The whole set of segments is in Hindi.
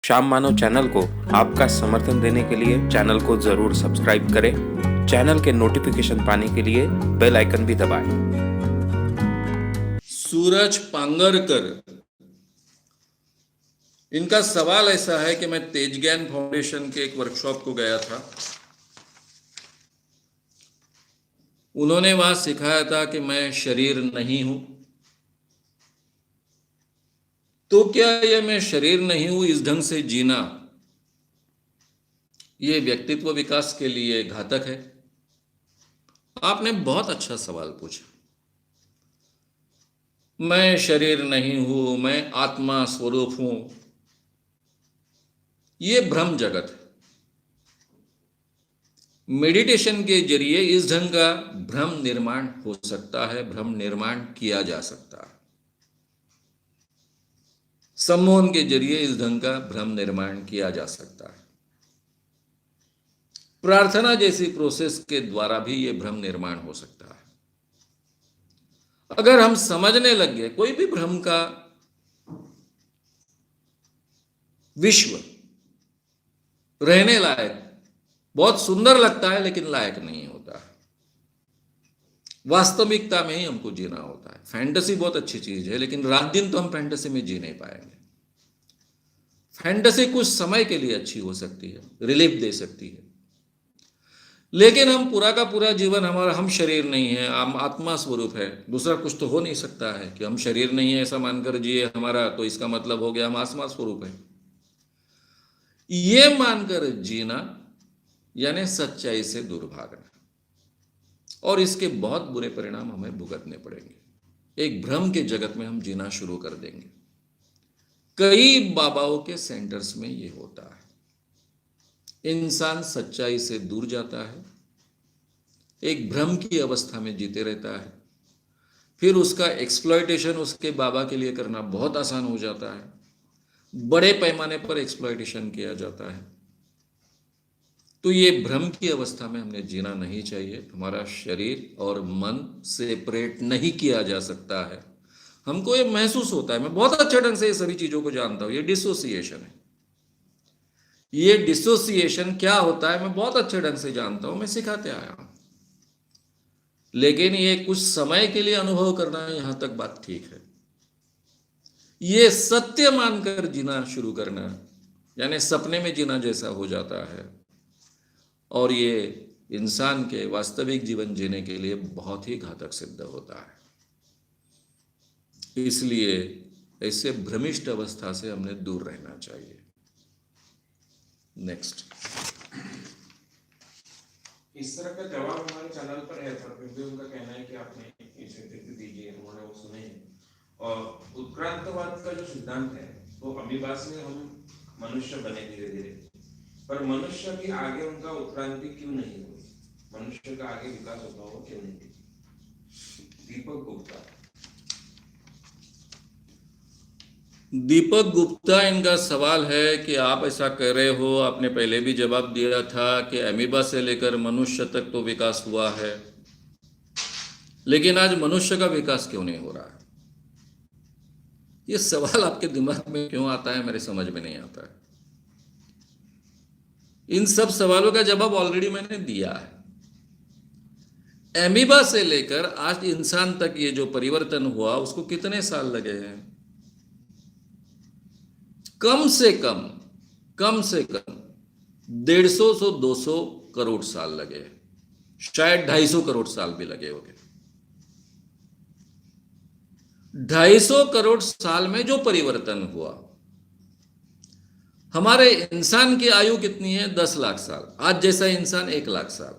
श्याम मानव चैनल को आपका समर्थन देने के लिए चैनल को जरूर सब्सक्राइब करें। चैनल के नोटिफिकेशन पाने के लिए बेल आइकन भी दबाएं। सूरज पांगरकर, इनका सवाल ऐसा है कि मैं तेज ज्ञान फाउंडेशन के एक वर्कशॉप को गया था। उन्होंने वहां सिखाया था कि मैं शरीर नहीं हूं। तो क्या यह मैं शरीर नहीं हूं इस ढंग से जीना ये व्यक्तित्व विकास के लिए घातक है? आपने बहुत अच्छा सवाल पूछा। मैं शरीर नहीं हूं, मैं आत्मा स्वरूप हूं, ये भ्रम जगत है। मेडिटेशन के जरिए इस ढंग का भ्रम निर्माण हो सकता है, भ्रम निर्माण किया जा सकता है। सम्मोहन के जरिए इस ढंग का भ्रम निर्माण किया जा सकता है। प्रार्थना जैसी प्रोसेस के द्वारा भी यह भ्रम निर्माण हो सकता है। अगर हम समझने लग गए कोई भी भ्रम का विश्व रहने लायक बहुत सुंदर लगता है लेकिन लायक नहीं होता है। वास्तविकता में ही हमको जीना होता है। फैंटेसी बहुत अच्छी चीज है लेकिन रात दिन तो हम फैंटेसी में जी नहीं पाएंगे। फैंटेसी कुछ समय के लिए अच्छी हो सकती है, रिलीफ दे सकती है, लेकिन हम पूरा का पूरा जीवन हमारा हम शरीर नहीं है, हम आत्मा स्वरूप है, दूसरा कुछ तो हो नहीं सकता है कि हम शरीर नहीं है ऐसा मानकर जिए हमारा, तो इसका मतलब हो गया हम आत्मा स्वरूप है। ये मानकर जीना यानी सच्चाई से दूर भागना, और इसके बहुत बुरे परिणाम हमें भुगतने पड़ेंगे। एक भ्रम के जगत में हम जीना शुरू कर देंगे। कई बाबाओं के सेंटर्स में ये होता है। इंसान सच्चाई से दूर जाता है, एक भ्रम की अवस्था में जीते रहता है, फिर उसका एक्सप्लॉयटेशन उसके बाबा के लिए करना बहुत आसान हो जाता है। बड़े पैमाने पर एक्सप्लॉयटेशन किया जाता है। तो ये भ्रम की अवस्था में हमने जीना नहीं चाहिए। हमारा शरीर और मन सेपरेट नहीं किया जा सकता है। हमको ये महसूस होता है, मैं बहुत अच्छे ढंग से ये सभी चीजों को जानता हूं, ये डिसोसिएशन है। ये डिसोसिएशन क्या होता है मैं बहुत अच्छे ढंग से जानता हूं, मैं सिखाते आया हूं। लेकिन ये कुछ समय के लिए अनुभव करना, यहां तक बात ठीक है। ये सत्य मानकर जीना शुरू करना यानी सपने में जीना जैसा हो जाता है, और ये इंसान के वास्तविक जीवन जीने के लिए बहुत ही घातक सिद्ध होता है। इसलिए ऐसे भ्रमिष्ट अवस्था से हमने दूर रहना चाहिए। नेक्स्ट। इस तरह का जवाब हमारे चैनल पर है, पर फिर भी उनका कहना है कि आपने इसे दे दीजिए, उन्होंने वो सुने। और उत्क्रांतवाद का जो सिद्धांत है वो अमीबा से हम मनुष्य बने धीरे धीरे, पर मनुष्य भी आगे उनका उत्क्रांति क्यों नहीं हुई, मनुष्य का आगे विकास होता हो क्यों नहीं? दीपक गुप्ता इनका सवाल है कि आप ऐसा कह रहे हो, आपने पहले भी जवाब दिया था कि अमीबा से लेकर मनुष्य तक तो विकास हुआ है, लेकिन आज मनुष्य का विकास क्यों नहीं हो रहा है? ये सवाल आपके दिमाग में क्यों आता है मेरे समझ में नहीं आता है। इन सब सवालों का जवाब ऑलरेडी मैंने दिया है। अमीबा से लेकर आज इंसान तक ये जो परिवर्तन हुआ उसको कितने साल लगे हैं? कम से कम 150 से 200 करोड़ साल लगे, शायद 250 करोड़ साल भी लगे होंगे। 250 करोड़ साल में जो परिवर्तन हुआ, हमारे इंसान की आयु कितनी है? 10 लाख साल। आज जैसा इंसान 1 लाख साल।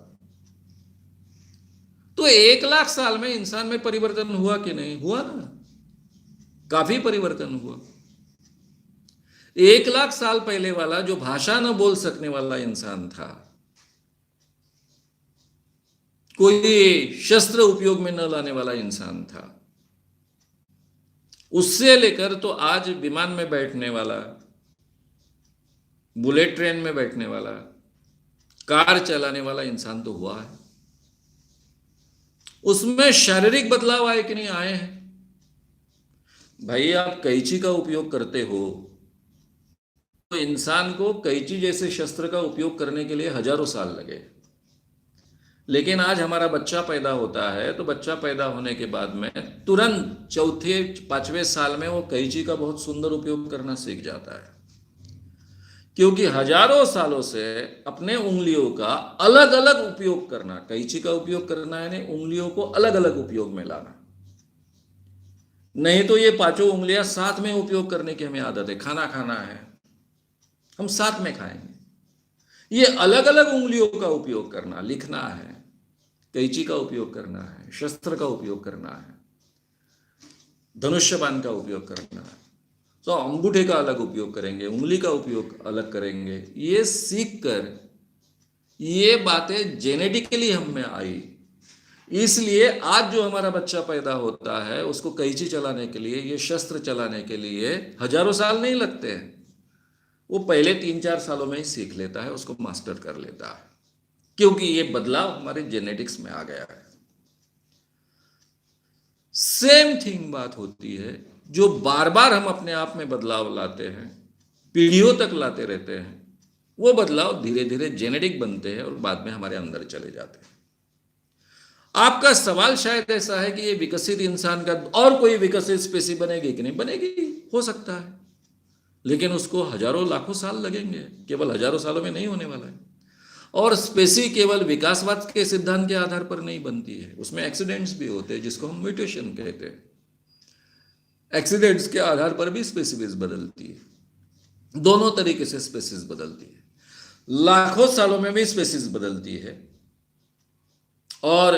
तो 1 लाख साल में इंसान में परिवर्तन हुआ कि नहीं हुआ? ना, काफी परिवर्तन हुआ। 1 लाख साल पहले वाला जो भाषा न बोल सकने वाला इंसान था, कोई शस्त्र उपयोग में न लाने वाला इंसान था, उससे लेकर तो आज विमान में बैठने वाला, बुलेट ट्रेन में बैठने वाला, कार चलाने वाला इंसान तो हुआ है। उसमें शारीरिक बदलाव आए कि नहीं आए हैं? भाई आप कैंची का उपयोग करते हो, इंसान को कैंची जैसे शस्त्र का उपयोग करने के लिए हजारों साल लगे, लेकिन आज हमारा बच्चा पैदा होता है तो बच्चा पैदा होने के बाद में तुरंत चौथे पांचवें साल में वो कैंची का बहुत सुंदर उपयोग करना सीख जाता है, क्योंकि हजारों सालों से अपने उंगलियों का अलग अलग उपयोग करना, कैंची का उपयोग करना यानी उंगलियों को अलग अलग उपयोग में लाना। नहीं तो ये पांचों उंगलियां साथ में उपयोग करने की हमें आदत है। खाना खाना है, हम साथ में खाएंगे। ये अलग अलग उंगलियों का उपयोग करना, लिखना है, कैंची का उपयोग करना है, शस्त्र का उपयोग करना है, धनुष्य बाण का उपयोग करना है, तो अंगूठे का अलग उपयोग करेंगे, उंगली का उपयोग अलग करेंगे। ये सीख कर ये बातें जेनेटिकली हम में आई। इसलिए आज जो हमारा बच्चा पैदा होता है उसको कैंची चलाने के लिए, ये शस्त्र चलाने के लिए हजारों साल नहीं लगते हैं। वो पहले 3-4 सालों में ही सीख लेता है, उसको मास्टर कर लेता है, क्योंकि ये बदलाव हमारे जेनेटिक्स में आ गया है। सेम थिंग बात होती है, जो बार बार हम अपने आप में बदलाव लाते हैं, पीढ़ियों तक लाते रहते हैं, वो बदलाव धीरे धीरे जेनेटिक बनते हैं और बाद में हमारे अंदर चले जाते हैं। आपका सवाल शायद ऐसा है कि ये विकसित इंसान का और कोई विकसित स्पेसी बनेगी कि नहीं बनेगी, हो सकता है, लेकिन उसको हजारों लाखों साल लगेंगे, केवल हजारों सालों में नहीं होने वाला है। और स्पेसी केवल विकासवाद के सिद्धांत के आधार पर नहीं बनती है, उसमें एक्सीडेंट्स भी होते हैं जिसको हम म्यूटेशन कहते हैं। एक्सीडेंट्स के आधार पर भी स्पेसीज बदलती है, दोनों तरीके से स्पेसीज बदलती है, लाखों सालों में भी स्पेसीज बदलती है, और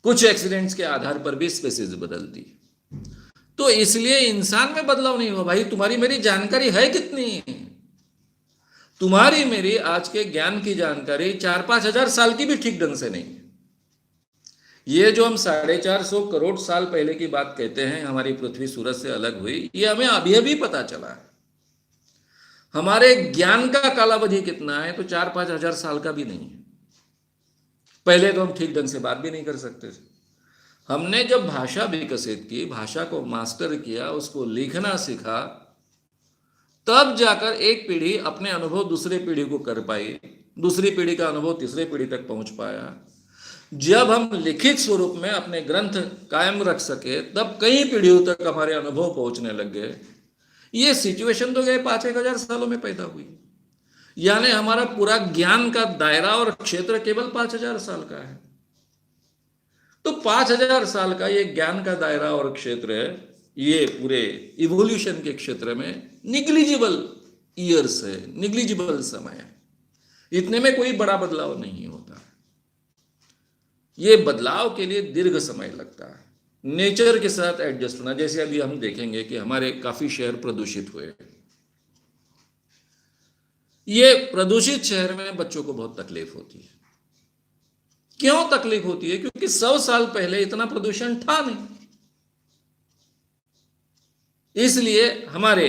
कुछ एक्सीडेंट्स के आधार पर भी स्पेसीज बदलती है। तो इसलिए इंसान में बदलाव नहीं हुआ। भाई तुम्हारी मेरी जानकारी है कितनी? तुम्हारी मेरी आज के ज्ञान की जानकारी 4-5 हजार साल की भी ठीक ढंग से नहीं है। ये जो हम 450 करोड़ साल पहले की बात कहते हैं, हमारी पृथ्वी सूरज से अलग हुई, ये हमें अभी अभी पता चला है। हमारे ज्ञान का कालावधि कितना है तो 4-5 हजार साल का भी नहीं है। पहले तो हम ठीक ढंग से बात भी नहीं कर सकते थे। हमने जब भाषा विकसित की, भाषा को मास्टर किया, उसको लिखना सीखा, तब जाकर एक पीढ़ी अपने अनुभव दूसरे पीढ़ी को कर पाई, दूसरी पीढ़ी का अनुभव तीसरे पीढ़ी तक पहुंच पाया। जब हम लिखित स्वरूप में अपने ग्रंथ कायम रख सके, तब कई पीढ़ियों तक हमारे अनुभव पहुंचने लग गए। ये सिचुएशन तो गए 5-1 हजार सालों में पैदा हुई, यानी हमारा पूरा ज्ञान का दायरा और क्षेत्र केवल 5,000 साल का है। तो 5,000 साल का ये ज्ञान का दायरा और क्षेत्र है, ये पूरे इवोल्यूशन के क्षेत्र में निग्लिजिबल ईयर्स है, निग्लिजिबल समय है। इतने में कोई बड़ा बदलाव नहीं होता। ये बदलाव के लिए दीर्घ समय लगता है, नेचर के साथ एडजस्ट होना। जैसे अभी हम देखेंगे कि हमारे काफी शहर प्रदूषित हुए। ये प्रदूषित शहर में बच्चों को बहुत तकलीफ होती है। क्यों तकलीफ होती है? क्योंकि 100 साल पहले इतना प्रदूषण था नहीं। इसलिए हमारे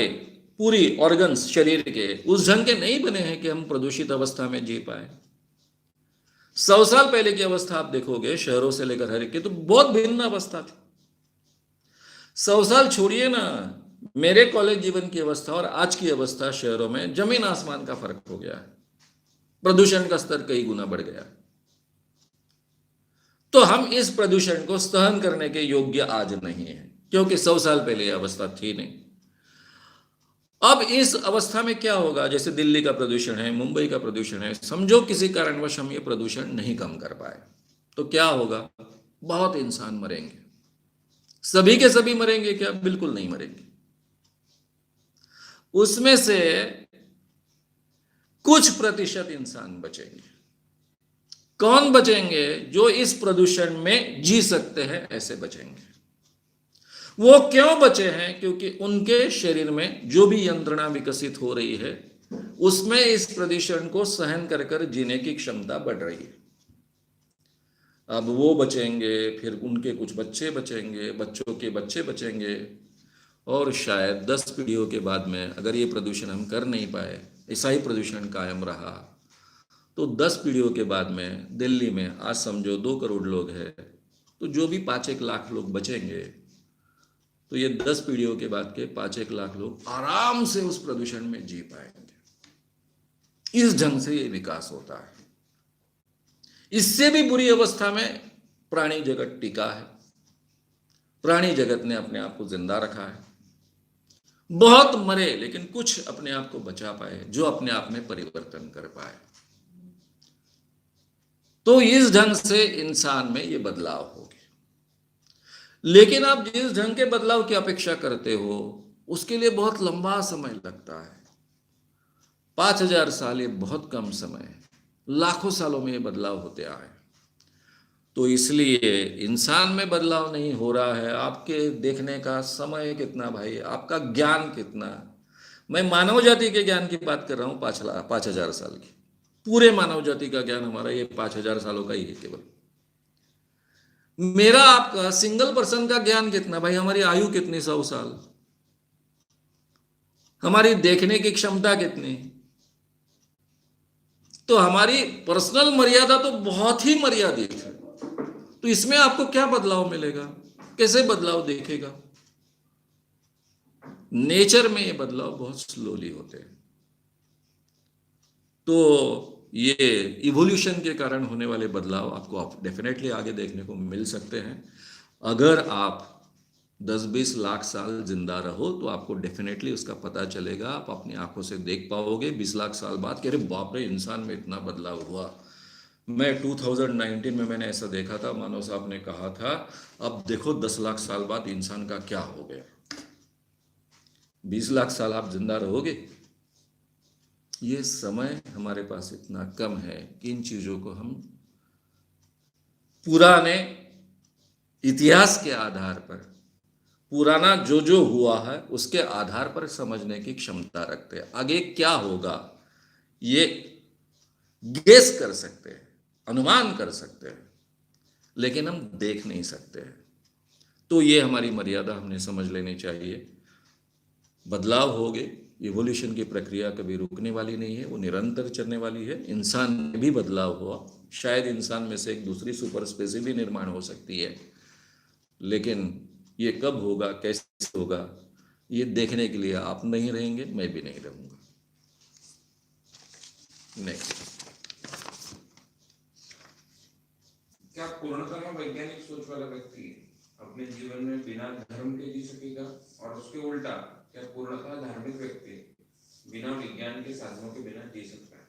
पूरी ऑर्गन्स शरीर के उस ढंग के नहीं बने हैं कि हम प्रदूषित अवस्था में जी पाए। 100 साल पहले की अवस्था आप देखोगे शहरों से लेकर हर एक की, तो बहुत भिन्न अवस्था थी। 100 साल छोड़िए ना, मेरे कॉलेज जीवन की अवस्था और आज की अवस्था शहरों में जमीन आसमान का फर्क हो गया है। प्रदूषण का स्तर कई गुना बढ़ गया। तो हम इस प्रदूषण को सहन करने के योग्य आज नहीं है, क्योंकि 100 साल पहले यह अवस्था थी नहीं। अब इस अवस्था में क्या होगा? जैसे दिल्ली का प्रदूषण है, मुंबई का प्रदूषण है, समझो किसी कारणवश हम ये प्रदूषण नहीं कम कर पाए, तो क्या होगा? बहुत इंसान मरेंगे। सभी के सभी मरेंगे क्या? बिल्कुल नहीं मरेंगे। उसमें से कुछ प्रतिशत इंसान बचेंगे। कौन बचेंगे? जो इस प्रदूषण में जी सकते हैं, ऐसे बचेंगे। वो क्यों बचे हैं? क्योंकि उनके शरीर में जो भी यंत्रणा विकसित हो रही है, उसमें इस प्रदूषण को सहन कर कर जीने की क्षमता बढ़ रही है। अब वो बचेंगे, फिर उनके कुछ बच्चे बचेंगे, बच्चों के बच्चे बचेंगे, और शायद 10 पीढ़ियों के बाद में अगर ये प्रदूषण हम कर नहीं पाए, ऐसा ही प्रदूषण कायम रहा, तो 10 पीढ़ियों के बाद में दिल्ली में आज समझो 2 करोड़ लोग हैं, तो जो भी 5-1 लाख लोग बचेंगे, तो ये 10 पीढ़ियों के बाद के 5-1 लाख लोग आराम से उस प्रदूषण में जी पाएंगे। इस ढंग से ये विकास होता है। इससे भी बुरी अवस्था में प्राणी जगत टिका है। प्राणी जगत ने अपने आप को जिंदा रखा है। बहुत मरे लेकिन कुछ अपने आप को बचा पाए, जो अपने आप में परिवर्तन कर पाए। तो इस ढंग से इंसान में ये बदलाव हो गए। लेकिन आप जिस ढंग के बदलाव की अपेक्षा करते हो उसके लिए बहुत लंबा समय लगता है। 5000 साल ये बहुत कम समय है। लाखों सालों में ये बदलाव होते आए। तो इसलिए इंसान में बदलाव नहीं हो रहा है। आपके देखने का समय कितना भाई, आपका ज्ञान कितना। मैं मानव जाति के ज्ञान की बात कर रहा हूं, 5000 साल की। पूरे मानव जाति का ज्ञान हमारा ये 5000 सालों का ही है केवल। मेरा आपका सिंगल पर्सन का ज्ञान कितना भाई, हमारी आयु कितनी, 100 साल। हमारी देखने की क्षमता कितनी। तो हमारी पर्सनल मर्यादा तो बहुत ही मर्यादित है। तो इसमें आपको क्या बदलाव मिलेगा, कैसे बदलाव देखेगा। नेचर में ये बदलाव बहुत स्लोली होते हैं। तो ये इवोल्यूशन के कारण होने वाले बदलाव आपको डेफिनेटली आगे देखने को मिल सकते हैं। अगर आप 10-20 लाख साल जिंदा रहो तो आपको डेफिनेटली उसका पता चलेगा। आप अपनी आंखों से देख पाओगे 20 लाख साल बाद कि अरे बाप रे, इंसान में इतना बदलाव हुआ। मैं 2019 में मैंने ऐसा देखा था, मानव साहब ने कहा था अब देखो 10 लाख साल बाद इंसान का क्या हो गया। 20 लाख साल आप जिंदा रहोगे। ये समय हमारे पास इतना कम है कि इन चीजों को हम पुराने इतिहास के आधार पर, पुराना जो जो हुआ है उसके आधार पर समझने की क्षमता रखते हैं। आगे क्या होगा ये गेस कर सकते हैं, अनुमान कर सकते हैं, लेकिन हम देख नहीं सकते हैं। तो ये हमारी मर्यादा हमने समझ लेनी चाहिए। बदलाव होंगे, इवोल्यूशन की प्रक्रिया कभी रुकने वाली नहीं है, वो निरंतर चलने वाली है। इंसान में भी बदलाव हुआ, शायद इंसान में से एक दूसरी सुपर स्पीसीज भी निर्माण हो सकती है, लेकिन ये कब होगा, कैसे होगा, ये देखने के लिए आप नहीं रहेंगे, मैं भी नहीं रहूंगा। नेक्स्ट। क्या पूर्णतः वैज्ञानिक सोच वाला व्यक्ति अपने जीवन में बिना धर्म के जी सकेगा, और उसके उल्टा क्या पूर्णतः धार्मिक व्यक्ति बिना विज्ञान के साधनों के बिना जी सकता है?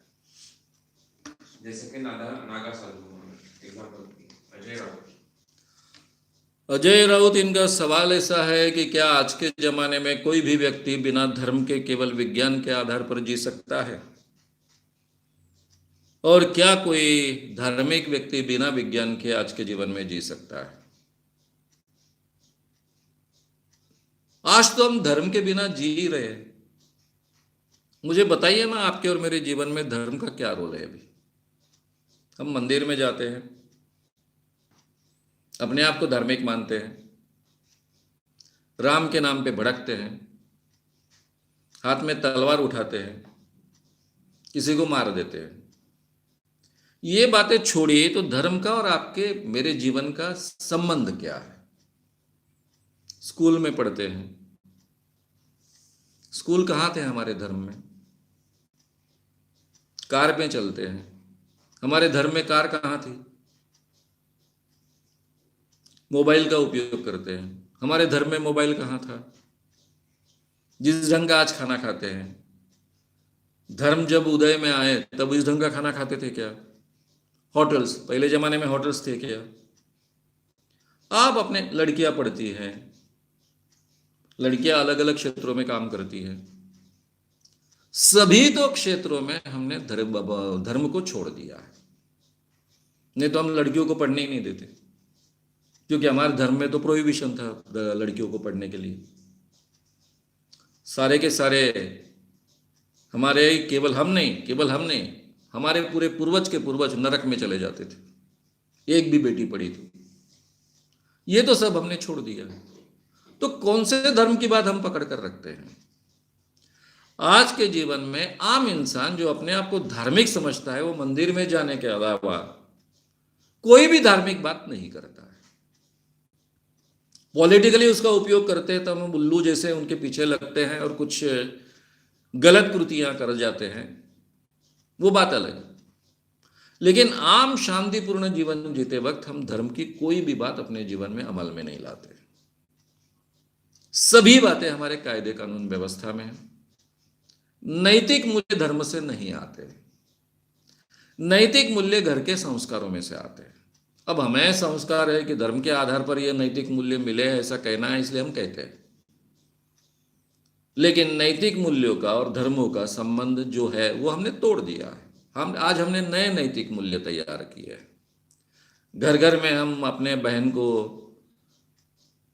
जैसे कि नागा साधु एग्जाम्पल अजय राउत। अजय राउत, इनका सवाल ऐसा है कि क्या आज के जमाने में कोई भी व्यक्ति बिना धर्म के केवल विज्ञान के आधार पर जी सकता है, और क्या कोई धार्मिक व्यक्ति बिना विज्ञान के आज के जीवन में जी सकता है। आज तो हम धर्म के बिना जी ही रहे हैं। मुझे बताइए ना, आपके और मेरे जीवन में धर्म का क्या रोल है। अभी हम मंदिर में जाते हैं, अपने आप को धार्मिक मानते हैं, राम के नाम पे भड़कते हैं, हाथ में तलवार उठाते हैं, किसी को मार देते हैं। ये बातें छोड़िए, तो धर्म का और आपके मेरे जीवन का संबंध क्या है। स्कूल में पढ़ते हैं, स्कूल कहाँ थे हमारे धर्म में। कार में चलते हैं, हमारे धर्म में कार कहाँ थी। मोबाइल का उपयोग करते हैं, हमारे धर्म में मोबाइल कहाँ था। जिस ढंग का आज खाना खाते हैं, धर्म जब उदय में आए तब इस ढंग का खाना खाते थे क्या। होटल्स, पहले जमाने में होटल्स थे क्या। आप अपने, लड़कियां पढ़ती हैं, लड़कियां अलग अलग क्षेत्रों में काम करती हैं। सभी तो क्षेत्रों में हमने धर्म को छोड़ दिया है। नहीं तो हम लड़कियों को पढ़ने ही नहीं देते, क्योंकि हमारे धर्म में तो प्रोहिबिशन था लड़कियों को पढ़ने के लिए। सारे के सारे हमारे, केवल हम नहीं, हमारे पूरे पूर्वज के पूर्वज नरक में चले जाते थे, एक भी बेटी पढ़ी तो। ये तो सब हमने छोड़ दिया। तो कौन से धर्म की बात हम पकड़ कर रखते हैं। आज के जीवन में आम इंसान जो अपने आप को धार्मिक समझता है, वो मंदिर में जाने के अलावा कोई भी धार्मिक बात नहीं करता है। पॉलिटिकली उसका उपयोग करते हैं तो हम उल्लू जैसे उनके पीछे लगते हैं और कुछ गलत कृतियां कर जाते हैं। वो बात अलग है। लेकिन आम शांतिपूर्ण जीवन जीते वक्त हम धर्म की कोई भी बात अपने जीवन में अमल में नहीं लाते। सभी बातें हमारे कायदे कानून व्यवस्था में है। नैतिक मूल्य धर्म से नहीं आते। नैतिक मूल्य घर के संस्कारों में से आते हैं। अब हमें संस्कार है कि धर्म के आधार पर यह नैतिक मूल्य मिले, ऐसा कहना है, इसलिए हम कहते हैं। लेकिन नैतिक मूल्यों का और धर्मों का संबंध जो है वो हमने तोड़ दिया है। हमने नए नैतिक मूल्य तैयार किए हैं। घर घर में हम अपने बहन को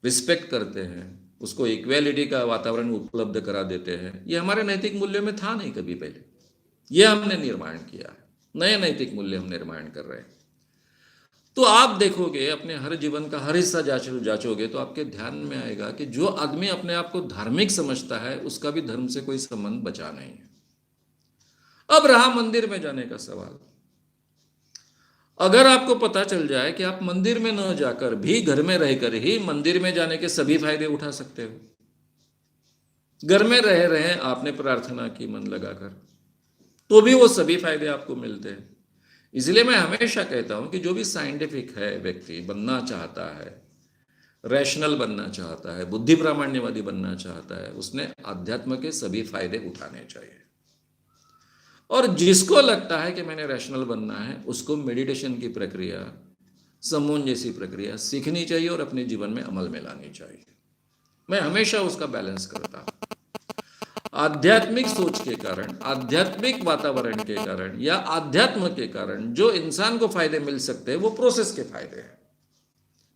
रिस्पेक्ट करते हैं, उसको इक्वेलिटी का वातावरण उपलब्ध करा देते हैं। ये हमारे नैतिक मूल्यों में था नहीं कभी पहले, ये हमने निर्माण किया है। नए नैतिक मूल्य हम निर्माण कर रहे हैं। तो आप देखोगे अपने हर जीवन का हर हिस्सा जांचोगे तो आपके ध्यान में आएगा कि जो आदमी अपने आप को धार्मिक समझता है उसका भी धर्म से कोई संबंध बचा नहीं है। अब रहा मंदिर में जाने का सवाल। अगर आपको पता चल जाए कि आप मंदिर में न जाकर भी घर में रहकर ही मंदिर में जाने के सभी फायदे उठा सकते हो, घर में रह रहे आपने प्रार्थना की मन लगाकर, तो भी वो सभी फायदे आपको मिलते हैं। इसलिए मैं हमेशा कहता हूं कि जो भी साइंटिफिक है व्यक्ति बनना चाहता है, रैशनल बनना चाहता है, बुद्धि प्रामाण्यवादी बनना चाहता है, उसने अध्यात्म के सभी फायदे उठाने चाहिए। और जिसको लगता है कि मैंने रैशनल बनना है, उसको मेडिटेशन की प्रक्रिया, समून जैसी प्रक्रिया सीखनी चाहिए और अपने जीवन में अमल में लानी चाहिए। मैं हमेशा उसका बैलेंस करता हूं। आध्यात्मिक सोच के कारण, आध्यात्मिक वातावरण के कारण या आध्यात्म के कारण जो इंसान को फायदे मिल सकते हैं वो प्रोसेस के फायदे हैं,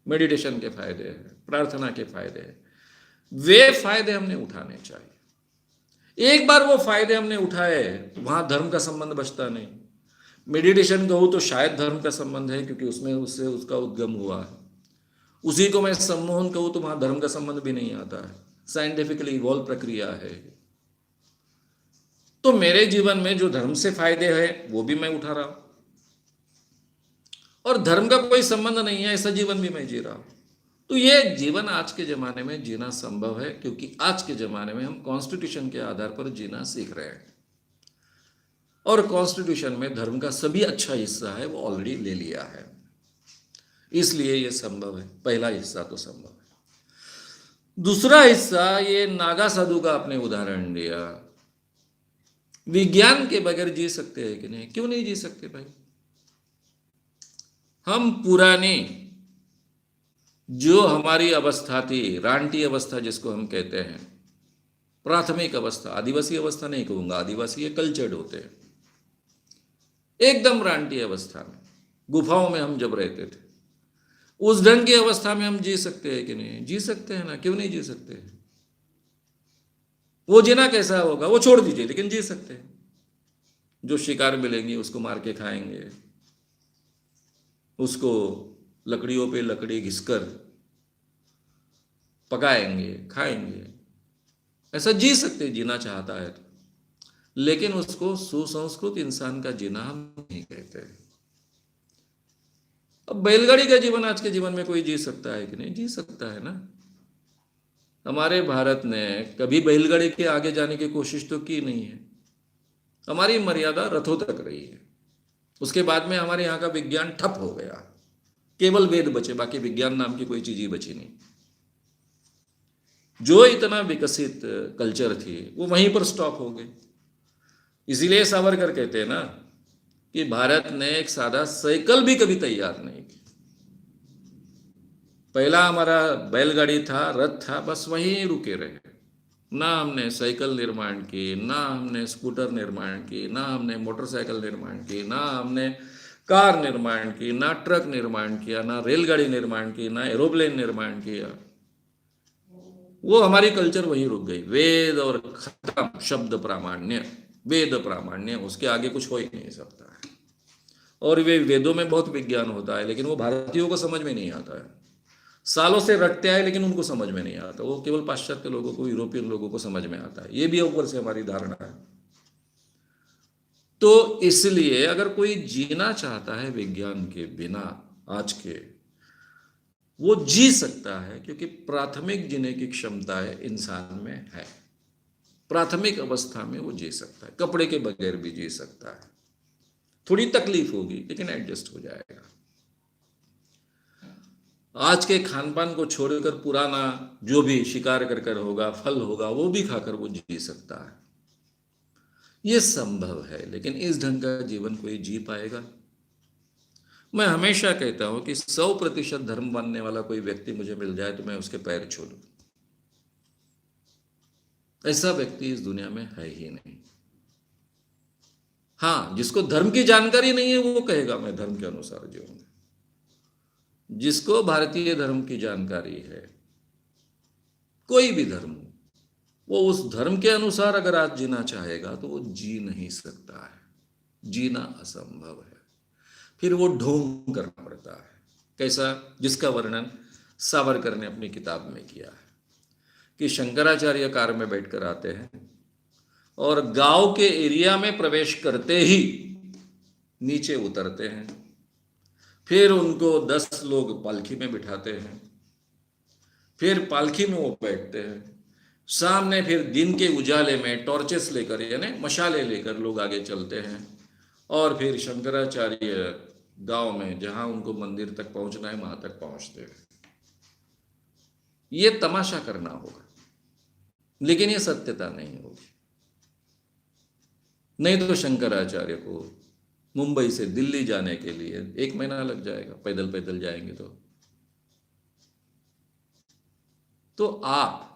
मेडिटेशन के फायदे हैं, प्रार्थना के फायदे हैं। वे फायदे हमने उठाने चाहिए। एक बार वो फायदे हमने उठाए तो वहां धर्म का संबंध बचता नहीं। मेडिटेशन कहूं तो शायद धर्म का संबंध है क्योंकि उसमें उससे उसका उद्गम हुआ है। उसी को मैं सम्मोहन कहूं तो वहां धर्म का संबंध भी नहीं आता है, साइंटिफिकली इवॉल्व प्रक्रिया है। तो मेरे जीवन में जो धर्म से फायदे है वो भी मैं उठा रहा हूं और धर्म का कोई संबंध नहीं है ऐसा जीवन भी मैं जी रहा हूं। तो ये जीवन आज के जमाने में जीना संभव है क्योंकि आज के जमाने में हम कॉन्स्टिट्यूशन के आधार पर जीना सीख रहे हैं और कॉन्स्टिट्यूशन में धर्म का सभी अच्छा हिस्सा है वो ऑलरेडी ले लिया है, इसलिए ये संभव है। पहला हिस्सा तो संभव है। दूसरा हिस्सा, ये नागा साधु का आपने उदाहरण दिया। विज्ञान के बगैर जी सकते हैं कि नहीं? क्यों नहीं जी सकते भाई? हम पुरानी जो हमारी अवस्था थी, रानटी अवस्था जिसको हम कहते हैं, प्राथमिक अवस्था, आदिवासी अवस्था नहीं कहूंगा, आदिवासी ये कल्चर्ड होते हैं, एकदम रानटी अवस्था में गुफाओं में हम जब रहते थे, उस ढंग की अवस्था में हम जी सकते हैं कि नहीं? जी सकते हैं ना, क्यों नहीं जी सकते? वो जीना कैसा होगा वो छोड़ दीजिए, लेकिन जी सकते हैं। जो शिकार मिलेंगी उसको मार के खाएंगे, उसको लकड़ियों पे लकड़ी घिसकर पकाएंगे, खाएंगे, ऐसा जी सकते, जीना चाहता है तो। लेकिन उसको सुसंस्कृत इंसान का जीना हम नहीं कहते। अब बैलगाड़ी का जीवन आज के जीवन में कोई जी सकता है कि नहीं? जी सकता है ना। हमारे भारत ने कभी बैलगाड़ी के आगे जाने की कोशिश तो की नहीं है। हमारी मर्यादा रथों तक रही है। उसके बाद में हमारे यहाँ का विज्ञान ठप हो गया, केवल वेद बचे, बाकी विज्ञान नाम की कोई चीज ही बची नहीं। जो इतना विकसित कल्चर थी वो वहीं पर स्टॉप हो गई। इसीलिए सावरकर कहते हैं ना कि भारत ने एक सादा साइकिल भी कभी तैयार नहीं की। पहला हमारा बैलगाड़ी था, रथ था, बस वहीं रुके रहे। ना हमने साइकिल निर्माण की, ना हमने स्कूटर निर्माण की, ना हमने मोटरसाइकिल निर्माण की, ना हमने कार निर्माण की, ना ट्रक निर्माण किया, ना रेलगाड़ी निर्माण की, ना एरोप्लेन निर्माण किया। वो हमारी कल्चर वहीं रुक गई। वेद और खत्म, शब्द प्रामाण्य, वेद प्रामाण्य, उसके आगे कुछ हो ही नहीं सकता है। और वे वेदों में बहुत विज्ञान होता है लेकिन वो भारतीयों को समझ में नहीं आता है। सालों से रटते आए लेकिन उनको समझ में नहीं आता। वो केवल पाश्चात्य लोगों को, यूरोपियन लोगों को समझ में आता है। ये भी ऊपर से हमारी धारणा है। तो इसलिए अगर कोई जीना चाहता है विज्ञान के बिना आज के, वो जी सकता है क्योंकि प्राथमिक जीने की क्षमताएं इंसान में है। प्राथमिक अवस्था में वो जी सकता है, कपड़े के बगैर भी जी सकता है, थोड़ी तकलीफ होगी लेकिन एडजस्ट हो जाएगा। आज के खान पान को छोड़कर पुराना जो भी शिकार कर कर होगा, फल होगा, वो भी खाकर वो जी सकता है। ये संभव है, लेकिन इस ढंग का जीवन कोई जी पाएगा? मैं हमेशा कहता हूं कि 100% धर्म मानने वाला कोई व्यक्ति मुझे मिल जाए तो मैं उसके पैर छू लूं। ऐसा व्यक्ति इस दुनिया में है ही नहीं। हाँ, जिसको धर्म की जानकारी नहीं है वो कहेगा मैं धर्म के अनुसार जीऊंगा। जिसको भारतीय धर्म की जानकारी है, कोई भी धर्म हो, वो उस धर्म के अनुसार अगर आज जीना चाहेगा तो वो जी नहीं सकता है। जीना असंभव है। फिर वो ढोंग करना पड़ता है। कैसा? जिसका वर्णन सावरकर ने अपनी किताब में किया है कि शंकराचार्य कार में बैठकर आते हैं और गांव के एरिया में प्रवेश करते ही नीचे उतरते हैं। फिर उनको 10 लोग पालकी में बिठाते हैं। फिर पालकी में वो बैठते हैं। सामने फिर दिन के उजाले में टॉर्चेस लेकर, यानी मशाले लेकर लोग आगे चलते हैं और फिर शंकराचार्य गांव में जहां उनको मंदिर तक पहुंचना है वहां तक पहुंचते हैं। ये तमाशा करना होगा, लेकिन ये सत्यता नहीं होगी। नहीं तो शंकराचार्य को मुंबई से दिल्ली जाने के लिए 1 महीना लग जाएगा, पैदल पैदल जाएंगे तो आप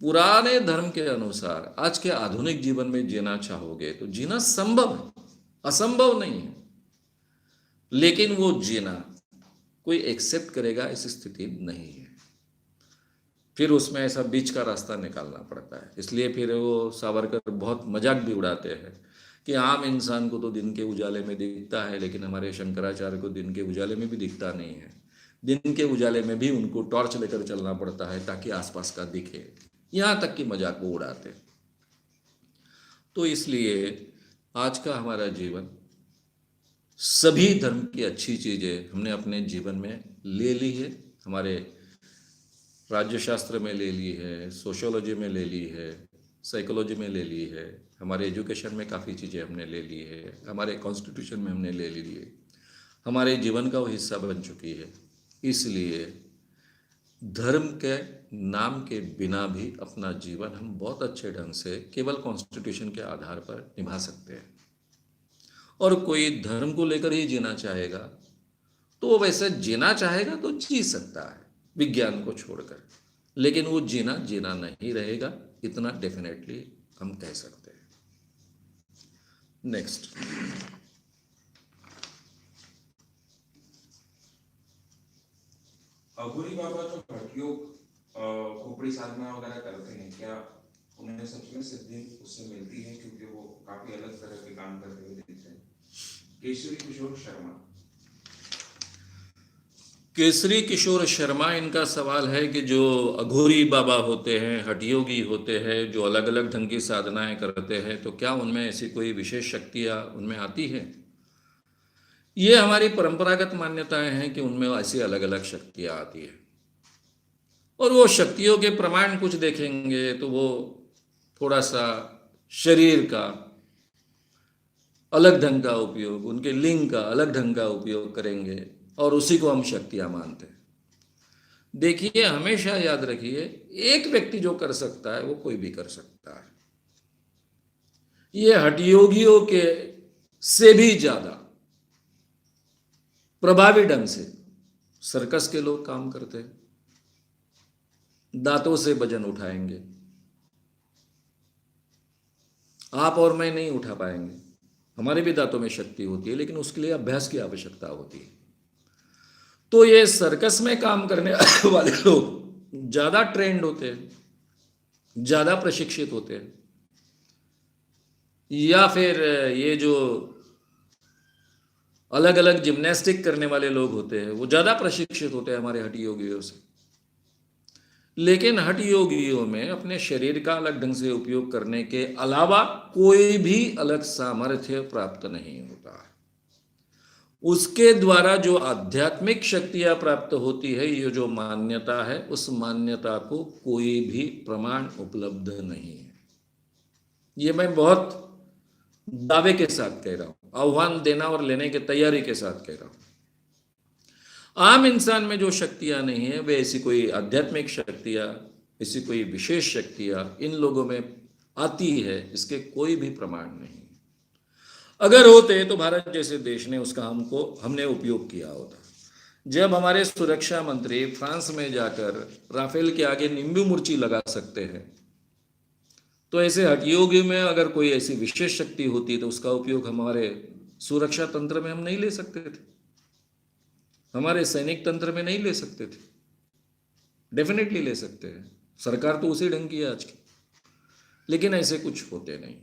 पुराने धर्म के अनुसार आज के आधुनिक जीवन में जीना चाहोगे तो जीना संभव है, असंभव नहीं है। लेकिन वो जीना कोई एक्सेप्ट करेगा ऐसी स्थिति नहीं है। फिर उसमें ऐसा बीच का रास्ता निकालना पड़ता है। इसलिए फिर वो सावरकर बहुत मजाक भी उड़ाते हैं कि आम इंसान को तो दिन के उजाले में दिखता है, लेकिन हमारे शंकराचार्य को दिन के उजाले में भी दिखता नहीं है। दिन के उजाले में भी उनको टॉर्च लेकर चलना पड़ता है ताकि आसपास का दिखे। यहाँ तक कि मजाक वो उड़ाते। तो इसलिए आज का हमारा जीवन, सभी धर्म की अच्छी चीजें हमने अपने जीवन में ले ली है। हमारे राज्यशास्त्र में ले ली है, सोशियोलॉजी में ले ली है, साइकोलॉजी में ले ली है, हमारे एजुकेशन में काफ़ी चीज़ें हमने ले ली है, हमारे कॉन्स्टिट्यूशन में हमने ले ली है, हमारे जीवन का वो हिस्सा बन चुकी है। इसलिए धर्म के नाम के बिना भी अपना जीवन हम बहुत अच्छे ढंग से केवल कॉन्स्टिट्यूशन के आधार पर निभा सकते हैं। और कोई धर्म को लेकर ही जीना चाहेगा तो वो वैसे जीना चाहेगा तो जी सकता है विज्ञान को छोड़कर, लेकिन वो जीना नहीं रहेगा, इतना डेफिनेटली हम कह सकते हैं। नेक्स्ट, अघोरी बाबा जो भटयोग खोपड़ी साधना वगैरह करते हैं, क्या उन्हें सबसे सिद्धि उससे मिलती है? क्योंकि वो काफी अलग तरह के काम करते हुए दिखते हैं। केसरी किशोर शर्मा इनका सवाल है कि जो अघोरी बाबा होते हैं, हठयोगी होते हैं, जो अलग अलग ढंग की साधनाएं करते हैं, तो क्या उनमें ऐसी कोई विशेष शक्तियां उनमें आती है? ये हमारी परंपरागत मान्यताएं हैं कि उनमें ऐसी अलग अलग शक्तियां आती है। और वो शक्तियों के प्रमाण कुछ देखेंगे तो वो थोड़ा सा शरीर का अलग ढंग का उपयोग, उनके लिंग का अलग ढंग का उपयोग करेंगे और उसी को हम शक्तियां मानते हैं। देखिए, हमेशा याद रखिए, एक व्यक्ति जो कर सकता है वो कोई भी कर सकता है। ये हठयोगियों के से भी ज्यादा प्रभावी ढंग से सर्कस के लोग काम करते हैं। दांतों से वजन उठाएंगे, आप और मैं नहीं उठा पाएंगे। हमारे भी दांतों में शक्ति होती है, लेकिन उसके लिए अभ्यास की आवश्यकता होती है। तो ये सर्कस में काम करने वाले लोग ज्यादा ट्रेंड होते हैं, ज्यादा प्रशिक्षित होते हैं, या फिर ये जो अलग अलग जिम्नास्टिक करने वाले लोग होते हैं वो ज्यादा प्रशिक्षित होते हैं हमारे हठयोगियों से। लेकिन हठयोगियों में अपने शरीर का अलग ढंग से उपयोग करने के अलावा कोई भी अलग सामर्थ्य प्राप्त नहीं होता है। उसके द्वारा जो आध्यात्मिक शक्तियां प्राप्त होती है, ये जो मान्यता है, उस मान्यता को कोई भी प्रमाण उपलब्ध नहीं है। ये मैं बहुत दावे के साथ कह रहा हूं। आह्वान देना और लेने की तैयारी के साथ कह रहा हूं। आम इंसान में जो शक्तियां नहीं है वे ऐसी कोई आध्यात्मिक शक्तियां, ऐसी कोई विशेष शक्तियां इन लोगों में आती है, इसके कोई भी प्रमाण नहीं। अगर होते तो भारत जैसे देश ने उसका हमने उपयोग किया होता। जब हमारे सुरक्षा मंत्री फ्रांस में जाकर राफेल के आगे नींबू मिर्ची लगा सकते हैं, तो ऐसे हठयोगी में अगर कोई ऐसी विशेष शक्ति होती तो उसका उपयोग हमारे सुरक्षा तंत्र में हम नहीं ले सकते थे, हमारे सैनिक तंत्र में नहीं ले सकते थे। डेफिनेटली ले सकते हैं, सरकार तो उसी ढंग की है आज की, लेकिन ऐसे कुछ होते नहीं।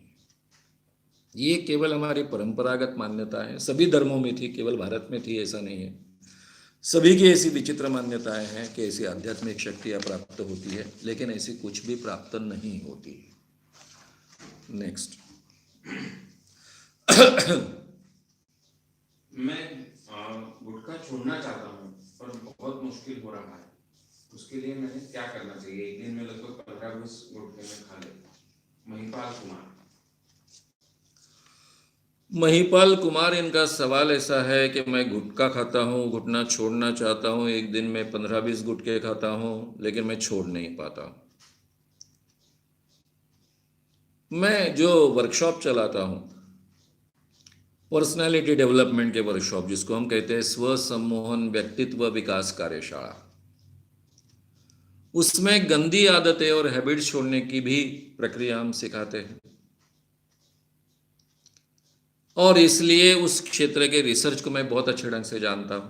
ये केवल हमारी परंपरागत मान्यता है, सभी धर्मों में थी, केवल भारत में थी ऐसा नहीं है। सभी की ऐसी विचित्र मान्यताएं हैं कि ऐसी आध्यात्मिक शक्तियां प्राप्त होती है, लेकिन ऐसी कुछ भी प्राप्त नहीं होती। नेक्स्ट। मैं गुटखा छोड़ना चाहता हूँ पर बहुत मुश्किल हो रहा है, उसके लिए मैंने क्या करना चाहिए? एक दिन में लगभग 15-20 गुटखे में खा लेता हूँ। महिपाल कुमार इनका सवाल ऐसा है कि मैं गुटखा खाता हूँ, घुटना छोड़ना चाहता हूँ, एक दिन में 15-20 गुटखे खाता हूँ, लेकिन मैं छोड़ नहीं पाता। मैं जो वर्कशॉप चलाता हूँ, पर्सनालिटी डेवलपमेंट के वर्कशॉप, जिसको हम कहते हैं स्व सम्मोहन व्यक्तित्व विकास कार्यशाला, उसमें गंदी आदतें और हैबिट्स छोड़ने की भी प्रक्रिया हम सिखाते हैं। और इसलिए उस क्षेत्र के रिसर्च को मैं बहुत अच्छे ढंग से जानता हूं।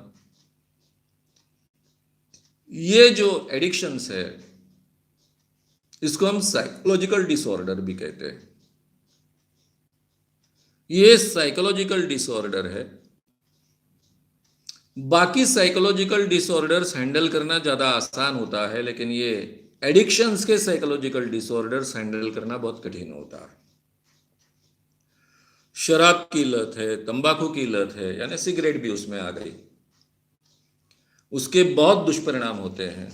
ये जो एडिक्शंस है, इसको हम साइकोलॉजिकल डिसऑर्डर भी कहते हैं। ये साइकोलॉजिकल डिसऑर्डर है। बाकी साइकोलॉजिकल डिसऑर्डर्स हैंडल करना ज्यादा आसान होता है, लेकिन ये एडिक्शंस के साइकोलॉजिकल डिसऑर्डर्स हैंडल करना बहुत कठिन होता है। शराब की लत है, तंबाकू की लत है, यानी सिगरेट भी उसमें आ गई, उसके बहुत दुष्परिणाम होते हैं।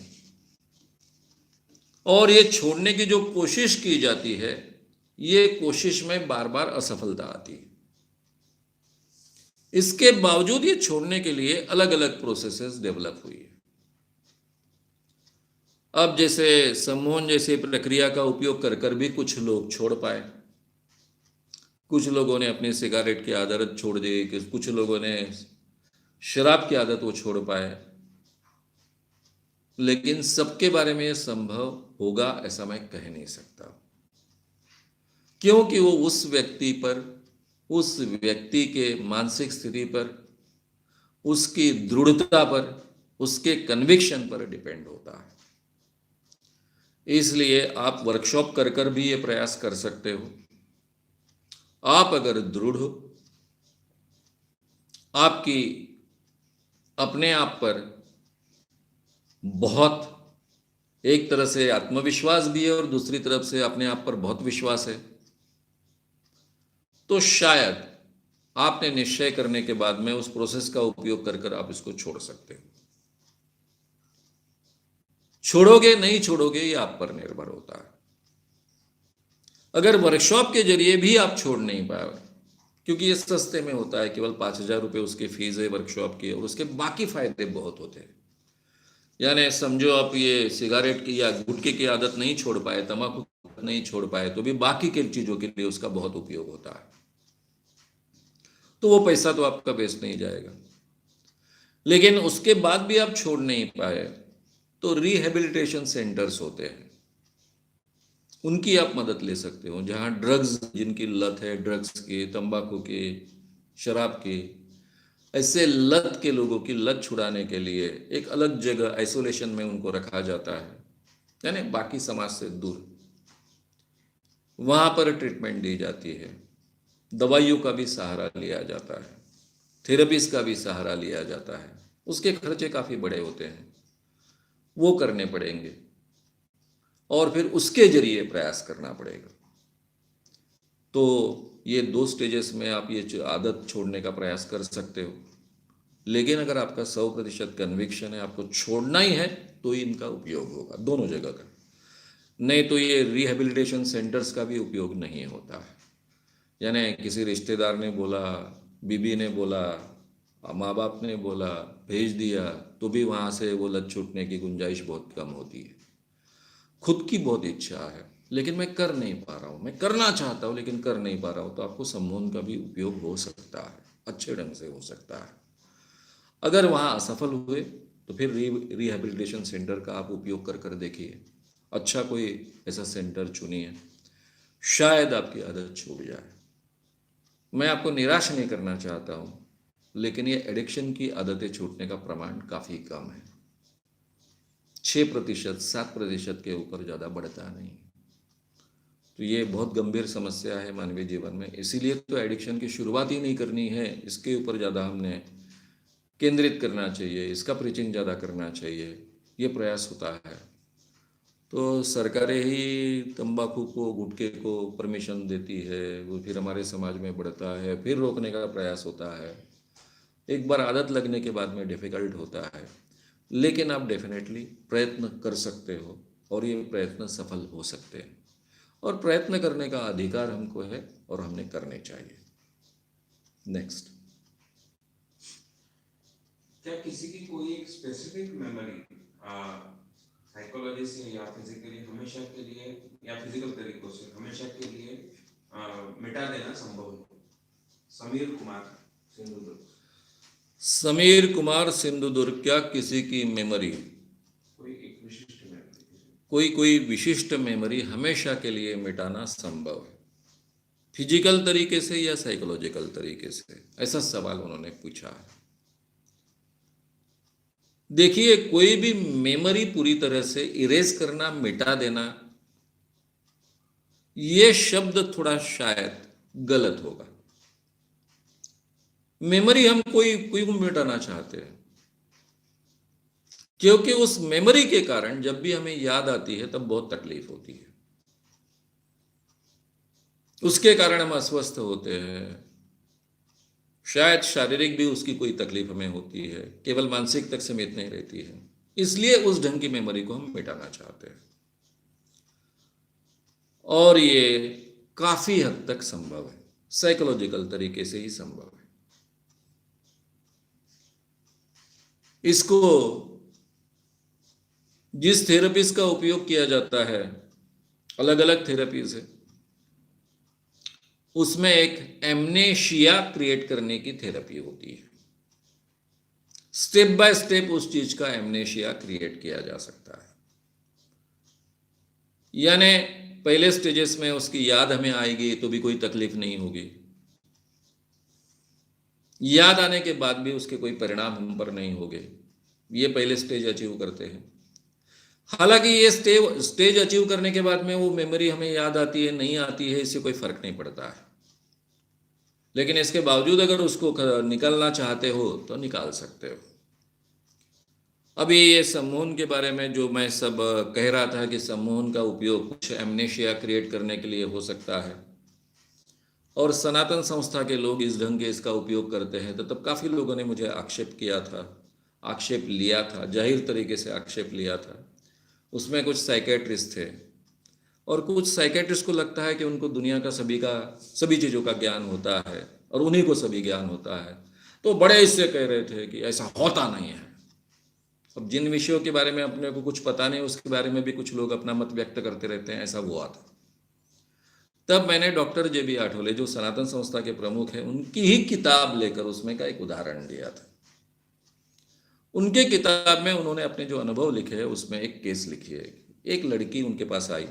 और ये छोड़ने की जो कोशिश की जाती है, ये कोशिश में बार बार असफलता आती है। इसके बावजूद ये छोड़ने के लिए अलग अलग प्रोसेसेस डेवलप हुई है। अब जैसे सम्मोहन जैसी प्रक्रिया का उपयोग कर कर भी कुछ लोग छोड़ पाए। कुछ लोगों ने अपनी सिगरेट की आदत छोड़ दी, कुछ लोगों ने शराब की आदत वो छोड़ पाए, लेकिन सबके बारे में संभव होगा ऐसा मैं कह नहीं सकता, क्योंकि वो उस व्यक्ति पर, उस व्यक्ति के मानसिक स्थिति पर, उसकी दृढ़ता पर, उसके कन्विक्शन पर डिपेंड होता है। इसलिए आप वर्कशॉप कर कर भी ये प्रयास कर सकते हो। आप अगर दृढ़ हो, आपकी अपने आप पर बहुत एक तरह से आत्मविश्वास भी है और दूसरी तरफ से अपने आप पर बहुत विश्वास है, तो शायद आपने निश्चय करने के बाद में उस प्रोसेस का उपयोग कर कर आप इसको छोड़ सकते हो। छोड़ोगे नहीं छोड़ोगे ये आप पर निर्भर होता है। अगर वर्कशॉप के जरिए भी आप छोड़ नहीं पाए, क्योंकि ये सस्ते में होता है, केवल 5,000 रुपये उसकी फीस है वर्कशॉप की, और उसके बाकी फायदे बहुत होते हैं। यानी समझो आप ये सिगरेट की या गुटखे की आदत नहीं छोड़ पाए, तंबाकू नहीं छोड़ पाए, तो भी बाकी के चीजों के लिए उसका बहुत उपयोग होता है। तो वो पैसा तो आपका वेस्ट नहीं जाएगा। लेकिन उसके बाद भी आप छोड़ नहीं पाए तो रिहेबिलिटेशन सेंटर्स होते हैं, उनकी आप मदद ले सकते हो। जहां ड्रग्स, जिनकी लत है ड्रग्स की, तंबाकू की, शराब की, ऐसे लत के लोगों की लत छुड़ाने के लिए एक अलग जगह आइसोलेशन में उनको रखा जाता है, यानी बाकी समाज से दूर। वहां पर ट्रीटमेंट दी जाती है, दवाइयों का भी सहारा लिया जाता है, थेरेपीज का भी सहारा लिया जाता है। उसके खर्चे काफ़ी बड़े होते हैं, वो करने पड़ेंगे और फिर उसके जरिए प्रयास करना पड़ेगा। तो ये 2 स्टेजेस में आप ये आदत छोड़ने का प्रयास कर सकते हो। लेकिन अगर आपका 100% कन्विक्शन है, आपको छोड़ना ही है, तो इनका उपयोग होगा दोनों जगह का। नहीं तो ये रिहेबिलिटेशन सेंटर्स का भी उपयोग नहीं होता है। यानी किसी रिश्तेदार ने बोला बीबी ने बोला, माँ बाप ने बोला, भेज दिया, तो भी वहाँ से वो लत छूटने की गुंजाइश बहुत कम होती है। खुद की बहुत इच्छा है लेकिन मैं कर नहीं पा रहा हूँ, मैं करना चाहता हूँ लेकिन कर नहीं पा रहा हूँ, तो आपको सम्मोहन का भी उपयोग हो सकता है, अच्छे ढंग से हो सकता है। अगर वहाँ असफल हुए तो फिर रिहैबिलिटेशन सेंटर का आप उपयोग कर कर देखिए। अच्छा कोई ऐसा सेंटर चुनिए, शायद आपकी आदत छूट जाए। मैं आपको निराश नहीं करना चाहता हूँ, लेकिन ये एडिक्शन की आदतें छूटने का प्रमाण काफ़ी कम है। 6%, 7% के ऊपर ज़्यादा बढ़ता नहीं। तो ये बहुत गंभीर समस्या है मानवीय जीवन में, इसीलिए तो एडिक्शन की शुरुआत ही नहीं करनी है, इसके ऊपर ज़्यादा हमने केंद्रित करना चाहिए, इसका प्रीचिंग ज़्यादा करना चाहिए, ये प्रयास होता है। तो सरकारें ही तंबाकू को, गुटखे को परमिशन देती है, वो फिर हमारे समाज में बढ़ता है, फिर रोकने का प्रयास होता है। एक बार आदत लगने के बाद में डिफ़िकल्ट होता है, लेकिन आप डेफिनेटली प्रयत्न कर सकते हो और ये प्रयत्न सफल हो सकते हैं, और प्रयत्न करने का अधिकार हमको है और हमने करने चाहिए। नेक्स्ट, क्या किसी की कोई एक स्पेसिफिक मेमोरी साइकोलॉजी से या फिजिकली हमेशा के लिए या फिजिकल तरीकों से हमेशा के लिए मिटा देना संभव है? समीर कुमार सिंधुदुर्ग। समीर कुमार सिंधुदुर्ग, क्या किसी की मेमोरी, कोई एक विशिष्ट मेमोरी, कोई विशिष्ट मेमोरी हमेशा के लिए मिटाना संभव है, फिजिकल तरीके से या साइकोलॉजिकल तरीके से, ऐसा सवाल उन्होंने पूछा है। देखिए, कोई भी मेमोरी पूरी तरह से इरेज करना, मिटा देना, ये शब्द थोड़ा शायद गलत होगा। मेमोरी हम कोई को मिटाना चाहते हैं, क्योंकि उस मेमोरी के कारण जब भी हमें याद आती है तब बहुत तकलीफ होती है, उसके कारण हम अस्वस्थ होते हैं, शायद शारीरिक भी उसकी कोई तकलीफ हमें होती है, केवल मानसिक तक सीमित नहीं रहती है। इसलिए उस ढंग की मेमोरी को हम मिटाना चाहते हैं, और ये काफी हद तक संभव है, साइकोलॉजिकल तरीके से ही संभव है। इसको जिस थेरेपीज का उपयोग किया जाता है, अलग अलग थेरेपीज है, उसमें एक एमनेशिया क्रिएट करने की थेरेपी होती है। स्टेप बाय स्टेप उस चीज का एमनेशिया क्रिएट किया जा सकता है, यानी पहले स्टेजेस में उसकी याद हमें आएगी तो भी कोई तकलीफ नहीं होगी, याद आने के बाद भी उसके कोई परिणाम हम पर नहीं होंगे। ये पहले स्टेज अचीव करते हैं। हालांकि ये स्टेज अचीव करने के बाद में वो मेमोरी हमें याद आती है, नहीं आती है, इससे कोई फर्क नहीं पड़ता है, लेकिन इसके बावजूद अगर उसको निकालना चाहते हो तो निकाल सकते हो। अभी ये सम्मोहन के बारे में जो मैं सब कह रहा था कि सम्मोहन का उपयोग कुछ एमनेशिया क्रिएट करने के लिए हो सकता है, और सनातन संस्था के लोग इस ढंग के इसका उपयोग करते हैं, तो तब काफ़ी लोगों ने मुझे आक्षेप किया था, आक्षेप लिया था, जाहिर तरीके से आक्षेप लिया था। उसमें कुछ साइकेट्रिस्ट थे, और कुछ साइकेट्रिस्ट को लगता है कि उनको दुनिया का सभी चीज़ों का ज्ञान होता है और उन्हीं को सभी ज्ञान होता है, तो बड़े इससे कह रहे थे कि ऐसा होता नहीं है। अब जिन विषयों के बारे में अपने को कुछ पता नहीं, उसके बारे में भी कुछ लोग अपना मत व्यक्त करते रहते हैं, ऐसा हुआ था। तब मैंने डॉक्टर JB आठवले, जो सनातन संस्था के प्रमुख हैं, उनकी ही किताब लेकर उसमें का एक उदाहरण दिया था। उनके किताब में उन्होंने अपने जो अनुभव लिखे हैं उसमें एक केस लिखी है। एक लड़की उनके पास आई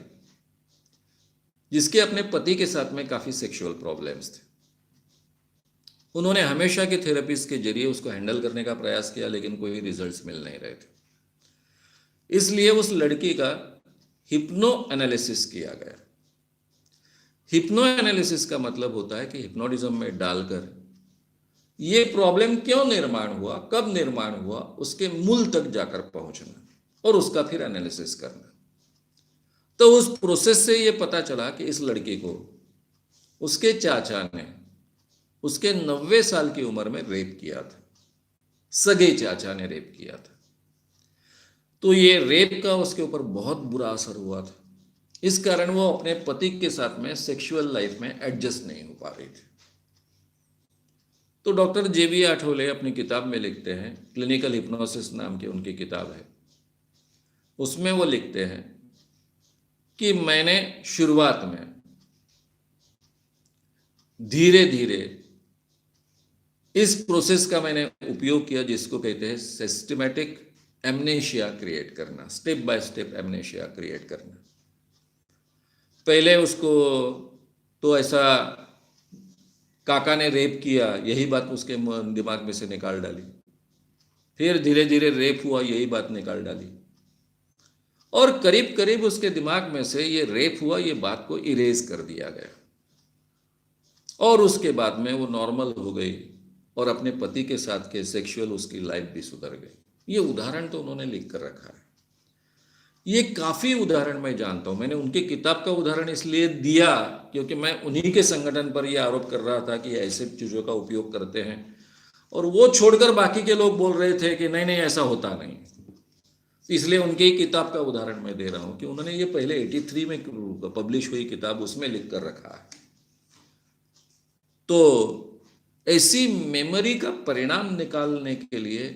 जिसके अपने पति के साथ में काफ़ी सेक्सुअल प्रॉब्लम्स थे। उन्होंने हमेशा के थेरेपिस्ट के जरिए उसको हैंडल करने का प्रयास किया, लेकिन कोई रिजल्ट्स मिल नहीं रहे थे। इसलिए उस लड़की का हिप्नो एनालिसिस किया गया। हिप्नो एनालिसिस का मतलब होता है कि हिप्नोटिज्म में डालकर ये प्रॉब्लम क्यों निर्माण हुआ, कब निर्माण हुआ, उसके मूल तक जाकर पहुंचना और उसका फिर एनालिसिस करना। तो उस प्रोसेस से ये पता चला कि इस लड़की को उसके चाचा ने उसके 90 साल की उम्र में रेप किया था, सगे चाचा ने रेप किया था। तो ये रेप का उसके ऊपर बहुत बुरा असर हुआ था, इस कारण वो अपने पति के साथ में सेक्सुअल लाइफ में एडजस्ट नहीं हो पा रही थी। तो डॉक्टर JV आठवले अपनी किताब में लिखते हैं, क्लिनिकल हिप्नोसिस नाम की उनकी किताब है, उसमें वो लिखते हैं कि मैंने शुरुआत में धीरे धीरे इस प्रोसेस का मैंने उपयोग किया जिसको कहते हैं सिस्टमैटिक एमनेशिया क्रिएट करना, step by step amnesia create करना। पहले उसको तो ऐसा काका ने रेप किया, यही बात उसके दिमाग में से निकाल डाली, फिर धीरे धीरे रेप हुआ, यही बात निकाल डाली, और करीब करीब उसके दिमाग में से ये रेप हुआ ये बात को इरेज कर दिया गया, और उसके बाद में वो नॉर्मल हो गई और अपने पति के साथ के सेक्सुअल उसकी लाइफ भी सुधर गई। ये उदाहरण तो उन्होंने लिख कर रखा है। ये काफ़ी उदाहरण मैं जानता हूँ। मैंने उनकी किताब का उदाहरण इसलिए दिया क्योंकि मैं उन्हीं के संगठन पर यह आरोप कर रहा था कि ऐसे चीज़ों का उपयोग करते हैं, और वो छोड़कर बाकी के लोग बोल रहे थे कि नहीं नहीं ऐसा होता नहीं। इसलिए उनकी किताब का उदाहरण मैं दे रहा हूँ कि उन्होंने ये पहले 83 में पब्लिश हुई किताब, उसमें लिख कर रखा है। तो ऐसी मेमोरी का परिणाम निकालने के लिए,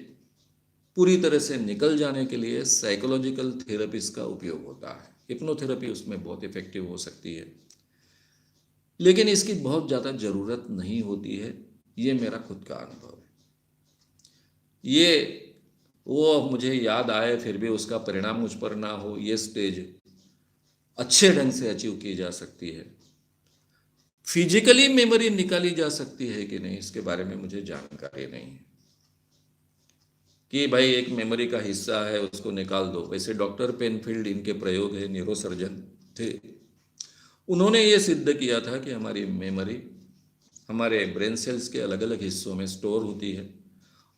पूरी तरह से निकल जाने के लिए साइकोलॉजिकल थेरेपीज का उपयोग होता है। हिप्नोथेरेपी उसमें बहुत इफेक्टिव हो सकती है, लेकिन इसकी बहुत ज़्यादा ज़रूरत नहीं होती है। ये मेरा खुद का अनुभव है। ये वो मुझे याद आए फिर भी उसका परिणाम मुझ पर ना हो, ये स्टेज अच्छे ढंग से अचीव की जा सकती है। फिजिकली मेमोरी निकाली जा सकती है कि नहीं, इसके बारे में मुझे जानकारी नहीं है कि भाई एक मेमोरी का हिस्सा है उसको निकाल दो। वैसे डॉक्टर पेनफील्ड, इनके प्रयोग है, न्यूरोसर्जन थे, उन्होंने ये सिद्ध किया था कि हमारी मेमोरी हमारे ब्रेन सेल्स के अलग अलग हिस्सों में स्टोर होती है,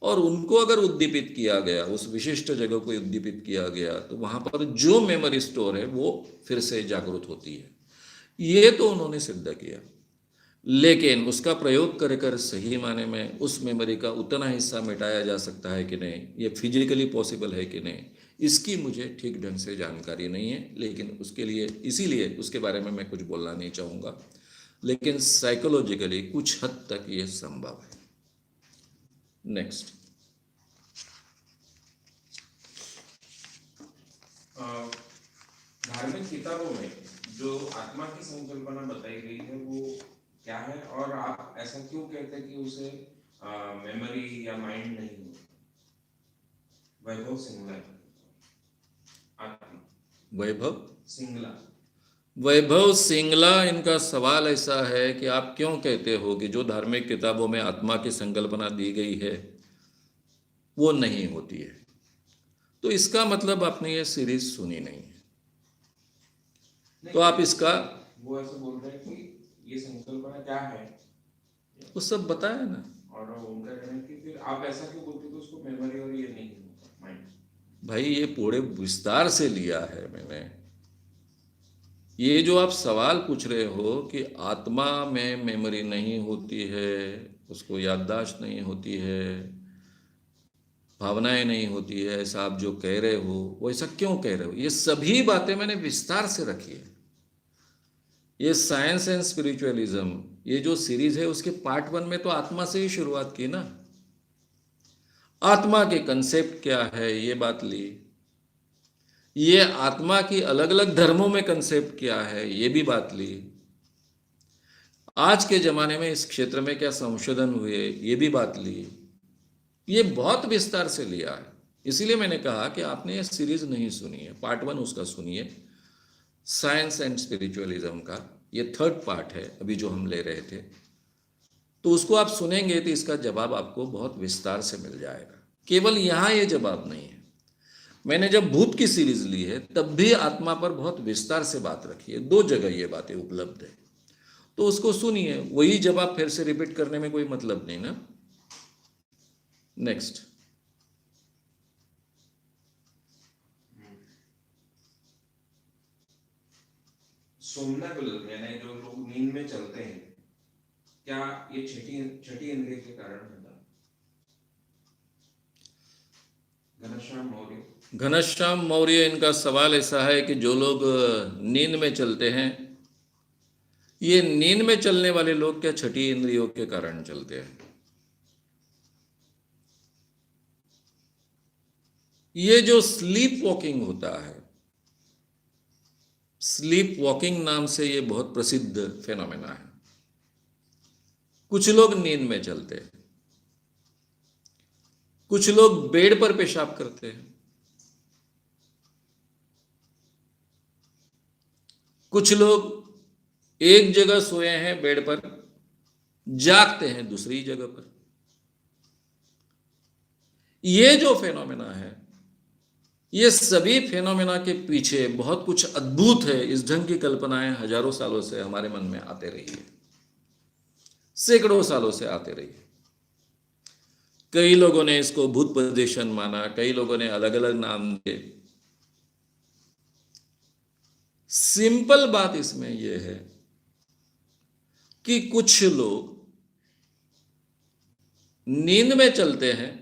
और उनको अगर उद्दीपित किया गया, उस विशिष्ट जगह को उद्दीपित किया गया, तो वहाँ पर जो मेमोरी स्टोर है वो फिर से जागृत होती है। ये तो उन्होंने सिद्ध किया, लेकिन उसका प्रयोग कर कर सही माने में उस मेमोरी का उतना हिस्सा मिटाया जा सकता है कि नहीं, ये फिजिकली पॉसिबल है कि नहीं, इसकी मुझे ठीक ढंग से जानकारी नहीं है। लेकिन उसके लिए, इसीलिए उसके बारे में मैं कुछ बोलना नहीं चाहूँगा, लेकिन साइकोलॉजिकली कुछ हद तक ये संभव है। नेक्स्ट, धार्मिक किताबों में जो आत्मा की संकल्पना बताई गई है वो क्या है, और आप ऐसा क्यों कहते हैं कि उसे मेमोरी या माइंड नहीं है? वैभव सिंगला, आत्मा वैभव सिंगला, इनका सवाल ऐसा है कि आप क्यों कहते हो कि जो धार्मिक किताबों में आत्मा की संकल्पना दी गई है वो नहीं होती है। तो इसका मतलब आपने ये सीरीज सुनी नहीं है। तो आप इसका, वो ऐसे बोल रहे हैं कि ये संकल्पना क्या है, वो सब बताया ना, और उनका कहना है कि फिर आप ऐसा क्यों बोलते हो उसको मेमोरी और ये नहीं माइंड? भाई ये पूरे विस्तार से लिया है मैंने। ये जो आप सवाल पूछ रहे हो कि आत्मा में मेमोरी नहीं होती है, उसको याददाश्त नहीं होती है, भावनाएं नहीं होती है, ऐसा आप जो कह रहे हो वो ऐसा क्यों कह रहे हो, ये सभी बातें मैंने विस्तार से रखी है। ये साइंस एंड स्पिरिचुअलिज्म, ये जो सीरीज है उसके पार्ट 1 में तो आत्मा से ही शुरुआत की ना, आत्मा के कंसेप्ट क्या है ये बात ली, ये आत्मा की अलग अलग धर्मों में कंसेप्ट क्या है ये भी बात ली, आज के ज़माने में इस क्षेत्र में क्या संशोधन हुए ये भी बात ली। ये बहुत विस्तार से लिया है, इसीलिए मैंने कहा कि आपने ये सीरीज नहीं सुनी है। पार्ट 1 उसका सुनिए, साइंस एंड स्पिरिचुअलिज्म का, ये 3rd पार्ट है अभी जो हम ले रहे थे। तो उसको आप सुनेंगे तो इसका जवाब आपको बहुत विस्तार से मिल जाएगा। केवल यहाँ ये जवाब नहीं है। मैंने जब भूत की सीरीज ली है तब भी आत्मा पर बहुत विस्तार से बात रखी है, 2 जगह ये बातें उपलब्ध है, तो उसको सुनिए। वही जवाब फिर से रिपीट करने में कोई मतलब नहीं ना। नेक्स्ट, सोमनाबुल यानी जो लोग नींद में चलते हैं, क्या ये छठी इंद्रिय के कारण होता है? घनश्याम मौर्य, इनका सवाल ऐसा है कि जो लोग नींद में चलते हैं, ये नींद में चलने वाले लोग क्या छठी इंद्रियों के कारण चलते हैं? ये जो स्लीप वॉकिंग होता है, स्लीप वॉकिंग नाम से ये बहुत प्रसिद्ध फेनोमेना है। कुछ लोग नींद में चलते हैं, कुछ लोग बेड पर पेशाब करते हैं, कुछ लोग एक जगह सोए हैं बेड पर, जागते हैं दूसरी जगह पर। ये जो फेनोमेना है, ये सभी फेनोमेना के पीछे बहुत कुछ अद्भुत है। इस ढंग की कल्पनाएं हजारों सालों से हमारे मन में आते रही है, सैकड़ों सालों से आते रही है। कई लोगों ने इसको भूत पोजीशन माना, कई लोगों ने अलग अलग नाम दिए। सिंपल बात इसमें यह है कि कुछ लोग नींद में चलते हैं,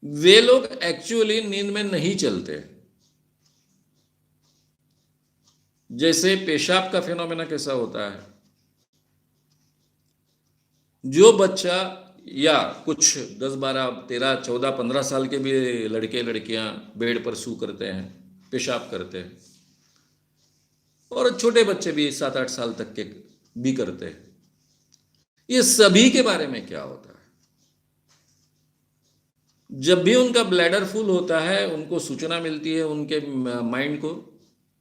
वे लोग एक्चुअली नींद में नहीं चलते। जैसे पेशाब का फिनोमेना कैसा होता है, जो बच्चा या कुछ 10, 12, 13, 14, 15 साल के भी लड़के लड़कियां बेड पर सू करते हैं, पेशाब करते हैं, और छोटे बच्चे भी 7, 8 साल तक के भी करते हैं। ये सभी के बारे में क्या होता है, जब भी उनका ब्लैडर फुल होता है, उनको सूचना मिलती है उनके माइंड को,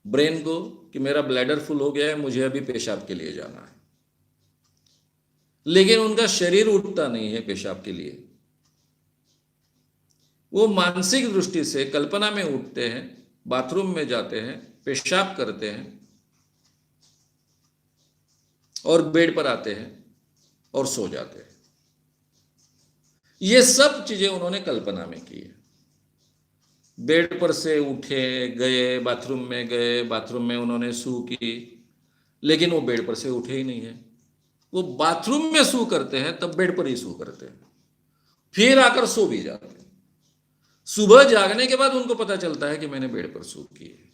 ब्रेन को, कि मेरा ब्लैडर फुल हो गया है, मुझे अभी पेशाब के लिए जाना है। लेकिन उनका शरीर उठता नहीं है पेशाब के लिए। वो मानसिक दृष्टि से कल्पना में उठते हैं, बाथरूम में जाते हैं, पेशाब करते हैं और बेड पर आते हैं और सो जाते हैं। ये सब चीजें उन्होंने कल्पना में की है। बेड पर से उठे, गए बाथरूम में, गए बाथरूम में उन्होंने सू की, लेकिन वो बेड पर से उठे ही नहीं है। वो बाथरूम में सू करते हैं तब बेड पर ही सू करते हैं, फिर आकर सो भी जाते हैं। सुबह जागने के बाद उनको पता चलता है कि मैंने बेड पर सू की है।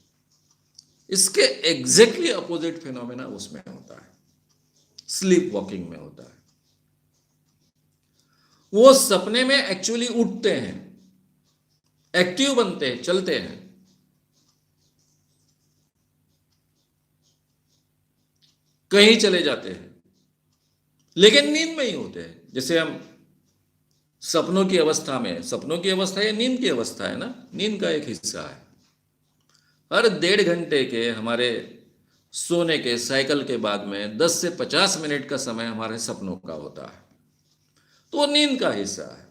इसके एग्जैक्टली अपोजिट फिनोमेना उसमें होता है, स्लीप वॉकिंग में होता है। वो सपने में एक्चुअली उठते हैं, एक्टिव बनते हैं, चलते हैं, कहीं चले जाते हैं, लेकिन नींद में ही होते हैं। जैसे हम सपनों की अवस्था में, सपनों की अवस्था या नींद की अवस्था है ना, नींद का एक हिस्सा है। हर 1.5 घंटे के हमारे सोने के साइकिल के बाद में 10 से 50 मिनट का समय हमारे सपनों का होता है, तो वो नींद का हिस्सा है।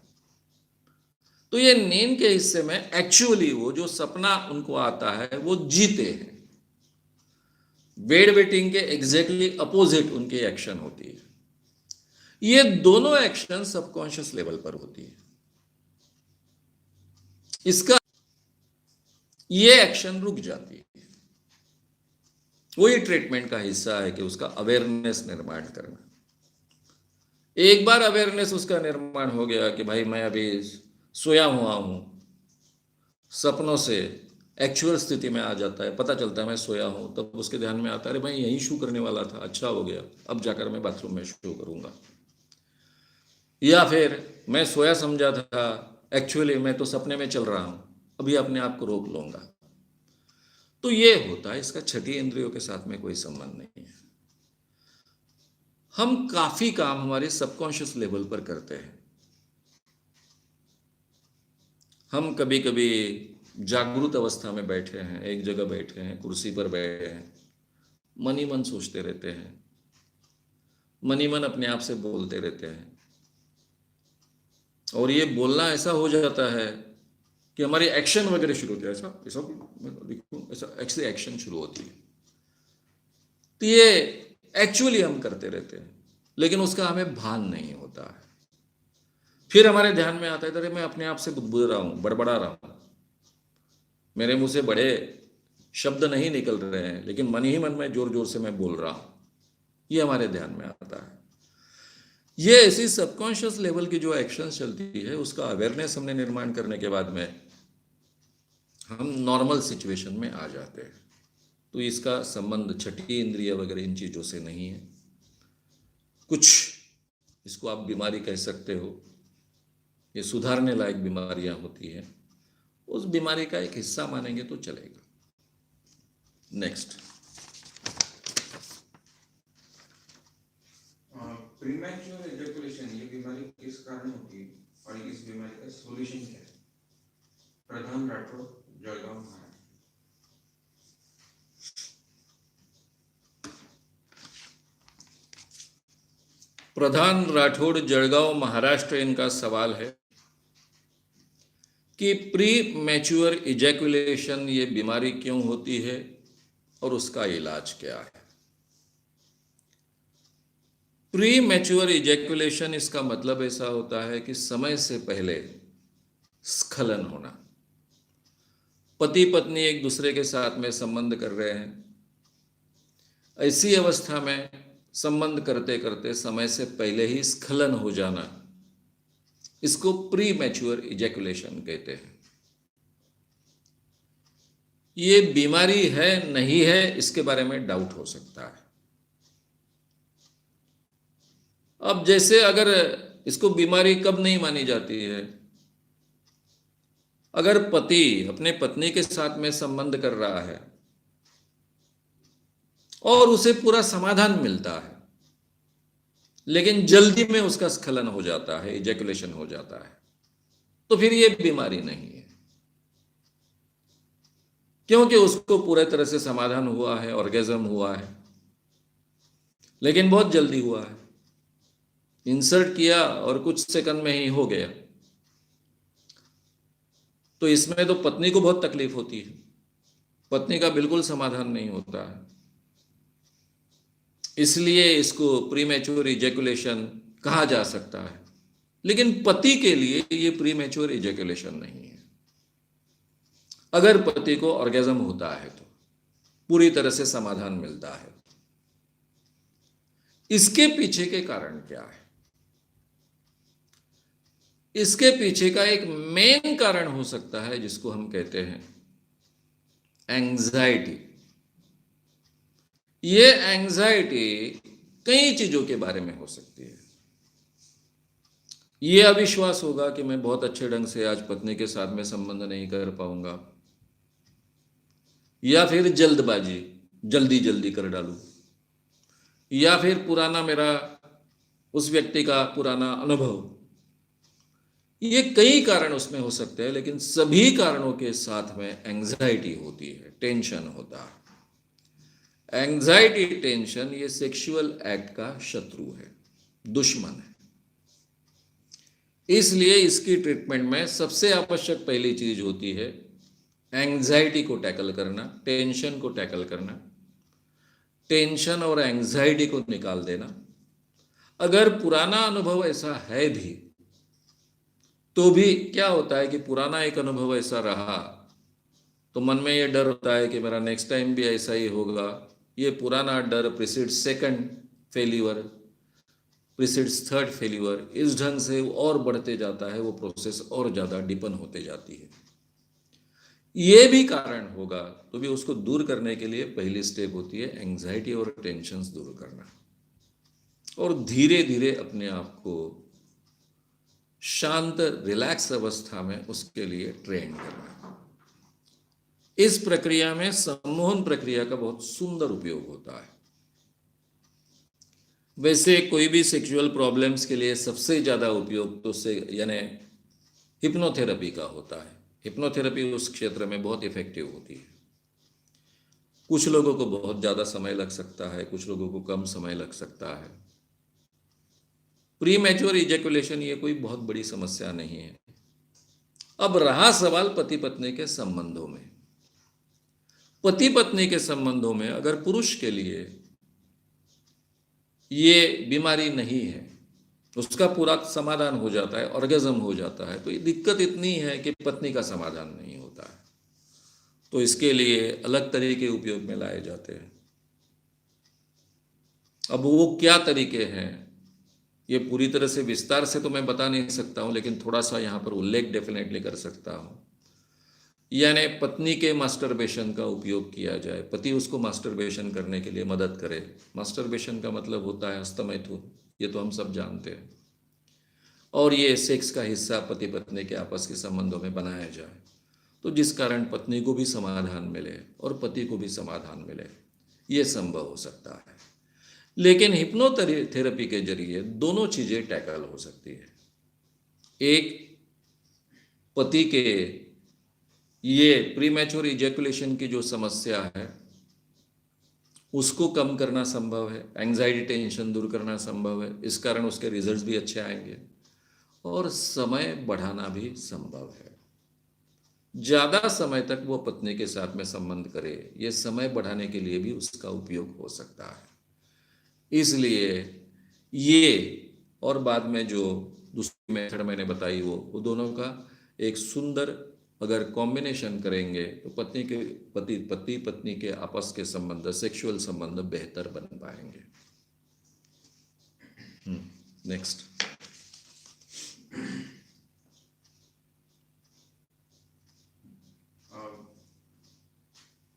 तो ये नींद के हिस्से में एक्चुअली वो जो सपना उनको आता है वो जीते हैं। बेड वेटिंग के एग्जैक्टली अपोजिट उनकी एक्शन होती है। ये दोनों एक्शन सबकॉन्शियस लेवल पर होती है। इसका ये एक्शन रुक जाती है। वही ट्रीटमेंट का हिस्सा है कि उसका अवेयरनेस निर्माण करना। एक बार अवेयरनेस उसका निर्माण हो गया कि भाई मैं अभी सोया हुआ हूं, सपनों से एक्चुअल स्थिति में आ जाता है, पता चलता है मैं सोया हूं, तब उसके ध्यान में आता है, अरे भाई यहीं शू करने वाला था, अच्छा हो गया, अब जाकर मैं बाथरूम में शू करूंगा। या फिर मैं सोया समझा था, एक्चुअली मैं तो सपने में चल रहा हूं, अभी अपने आप को रोक लूंगा। तो ये होता है, इसका छठी इंद्रियों के साथ में कोई संबंध नहीं है। हम काफी काम हमारे सबकॉन्शियस लेवल पर करते हैं। हम कभी कभी जागरूक अवस्था में बैठे हैं, एक जगह बैठे हैं, कुर्सी पर बैठे हैं, मन ही मन सोचते रहते हैं, मन ही मन अपने आप से बोलते रहते हैं, और ये बोलना ऐसा हो जाता है कि हमारी एक्शन वगैरह शुरू होती है। ऐसा ऐसा लिखूं, ऐसा ऐसे एक्शन शुरू होती है। तो ये एक्चुअली हम करते रहते हैं, लेकिन उसका हमें भान नहीं होता है। फिर हमारे ध्यान में आता है, अरे मैं अपने आप से बुदबुद रहा हूं, बड़बड़ा रहा हूं, मेरे मुंह से बड़े शब्द नहीं निकल रहे हैं, लेकिन मन ही मन में जोर जोर से मैं बोल रहा हूं। ये हमारे ध्यान में आता है। ये ऐसी सबकॉन्शियस लेवल की जो एक्शन चलती है, उसका अवेयरनेस हमने निर्माण करने के बाद में हम नॉर्मल सिचुएशन में आ जाते हैं। तो इसका संबंध छठी इंद्रिय वगैरह इन चीज़ों से नहीं है। कुछ इसको आप बीमारी कह सकते हो, ये सुधारने लायक बीमारियां होती हैं, उस बीमारी का एक हिस्सा मानेंगे तो चलेगा। नेक्स्ट, प्रीमैच्योर एजैकुलेशन ये बीमारी किस कारण होती है और इस बीमारी का सॉल्यूशन क्या है? प्रधान राठौड़, जळगाव, महाराष्ट्र। प्रधान राठौड़, जळगाव, महाराष्ट्र, इनका सवाल है कि प्री मैच्योर इजैकुलेशन ये बीमारी क्यों होती है और उसका इलाज क्या है। प्री मैच्योर इजैकुलेशन इसका मतलब ऐसा होता है कि समय से पहले स्खलन होना। पति पत्नी एक दूसरे के साथ में संबंध कर रहे हैं, ऐसी अवस्था में संबंध करते करते समय से पहले ही स्खलन हो जाना, इसको प्री मैच्योर इजैकुलेशन कहते हैं। ये बीमारी है नहीं है इसके बारे में डाउट हो सकता है। अब जैसे अगर इसको बीमारी कब नहीं मानी जाती है, अगर पति अपने पत्नी के साथ में संबंध कर रहा है और उसे पूरा समाधान मिलता है, लेकिन जल्दी में उसका स्खलन हो जाता है, इजैकुलेशन हो जाता है, तो फिर ये बीमारी नहीं है, क्योंकि उसको पूरे तरह से समाधान हुआ है, ऑर्गेज्म हुआ है, लेकिन बहुत जल्दी हुआ है। इंसर्ट किया और कुछ सेकंड में ही हो गया, तो इसमें तो पत्नी को बहुत तकलीफ होती है, पत्नी का बिल्कुल समाधान नहीं होता है। इसलिए इसको प्रीमैच्योर इजैकुलेशन कहा जा सकता है, लेकिन पति के लिए ये प्रीमैच्योर इजैकुलेशन नहीं है। अगर पति को ऑर्गेज्म होता है तो पूरी तरह से समाधान मिलता है। इसके पीछे के कारण क्या है? इसके पीछे का एक मेन कारण हो सकता है जिसको हम कहते हैं एंजाइटी। ये एंजाइटी कई चीजों के बारे में हो सकती है। ये अविश्वास होगा कि मैं बहुत अच्छे ढंग से आज पत्नी के साथ में संबंध नहीं कर पाऊंगा, या फिर जल्दबाजी, जल्दी जल्दी कर डालूं, या फिर पुराना मेरा उस व्यक्ति का पुराना अनुभव। ये कई कारण उसमें हो सकते हैं, लेकिन सभी कारणों के साथ में एंजाइटी होती है, टेंशन होता है। एंजाइटी, टेंशन ये सेक्सुअल एक्ट का शत्रु है, दुश्मन है। इसलिए इसकी ट्रीटमेंट में सबसे आवश्यक पहली चीज होती है एंजाइटी को टैकल करना, टेंशन को टैकल करना, टेंशन और एंजाइटी को निकाल देना। अगर पुराना अनुभव ऐसा है भी तो भी क्या होता है कि पुराना एक अनुभव ऐसा रहा तो मन में ये डर होता है कि मेरा नेक्स्ट टाइम भी ऐसा ही होगा। ये पुराना डर precedes second failure, precedes third failure, इस ढंग से और बढ़ते जाता है, वो प्रोसेस और ज़्यादा डीपन होते जाती है। ये भी कारण होगा तो भी उसको दूर करने के लिए पहली स्टेप होती है एंजाइटी और टेंशन्स दूर करना, और धीरे धीरे अपने आप को शांत रिलैक्स अवस्था में उसके लिए ट्रेन करना। इस प्रक्रिया में सम्मोहन प्रक्रिया का बहुत सुंदर उपयोग होता है। वैसे कोई भी सेक्सुअल प्रॉब्लम्स के लिए सबसे ज्यादा उपयोग तो से यानी हिप्नोथेरेपी का होता है। हिप्नोथेरेपी उस क्षेत्र में बहुत इफेक्टिव होती है। कुछ लोगों को बहुत ज्यादा समय लग सकता है, कुछ लोगों को कम समय लग सकता है। प्री मैच्योर इजैकुलेशन ये कोई बहुत बड़ी समस्या नहीं है। अब रहा सवाल पति पत्नी के संबंधों में। पति पत्नी के संबंधों में अगर पुरुष के लिए ये बीमारी नहीं है, उसका पूरा समाधान हो जाता है, ऑर्गेज्म हो जाता है, तो ये दिक्कत इतनी है कि पत्नी का समाधान नहीं होता है, तो इसके लिए अलग तरीके उपयोग में लाए जाते हैं। अब वो क्या तरीके हैं ये पूरी तरह से विस्तार से तो मैं बता नहीं सकता हूं, लेकिन थोड़ा सा यहां पर उल्लेख डेफिनेटली कर सकता हूं। यानी पत्नी के मास्टरबेशन का उपयोग किया जाए, पति उसको मास्टरबेशन करने के लिए मदद करे। मास्टरबेशन का मतलब होता है हस्तमैथुन, ये तो हम सब जानते हैं, और ये सेक्स का हिस्सा पति पत्नी के आपस के संबंधों में बनाया जाए। तो जिस कारण पत्नी को भी समाधान मिले और पति को भी समाधान मिले, ये संभव हो सकता है। लेकिन हिप्नोथेरेपी के जरिए दोनों चीज़ें टैकल हो सकती है। एक, पति के ये प्रीमैच्योर इजैकुलेशन की जो समस्या है उसको कम करना संभव है, एंग्जाइटी टेंशन दूर करना संभव है, इस कारण उसके रिजल्ट्स भी अच्छे आएंगे, और समय बढ़ाना भी संभव है। ज़्यादा समय तक वो पत्नी के साथ में संबंध करे, ये समय बढ़ाने के लिए भी उसका उपयोग हो सकता है। इसलिए ये और बाद में जो दूसरी मेथड मैंने बताई वो दोनों का एक सुंदर अगर कॉम्बिनेशन करेंगे तो पति पत्नी के आपस के संबंध, सेक्सुअल संबंध बेहतर बन पाएंगे। नेक्स्ट।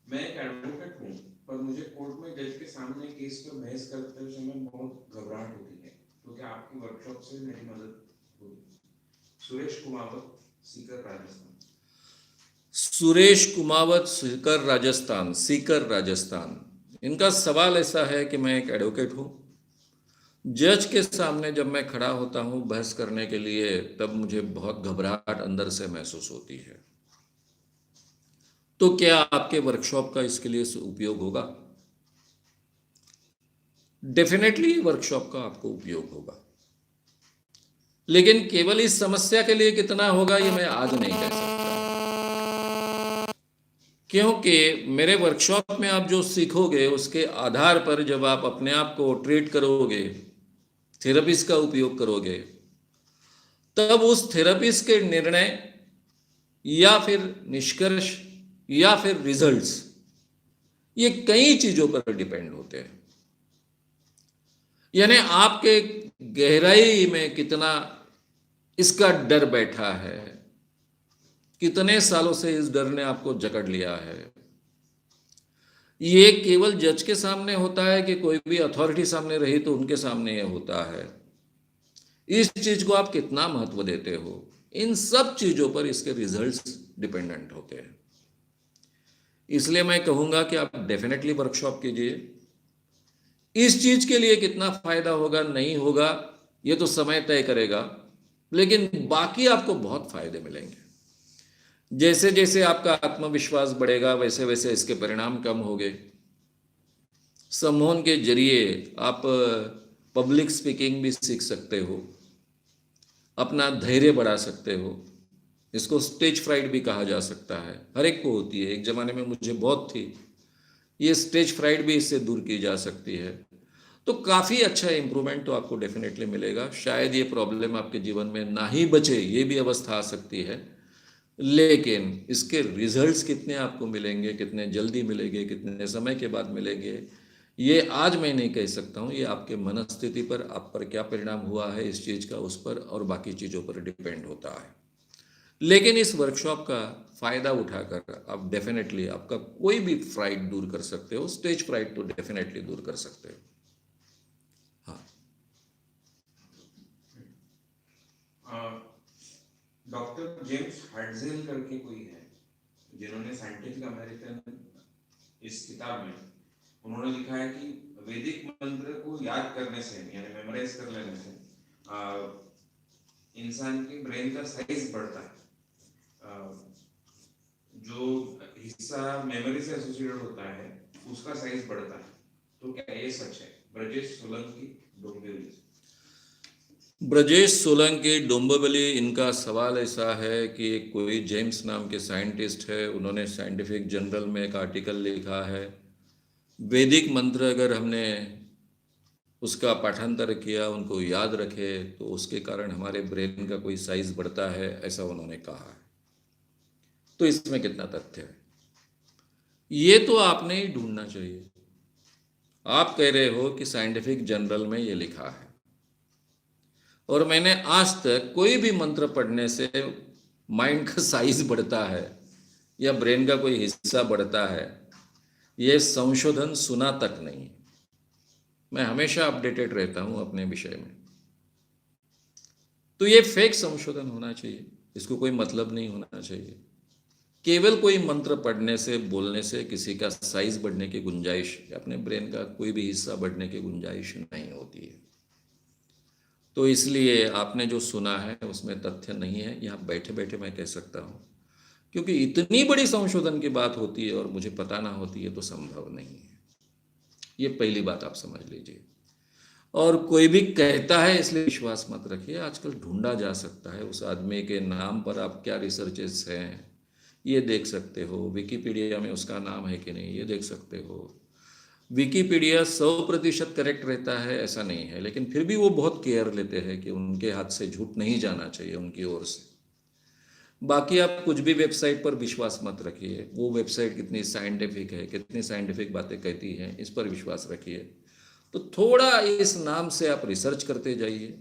मैं एक एडवोकेट हूँ, पर मुझे कोर्ट में जज के सामने केस पर बहस करते समय बहुत घबराहट होती है, तो क्या आपकी वर्कशॉप से मेरी मदद होगी? सुरेश कुमावत, सीकर, राजस्थान। सुरेश कुमावत, सीकर, राजस्थान। इनका सवाल ऐसा है कि मैं एक एडवोकेट हूँ, जज के सामने जब मैं खड़ा होता हूँ बहस करने के लिए, तब मुझे बहुत घबराहट अंदर से महसूस होती है। तो क्या आपके वर्कशॉप का इसके लिए उपयोग होगा? डेफिनेटली वर्कशॉप का आपको उपयोग होगा, लेकिन केवल इस समस्या के लिए कितना होगा ये मैं आज नहीं कह सकता, क्योंकि मेरे वर्कशॉप में आप जो सीखोगे उसके आधार पर जब आप अपने आप को ट्रीट करोगे, थेरेपिस्ट का उपयोग करोगे, तब उस थेरेपिस्ट के निर्णय या फिर निष्कर्ष या फिर रिजल्ट्स, ये कई चीजों पर डिपेंड होते हैं। यानी आपके गहराई में कितना इसका डर बैठा है, कितने सालों से इस डर ने आपको जकड़ लिया है। ये केवल जज के सामने होता है कि कोई भी अथॉरिटी सामने रही तो उनके सामने ये होता है। इस चीज को आप कितना महत्व देते हो, इन सब चीजों पर इसके रिजल्ट्स डिपेंडेंट होते हैं। इसलिए मैं कहूंगा कि आप डेफिनेटली वर्कशॉप कीजिए। इस चीज के लिए कितना फायदा होगा नहीं होगा ये तो समय तय करेगा, लेकिन बाकी आपको बहुत फायदे मिलेंगे। जैसे जैसे आपका आत्मविश्वास बढ़ेगा वैसे वैसे इसके परिणाम कम होंगे। सम्मोहन के जरिए आप पब्लिक स्पीकिंग भी सीख सकते हो, अपना धैर्य बढ़ा सकते हो। इसको स्टेज फ्राइट भी कहा जा सकता है, हर एक को होती है, एक जमाने में मुझे बहुत थी। ये स्टेज फ्राइट भी इससे दूर की जा सकती है। तो काफ़ी अच्छा इम्प्रूवमेंट तो आपको डेफिनेटली मिलेगा। शायद ये प्रॉब्लम आपके जीवन में ना ही बचे, ये भी अवस्था आ सकती है, लेकिन इसके रिजल्ट्स कितने आपको मिलेंगे, कितने जल्दी मिलेंगे, कितने समय के बाद मिलेंगे, ये आज मैं नहीं कह सकता हूँ। ये आपके मनस्थिति पर, आप पर क्या परिणाम हुआ है इस चीज़ का, उस पर और बाकी चीज़ों पर डिपेंड होता है। लेकिन इस वर्कशॉप का फ़ायदा उठाकर आप डेफिनेटली आपका कोई भी फ्राइट दूर कर सकते हो। स्टेज फ्राइट तो डेफिनेटली दूर कर सकते हो। डॉक्टर जेम्स हर्टजेल करके कोई है, जिन्होंने साइंटिफिक अमेरिकन इस किताब में उन्होंने लिखा है कि वैदिक मंत्र को याद करने से यानी मेमोराइज कर लेने से इंसान के ब्रेन का साइज बढ़ता है। जो हिस्सा मेमोरी से एसोसिएटेड होता है उसका साइज बढ़ता है। तो क्या ये सच है? ब्रजेश सोलंकी, डोंबिवली। ब्रजेश सोलंकी, डोंबिवली, इनका सवाल ऐसा है कि कोई जेम्स नाम के साइंटिस्ट है, उन्होंने साइंटिफिक जर्नल में एक आर्टिकल लिखा है, वैदिक मंत्र अगर हमने उसका पाठांतर किया, उनको याद रखे, तो उसके कारण हमारे ब्रेन का कोई साइज बढ़ता है, ऐसा उन्होंने कहा है। तो इसमें कितना तथ्य है ये तो आपने ही ढूंढना चाहिए। आप कह रहे हो कि साइंटिफिक जर्नल में ये लिखा है, और मैंने आज तक कोई भी मंत्र पढ़ने से माइंड का साइज बढ़ता है या ब्रेन का कोई हिस्सा बढ़ता है, ये संशोधन सुना तक नहीं। मैं हमेशा अपडेटेड रहता हूं अपने विषय में। तो ये फेक संशोधन होना चाहिए, इसको कोई मतलब नहीं होना चाहिए। केवल कोई मंत्र पढ़ने से, बोलने से किसी का साइज बढ़ने की गुंजाइश, अपने ब्रेन का कोई भी हिस्सा बढ़ने की गुंजाइश नहीं होती है। तो इसलिए आपने जो सुना है उसमें तथ्य नहीं है, यहाँ बैठे बैठे मैं कह सकता हूँ, क्योंकि इतनी बड़ी संशोधन की बात होती है और मुझे पता ना होती है तो संभव नहीं है। ये पहली बात आप समझ लीजिए। और कोई भी कहता है इसलिए विश्वास मत रखिए। आजकल ढूंढा जा सकता है उस आदमी के नाम पर, आप क्या रिसर्चेस हैं ये देख सकते हो, विकिपीडिया में उसका नाम है कि नहीं ये देख सकते हो। विकिपीडिया 100% करेक्ट रहता है ऐसा नहीं है, लेकिन फिर भी वो बहुत केयर लेते हैं कि उनके हाथ से झूठ नहीं जाना चाहिए उनकी ओर से। बाकी आप कुछ भी वेबसाइट पर विश्वास मत रखिए, वो वेबसाइट कितनी साइंटिफिक है, कितनी साइंटिफिक बातें कहती हैं, इस पर विश्वास रखिए। तो थोड़ा इस नाम से आप रिसर्च करते जाइए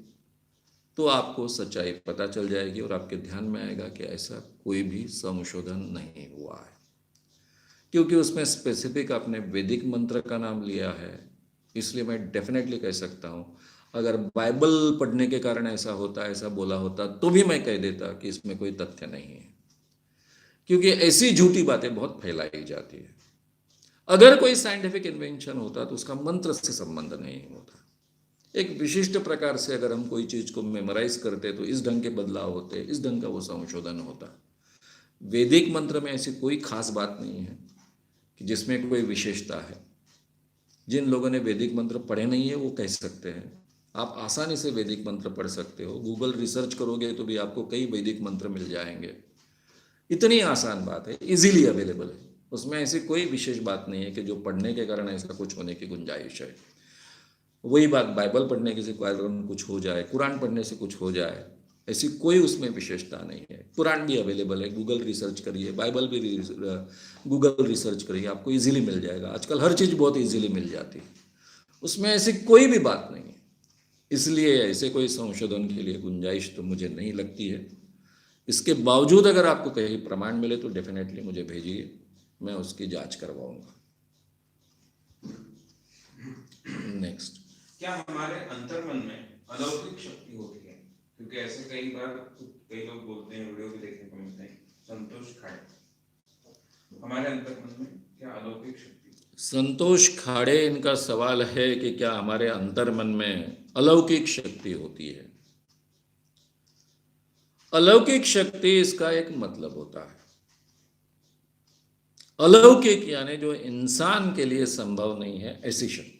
तो आपको सच्चाई पता चल जाएगी और आपके ध्यान में आएगा कि ऐसा कोई भी संशोधन नहीं हुआ है, क्योंकि उसमें स्पेसिफिक आपने वैदिक मंत्र का नाम लिया है। इसलिए मैं डेफिनेटली कह सकता हूँ, अगर बाइबल पढ़ने के कारण ऐसा होता, ऐसा बोला होता, तो भी मैं कह देता कि इसमें कोई तथ्य नहीं है, क्योंकि ऐसी झूठी बातें बहुत फैलाई जाती है। अगर कोई साइंटिफिक इन्वेंशन होता तो उसका मंत्र से संबंध नहीं होता। एक विशिष्ट प्रकार से अगर हम कोई चीज को मेमोराइज करते तो इस ढंग के बदलाव होते, इस ढंग का वो संशोधन होता। वैदिक मंत्र में ऐसी कोई खास बात नहीं है कि जिसमें कोई विशेषता है। जिन लोगों ने वैदिक मंत्र पढ़े नहीं है वो कह सकते हैं। आप आसानी से वैदिक मंत्र पढ़ सकते हो, गूगल रिसर्च करोगे तो भी आपको कई वैदिक मंत्र मिल जाएंगे। इतनी आसान बात है, इजीली अवेलेबल है। उसमें ऐसी कोई विशेष बात नहीं है कि जो पढ़ने के कारण ऐसा कुछ होने की गुंजाइश है। वही बात, बाइबल पढ़ने के कारण कुछ हो जाए, कुरान पढ़ने से कुछ हो जाए, ऐसी कोई उसमें विशेषता नहीं है। कुरान भी अवेलेबल है, गूगल रिसर्च करिए, बाइबल भी गूगल रिसर्च करिए, आपको इजीली मिल जाएगा। आजकल हर चीज़ बहुत इजीली मिल जाती है, उसमें ऐसी कोई भी बात नहीं है। इसलिए ऐसे कोई संशोधन के लिए गुंजाइश तो मुझे नहीं लगती है। इसके बावजूद अगर आपको कहीं प्रमाण मिले तो डेफिनेटली मुझे भेजिए, मैं उसकी जांच करवाऊंगा। नेक्स्ट, क्या हमारे अंतर्मन में अलौकिक शक्ति होती है? क्योंकि ऐसे कई बार कई लोग बोलते हैं, वीडियो भी देखने को मिलते हैं, संतोष खाड़े, हमारे अंतर्मन में क्या अलौकिक शक्ति? संतोष खाड़े इनका सवाल है कि क्या हमारे अंतर्मन में अलौकिक शक्ति होती है। अलौकिक शक्ति इसका एक मतलब होता है। अलौकिक यानी जो इंसान के लिए संभव नहीं है, ऐसी शक्ति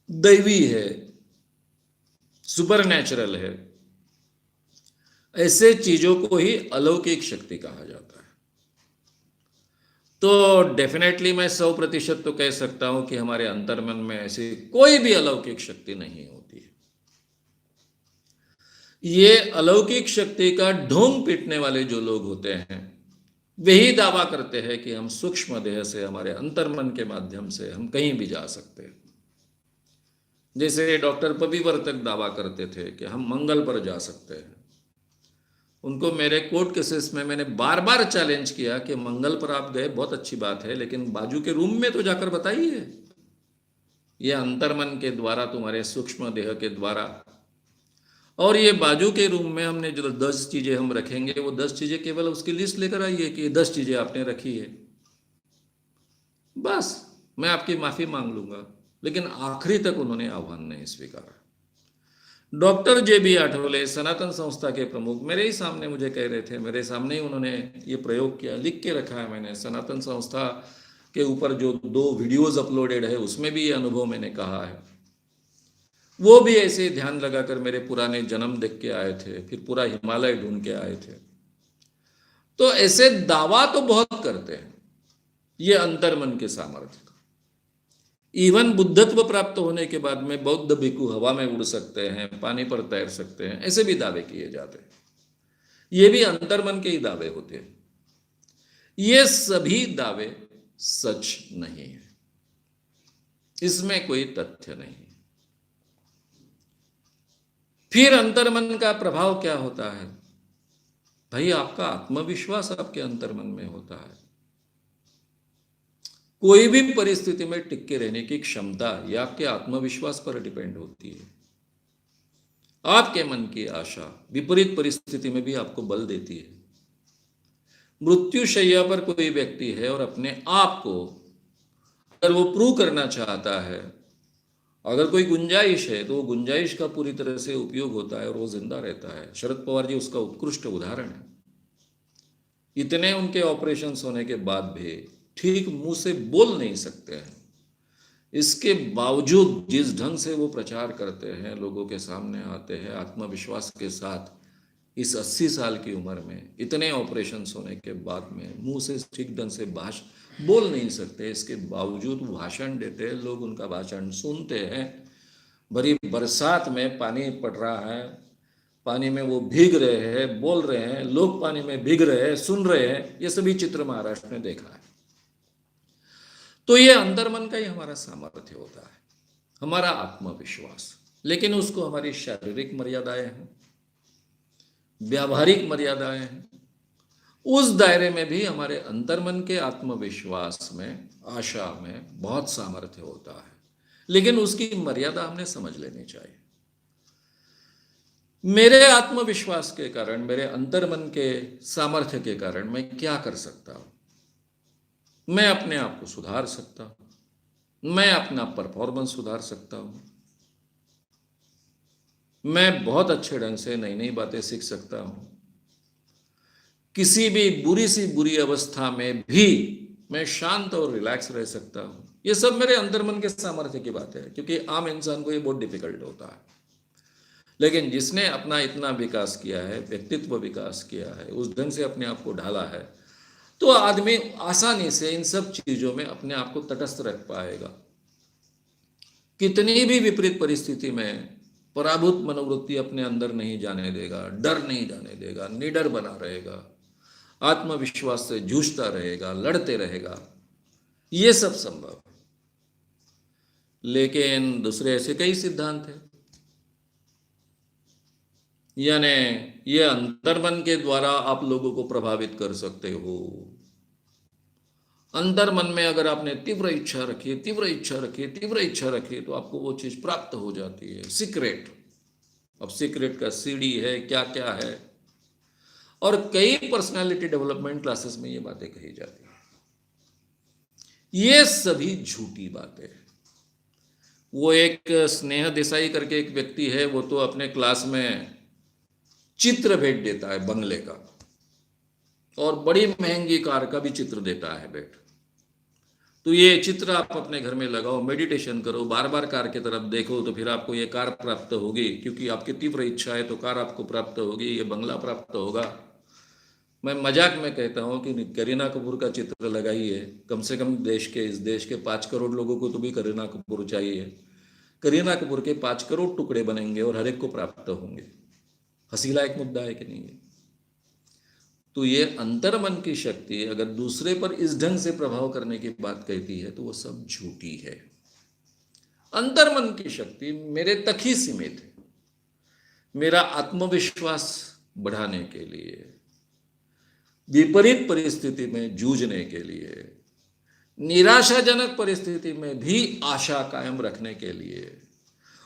दैवी है, सुपरनैचुरल है। ऐसे चीजों को ही अलौकिक शक्ति कहा जाता है। तो डेफिनेटली मैं 100% तो कह सकता हूं कि हमारे अंतर्मन में ऐसी कोई भी अलौकिक शक्ति नहीं होती है। ये अलौकिक शक्ति का ढोंग पीटने वाले जो लोग होते हैं वही दावा करते हैं कि हम सूक्ष्म देह से, हमारे अंतर्मन के माध्यम से हम कहीं भी जा सकते हैं। जैसे डॉक्टर पविवर्तक दावा करते थे कि हम मंगल पर जा सकते हैं। उनको मेरे कोर्ट केसेस में मैंने बार बार चैलेंज किया कि मंगल पर आप गए, बहुत अच्छी बात है, लेकिन बाजू के रूम में तो जाकर बताइए। ये अंतर्मन के द्वारा, तुम्हारे सूक्ष्म देह के द्वारा। और ये बाजू के रूम में हमने जो 10 चीजें हम रखेंगे, वो 10 चीजें केवल उसकी लिस्ट लेकर आइए कि ये 10 चीजें आपने रखी है, बस मैं आपकी माफी मांग लूंगा। लेकिन आखिरी तक उन्होंने आह्वान नहीं स्वीकारा। डॉक्टर JB आठवले, सनातन संस्था के प्रमुख, मेरे ही सामने मुझे कह रहे थे, मेरे सामने ही उन्होंने ये प्रयोग किया, लिख के रखा है मैंने। सनातन संस्था के ऊपर जो 2 वीडियोज अपलोडेड है उसमें भी ये अनुभव मैंने कहा है। वो भी ऐसे ध्यान लगाकर मेरे पुराने जन्म देख के आए थे, फिर पूरा हिमालय ढूंढ के आए थे। तो ऐसे दावा तो बहुत करते हैं ये अंतर्मन के सामर्थ्य का। इवन बुद्धत्व प्राप्त होने के बाद में बौद्ध भिक्षु हवा में उड़ सकते हैं, पानी पर तैर सकते हैं, ऐसे भी दावे किए जाते हैं। ये भी अंतर्मन के ही दावे होते हैं। ये सभी दावे सच नहीं है, इसमें कोई तथ्य नहीं। फिर अंतर्मन का प्रभाव क्या होता है? भाई, आपका आत्मविश्वास आपके अंतर्मन में होता है। कोई भी परिस्थिति में टिक के रहने की क्षमता या आपके आत्मविश्वास पर डिपेंड होती है। आपके मन की आशा विपरीत परिस्थिति में भी आपको बल देती है। मृत्यु शैया पर कोई व्यक्ति है और अपने आप को अगर वो प्रूव करना चाहता है, अगर कोई गुंजाइश है तो वो गुंजाइश का पूरी तरह से उपयोग होता है और वो जिंदा रहता है। शरद पवार जी उसका उत्कृष्ट उदाहरण है। इतने उनके ऑपरेशंस होने के बाद भी ठीक मुंह से बोल नहीं सकते हैं, इसके बावजूद जिस ढंग से वो प्रचार करते हैं, लोगों के सामने आते हैं आत्मविश्वास के साथ, इस 80 साल की उम्र में इतने ऑपरेशंस होने के बाद में मुंह से ठीक ढंग से बोल नहीं सकते, इसके बावजूद भाषण देते हैं, लोग उनका भाषण सुनते हैं। भरी बरसात में पानी पड़ रहा है, पानी में वो भीग रहे हैं, बोल रहे हैं, लोग पानी में भीग रहे हैं, सुन रहे हैं। ये सभी चित्र महाराष्ट्र में देखा है। तो ये अंतर्मन का ही हमारा सामर्थ्य होता है, हमारा आत्मविश्वास। लेकिन उसको हमारी शारीरिक मर्यादाएं हैं, व्यावहारिक मर्यादाएं हैं। उस दायरे में भी हमारे अंतर्मन के आत्मविश्वास में, आशा में बहुत सामर्थ्य होता है, लेकिन उसकी मर्यादा हमने समझ लेनी चाहिए। मेरे आत्मविश्वास के कारण, मेरे अंतर्मन के सामर्थ्य के कारण मैं क्या कर सकता हूं? मैं अपने आप को सुधार सकता हूं, मैं अपना परफॉर्मेंस सुधार सकता हूं, मैं बहुत अच्छे ढंग से नई नई बातें सीख सकता हूं, किसी भी बुरी सी बुरी अवस्था में भी मैं शांत और रिलैक्स रह सकता हूं। ये सब मेरे अंतर्मन के सामर्थ्य की बात है, क्योंकि आम इंसान को ये बहुत डिफिकल्ट होता है। लेकिन जिसने अपना इतना विकास किया है, व्यक्तित्व विकास किया है, उस ढंग से अपने आप को ढाला है, तो आदमी आसानी से इन सब चीजों में अपने आप को तटस्थ रख पाएगा। कितनी भी विपरीत परिस्थिति में पराभूत मनोवृत्ति अपने अंदर नहीं जाने देगा, डर नहीं जाने देगा, निडर बना रहेगा, आत्मविश्वास से जूझता रहेगा, लड़ते रहेगा। ये सब संभव है। लेकिन दूसरे ऐसे कई सिद्धांत हैं, यानी ये अंतर्मन के द्वारा आप लोगों को प्रभावित कर सकते हो। अंतर्मन में अगर आपने तीव्र इच्छा रखी, तीव्र इच्छा रखी, तीव्र इच्छा रखी, तो आपको वो चीज प्राप्त हो जाती है। सीक्रेट, अब सीक्रेट का सीडी है, क्या क्या है, और कई पर्सनालिटी डेवलपमेंट क्लासेस में ये बातें कही जाती हैं। ये सभी झूठी बातें हैं। वो एक स्नेह देसाई करके एक व्यक्ति है, वो तो अपने क्लास में चित्र भेंट देता है बंगले का, और बड़ी महंगी कार का भी चित्र देता है भेंट। तो ये चित्र आप अपने घर में लगाओ, मेडिटेशन करो, बार बार कार की तरफ देखो, तो फिर आपको ये कार प्राप्त होगी, क्योंकि आपकी तीव्र इच्छा है तो कार आपको प्राप्त होगी, ये बंगला प्राप्त होगा। मैं मजाक में कहता हूँ कि करीना कपूर का चित्र लगाइए, कम से कम इस देश के 5 करोड़ लोगों को तो भी करीना कपूर चाहिए। करीना कपूर के 5 करोड़ टुकड़े बनेंगे और हर एक को प्राप्त होंगे। हंसी लायक मुद्दा है कि नहीं है? तो ये अंतर्मन की शक्ति अगर दूसरे पर इस ढंग से प्रभाव करने की बात कहती है तो वो सब झूठी है। अंतर्मन की शक्ति मेरे तक ही सीमित है। मेरा आत्मविश्वास बढ़ाने के लिए, विपरीत परिस्थिति में जूझने के लिए, निराशाजनक परिस्थिति में भी आशा कायम रखने के लिए,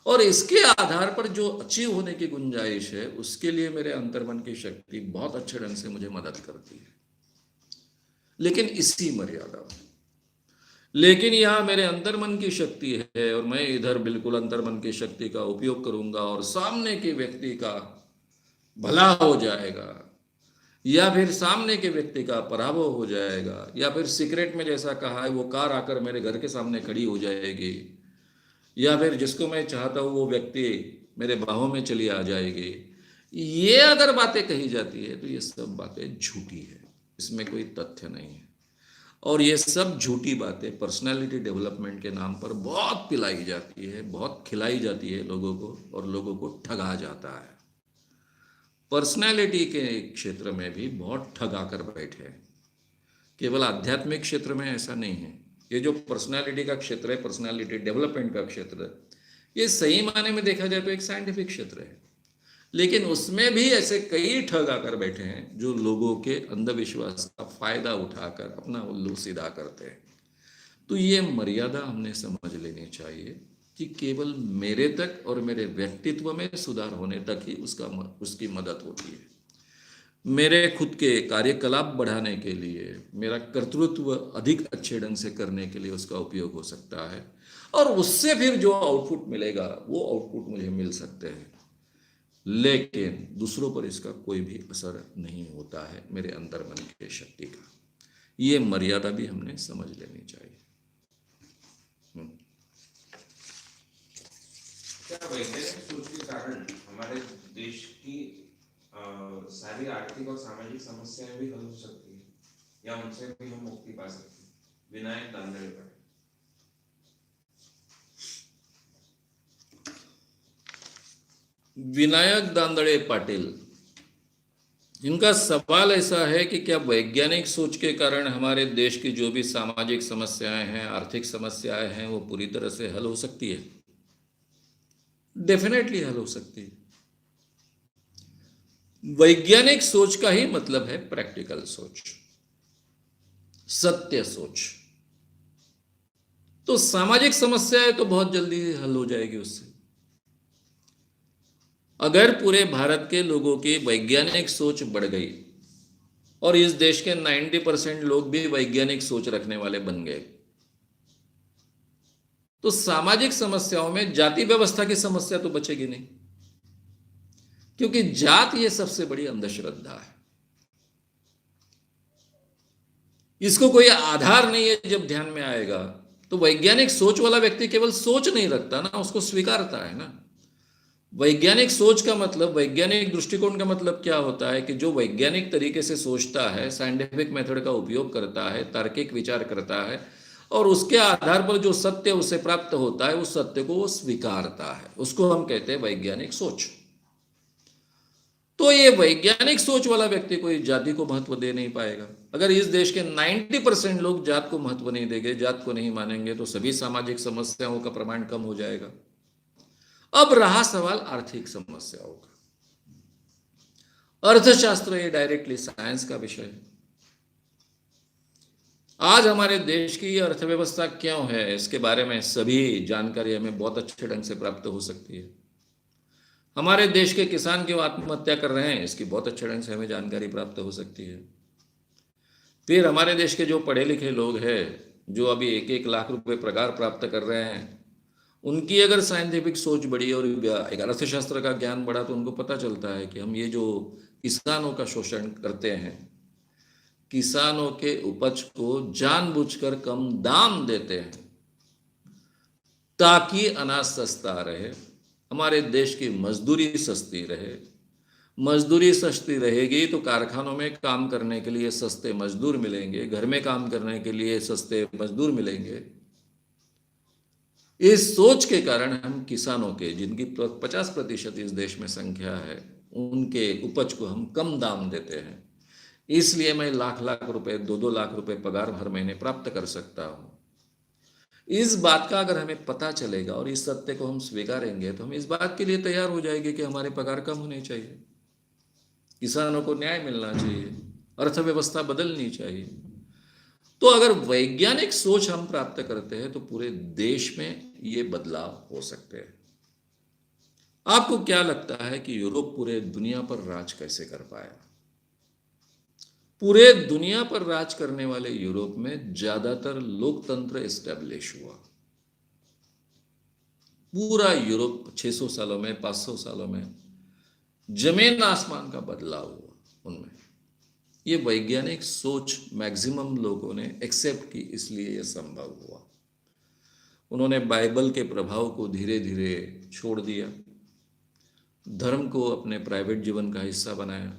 और इसके आधार पर जो अचीव होने की गुंजाइश है, उसके लिए मेरे अंतर्मन की शक्ति बहुत अच्छे ढंग से मुझे मदद करती है, लेकिन इसी मर्यादा में। लेकिन यहां मेरे अंतर्मन की शक्ति है और मैं इधर बिल्कुल अंतर्मन की शक्ति का उपयोग करूंगा और सामने के व्यक्ति का भला हो जाएगा, या फिर सामने के व्यक्ति का पराभव हो जाएगा, या फिर सीक्रेट में जैसा कहा है वो कार आकर मेरे घर के सामने खड़ी हो जाएगी, या फिर जिसको मैं चाहता हूं वो व्यक्ति मेरे बाहों में चली आ जाएगी। ये अगर बातें कही जाती है तो ये सब बातें झूठी है, इसमें कोई तथ्य नहीं है। और ये सब झूठी बातें पर्सनालिटी डेवलपमेंट के नाम पर बहुत पिलाई जाती है, बहुत खिलाई जाती है लोगों को, और लोगों को ठगा जाता है। पर्सनालिटी के क्षेत्र में भी बहुत ठगा कर बैठे हैं। केवल आध्यात्मिक क्षेत्र में ऐसा नहीं है। ये जो पर्सनालिटी का क्षेत्र है, पर्सनालिटी डेवलपमेंट का क्षेत्र है, ये सही मायने में देखा जाए तो एक साइंटिफिक क्षेत्र है, लेकिन उसमें भी ऐसे कई ठग आकर बैठे हैं जो लोगों के अंधविश्वास का फायदा उठाकर अपना उल्लू सीधा करते हैं। तो ये मर्यादा हमने समझ लेनी चाहिए कि केवल मेरे तक और मेरे व्यक्तित्व में सुधार होने तक ही उसकी मदद होती है। मेरे खुद के कार्यकलाप बढ़ाने के लिए, मेरा कर्तृत्व अधिक अच्छे ढंग से करने के लिए उसका उपयोग हो सकता है, और उससे फिर जो आउटपुट मिलेगा वो आउटपुट मुझे मिल सकते हैं, लेकिन दूसरों पर इसका कोई भी असर नहीं होता है मेरे अंतर मन की शक्ति का। ये मर्यादा भी हमने समझ लेनी चाहिए। क्या वैज्ञानिक सोच के कारण हमारे देश की सारी आर्थिक और सामाजिक समस्याएं भी हल हो सकती है, या उनसे भी हम मुक्ति पा सकते हैं? विनायक दांगड़े पर विनायक दांदड़े पाटिल, इनका सवाल ऐसा है कि क्या वैज्ञानिक सोच के कारण हमारे देश की जो भी सामाजिक समस्याएं हैं, आर्थिक समस्याएं हैं, वो पूरी तरह से हल हो सकती है? डेफिनेटली हल हो सकती है। वैज्ञानिक सोच का ही मतलब है प्रैक्टिकल सोच, सत्य सोच। तो सामाजिक समस्याएं तो बहुत जल्दी हल हो जाएगी उससे। अगर पूरे भारत के लोगों की वैज्ञानिक सोच बढ़ गई और इस देश के 90% लोग भी वैज्ञानिक सोच रखने वाले बन गए, तो सामाजिक समस्याओं में जाति व्यवस्था की समस्या तो बचेगी नहीं, क्योंकि जात ये सबसे बड़ी अंधश्रद्धा है। इसको कोई आधार नहीं है। जब ध्यान में आएगा तो वैज्ञानिक सोच वाला व्यक्ति केवल सोच नहीं रखता ना, उसको स्वीकारता है ना। वैज्ञानिक सोच का मतलब, वैज्ञानिक दृष्टिकोण का मतलब क्या होता है कि जो वैज्ञानिक तरीके से सोचता है, साइंटिफिक मेथड का उपयोग करता है, तार्किक विचार करता है, और उसके आधार पर जो सत्य उसे प्राप्त होता है, उस सत्य को वो स्वीकारता है, उसको हम कहते हैं वैज्ञानिक सोच। तो ये वैज्ञानिक सोच वाला व्यक्ति कोई जाति को महत्व दे नहीं पाएगा। अगर इस देश के 90% लोग जात को महत्व नहीं देंगे, जात को नहीं मानेंगे, तो सभी सामाजिक समस्याओं का प्रमाण कम हो जाएगा। अब रहा सवाल आर्थिक समस्याओं का। अर्थशास्त्र ये डायरेक्टली साइंस का विषय है। आज हमारे देश की अर्थव्यवस्था क्यों है, इसके बारे में सभी जानकारी हमें बहुत अच्छे ढंग से प्राप्त हो सकती है। हमारे देश के किसान क्यों आत्महत्या कर रहे हैं, इसकी बहुत अच्छे ढंग से हमें जानकारी प्राप्त हो सकती है। फिर हमारे देश के जो पढ़े लिखे लोग हैं, जो अभी 1-1 लाख रुपए पगार प्राप्त कर रहे हैं, उनकी अगर साइंटिफिक सोच बढ़ी और एक अर्थशास्त्र का ज्ञान बढ़ा, तो उनको पता चलता है कि हम ये जो किसानों का शोषण करते हैं, किसानों के उपज को जानबूझकर कम दाम देते हैं ताकि अनाज सस्ता रहे, हमारे देश की मजदूरी सस्ती रहे। मजदूरी सस्ती रहेगी तो कारखानों में काम करने के लिए सस्ते मजदूर मिलेंगे, घर में काम करने के लिए सस्ते मजदूर मिलेंगे। इस सोच के कारण हम किसानों के, जिनकी 50% इस देश में संख्या है, उनके उपज को हम कम दाम देते हैं। इसलिए मैं लाख रुपए, 2-2 लाख रुपए पगार हर महीने प्राप्त कर सकता हूं। इस बात का अगर हमें पता चलेगा और इस सत्य को हम स्वीकारेंगे, तो हम इस बात के लिए तैयार हो जाएंगे कि हमारे पगार कम होने चाहिए, किसानों को न्याय मिलना चाहिए, अर्थव्यवस्था बदलनी चाहिए। तो अगर वैज्ञानिक सोच हम प्राप्त करते हैं, तो पूरे देश में ये बदलाव हो सकते हैं। आपको क्या लगता है कि यूरोप पूरे दुनिया पर राज कैसे कर पाया? पूरे दुनिया पर राज करने वाले यूरोप में ज्यादातर लोकतंत्र एस्टेब्लिश हुआ। पूरा यूरोप 600 सालों में, 500 सालों में जमीन आसमान का बदलाव हुआ उनमें। ये वैज्ञानिक सोच मैक्सिमम लोगों ने एक्सेप्ट की, इसलिए यह संभव हुआ। उन्होंने बाइबल के प्रभाव को धीरे धीरे छोड़ दिया, धर्म को अपने प्राइवेट जीवन का हिस्सा बनाया,